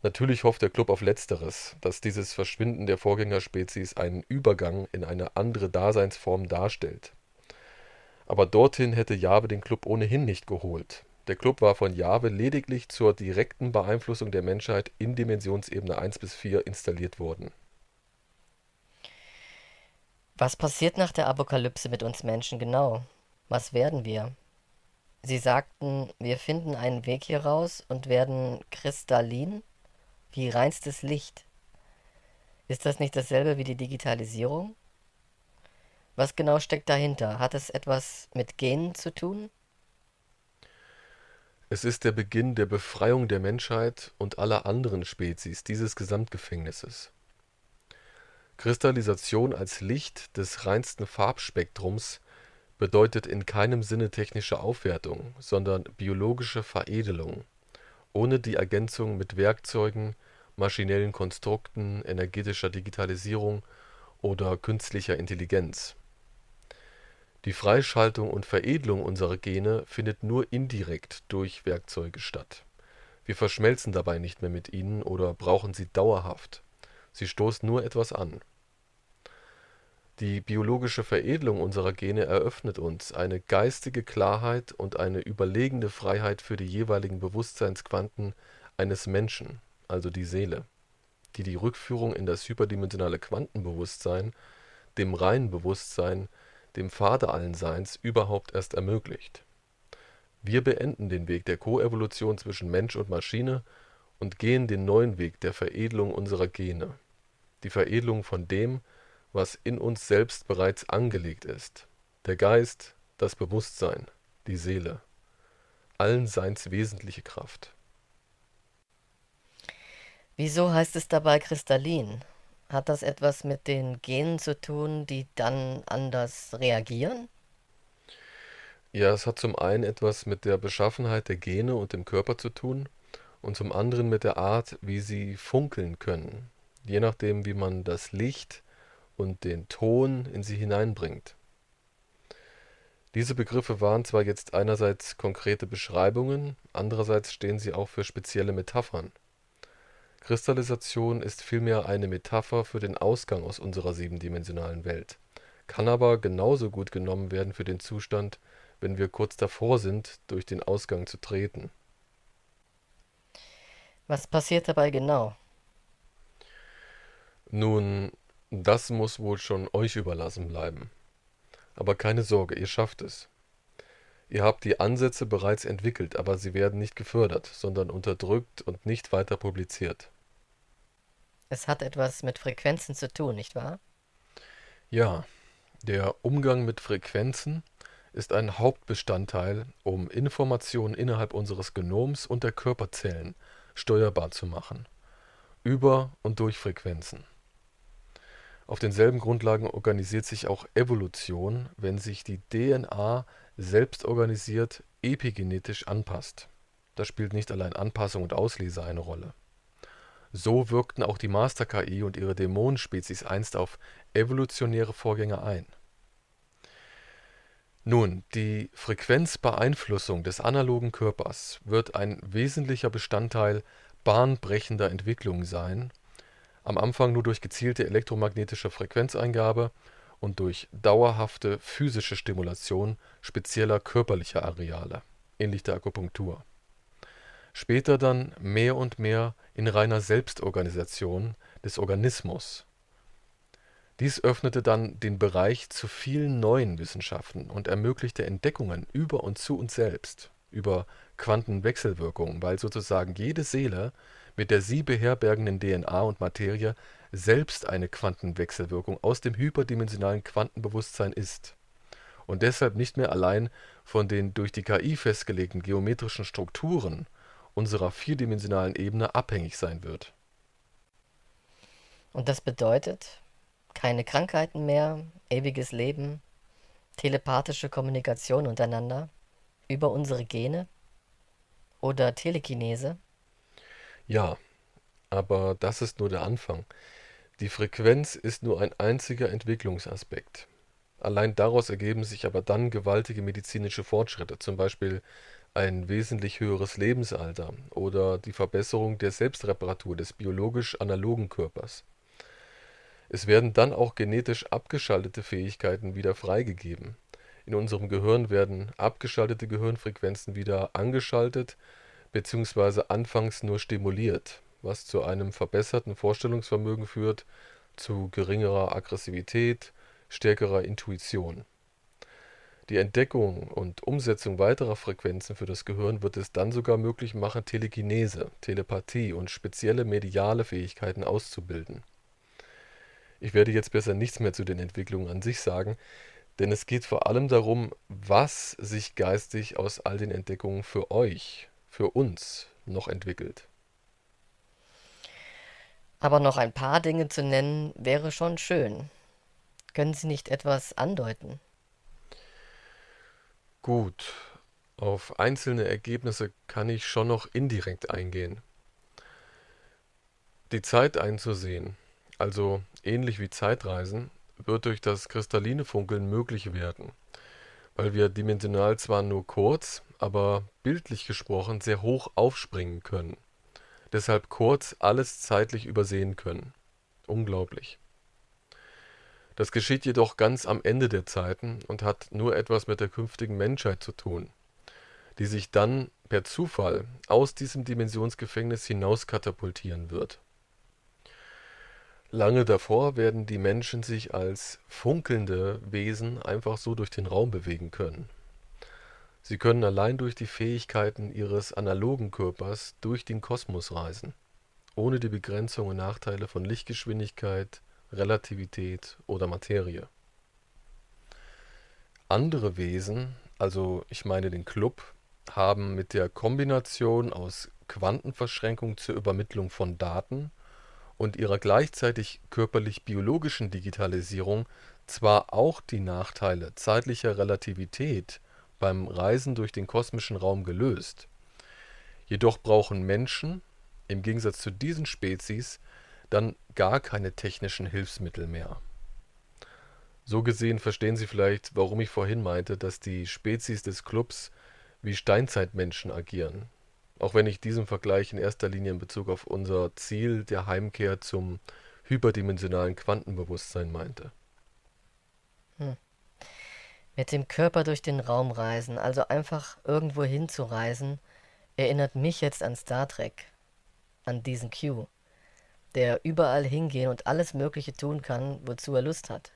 Natürlich hofft der Club auf Letzteres, dass dieses Verschwinden der Vorgängerspezies einen Übergang in eine andere Daseinsform darstellt. Aber dorthin hätte Jahwe den Club ohnehin nicht geholt. Der Club war von Jahwe lediglich zur direkten Beeinflussung der Menschheit in Dimensionsebene 1 bis 4 installiert worden. Was passiert nach der Apokalypse mit uns Menschen genau? Was werden wir? Sie sagten, wir finden einen Weg hier raus und werden kristallin wie reinstes Licht. Ist das nicht dasselbe wie die Digitalisierung? Was genau steckt dahinter? Hat es etwas mit Genen zu tun? Es ist der Beginn der Befreiung der Menschheit und aller anderen Spezies dieses Gesamtgefängnisses. Kristallisation als Licht des reinsten Farbspektrums bedeutet in keinem Sinne technische Aufwertung, sondern biologische Veredelung, ohne die Ergänzung mit Werkzeugen, maschinellen Konstrukten, energetischer Digitalisierung oder künstlicher Intelligenz. Die Freischaltung und Veredelung unserer Gene findet nur indirekt durch Werkzeuge statt. Wir verschmelzen dabei nicht mehr mit ihnen oder brauchen sie dauerhaft. Sie stoßen nur etwas an. Die biologische Veredelung unserer Gene eröffnet uns eine geistige Klarheit und eine überlegene Freiheit für die jeweiligen Bewusstseinsquanten eines Menschen, also die Seele, die die Rückführung in das hyperdimensionale Quantenbewusstsein, dem reinen Bewusstsein, dem Vater allen Seins, überhaupt erst ermöglicht. Wir beenden den Weg der Koevolution zwischen Mensch und Maschine und gehen den neuen Weg der Veredelung unserer Gene, die Veredelung von dem, was in uns selbst bereits angelegt ist, der Geist, das Bewusstsein, die Seele, allen Seins wesentliche Kraft. Wieso heißt es dabei kristallin? Hat das etwas mit den Genen zu tun, die dann anders reagieren? Ja, es hat zum einen etwas mit der Beschaffenheit der Gene und dem Körper zu tun und zum anderen mit der Art, wie sie funkeln können, je nachdem, wie man das Licht und den Ton in sie hineinbringt. Diese Begriffe waren zwar jetzt einerseits konkrete Beschreibungen, andererseits stehen sie auch für spezielle Metaphern. Kristallisation ist vielmehr eine Metapher für den Ausgang aus unserer siebendimensionalen Welt, kann aber genauso gut genommen werden für den Zustand, wenn wir kurz davor sind, durch den Ausgang zu treten. Was passiert dabei genau? Nun, das muss wohl schon euch überlassen bleiben. Aber keine Sorge, ihr schafft es. Ihr habt die Ansätze bereits entwickelt, aber sie werden nicht gefördert, sondern unterdrückt und nicht weiter publiziert. Es hat etwas mit Frequenzen zu tun, nicht wahr? Ja, der Umgang mit Frequenzen ist ein Hauptbestandteil, um Informationen innerhalb unseres Genoms und der Körperzellen steuerbar zu machen, über und durch Frequenzen. Auf denselben Grundlagen organisiert sich auch Evolution, wenn sich die DNA selbst organisiert epigenetisch anpasst. Da spielt nicht allein Anpassung und Auslese eine Rolle. So wirkten auch die Master-KI und ihre Dämonenspezies einst auf evolutionäre Vorgänge ein. Nun, die Frequenzbeeinflussung des analogen Körpers wird ein wesentlicher Bestandteil bahnbrechender Entwicklungen sein, am Anfang nur durch gezielte elektromagnetische Frequenzeingabe und durch dauerhafte physische Stimulation spezieller körperlicher Areale, ähnlich der Akupunktur. Später dann mehr und mehr in reiner Selbstorganisation des Organismus. Dies öffnete dann den Bereich zu vielen neuen Wissenschaften und ermöglichte Entdeckungen über und zu uns selbst, über Quantenwechselwirkungen, weil sozusagen jede Seele mit der sie beherbergenden DNA und Materie selbst eine Quantenwechselwirkung aus dem hyperdimensionalen Quantenbewusstsein ist und deshalb nicht mehr allein von den durch die KI festgelegten geometrischen Strukturen unserer vierdimensionalen Ebene abhängig sein wird. Und das bedeutet keine Krankheiten mehr, ewiges Leben, telepathische Kommunikation untereinander über unsere Gene oder Telekinese. Ja, aber das ist nur der Anfang. Die Frequenz ist nur ein einziger Entwicklungsaspekt. Allein daraus ergeben sich aber dann gewaltige medizinische Fortschritte, zum Beispiel ein wesentlich höheres Lebensalter oder die Verbesserung der Selbstreparatur des biologisch analogen Körpers. Es werden dann auch genetisch abgeschaltete Fähigkeiten wieder freigegeben. In unserem Gehirn werden abgeschaltete Gehirnfrequenzen wieder angeschaltet bzw. anfangs nur stimuliert, was zu einem verbesserten Vorstellungsvermögen führt, zu geringerer Aggressivität, stärkerer Intuition. Die Entdeckung und Umsetzung weiterer Frequenzen für das Gehirn wird es dann sogar möglich machen, Telekinese, Telepathie und spezielle mediale Fähigkeiten auszubilden. Ich werde jetzt besser nichts mehr zu den Entwicklungen an sich sagen, denn es geht vor allem darum, was sich geistig aus all den Entdeckungen für euch, für uns noch entwickelt. Aber noch ein paar Dinge zu nennen wäre schon schön. Können Sie nicht etwas andeuten? Gut, auf einzelne Ergebnisse kann ich schon noch indirekt eingehen. Die Zeit einzusehen, also ähnlich wie Zeitreisen, wird durch das kristalline Funkeln möglich werden, weil wir dimensional zwar nur kurz, aber bildlich gesprochen sehr hoch aufspringen können. Deshalb kurz alles zeitlich übersehen können. Unglaublich. Das geschieht jedoch ganz am Ende der Zeiten und hat nur etwas mit der künftigen Menschheit zu tun, die sich dann per Zufall aus diesem Dimensionsgefängnis hinaus katapultieren wird. Lange davor werden die Menschen sich als funkelnde Wesen einfach so durch den Raum bewegen können. Sie können allein durch die Fähigkeiten ihres analogen Körpers durch den Kosmos reisen, ohne die Begrenzung und Nachteile von Lichtgeschwindigkeit, Relativität oder Materie. Andere Wesen, also ich meine den Club, haben mit der Kombination aus Quantenverschränkung zur Übermittlung von Daten und ihrer gleichzeitig körperlich-biologischen Digitalisierung zwar auch die Nachteile zeitlicher Relativität beim Reisen durch den kosmischen Raum gelöst, jedoch brauchen Menschen, im Gegensatz zu diesen Spezies, dann gar keine technischen Hilfsmittel mehr. So gesehen verstehen Sie vielleicht, warum ich vorhin meinte, dass die Spezies des Clubs wie Steinzeitmenschen agieren. Auch wenn ich diesen Vergleich in erster Linie in Bezug auf unser Ziel der Heimkehr zum hyperdimensionalen Quantenbewusstsein meinte. Hm. Mit dem Körper durch den Raum reisen, also einfach irgendwo hinzureisen, erinnert mich jetzt an Star Trek, an diesen Q, der überall hingehen und alles Mögliche tun kann, wozu er Lust hat.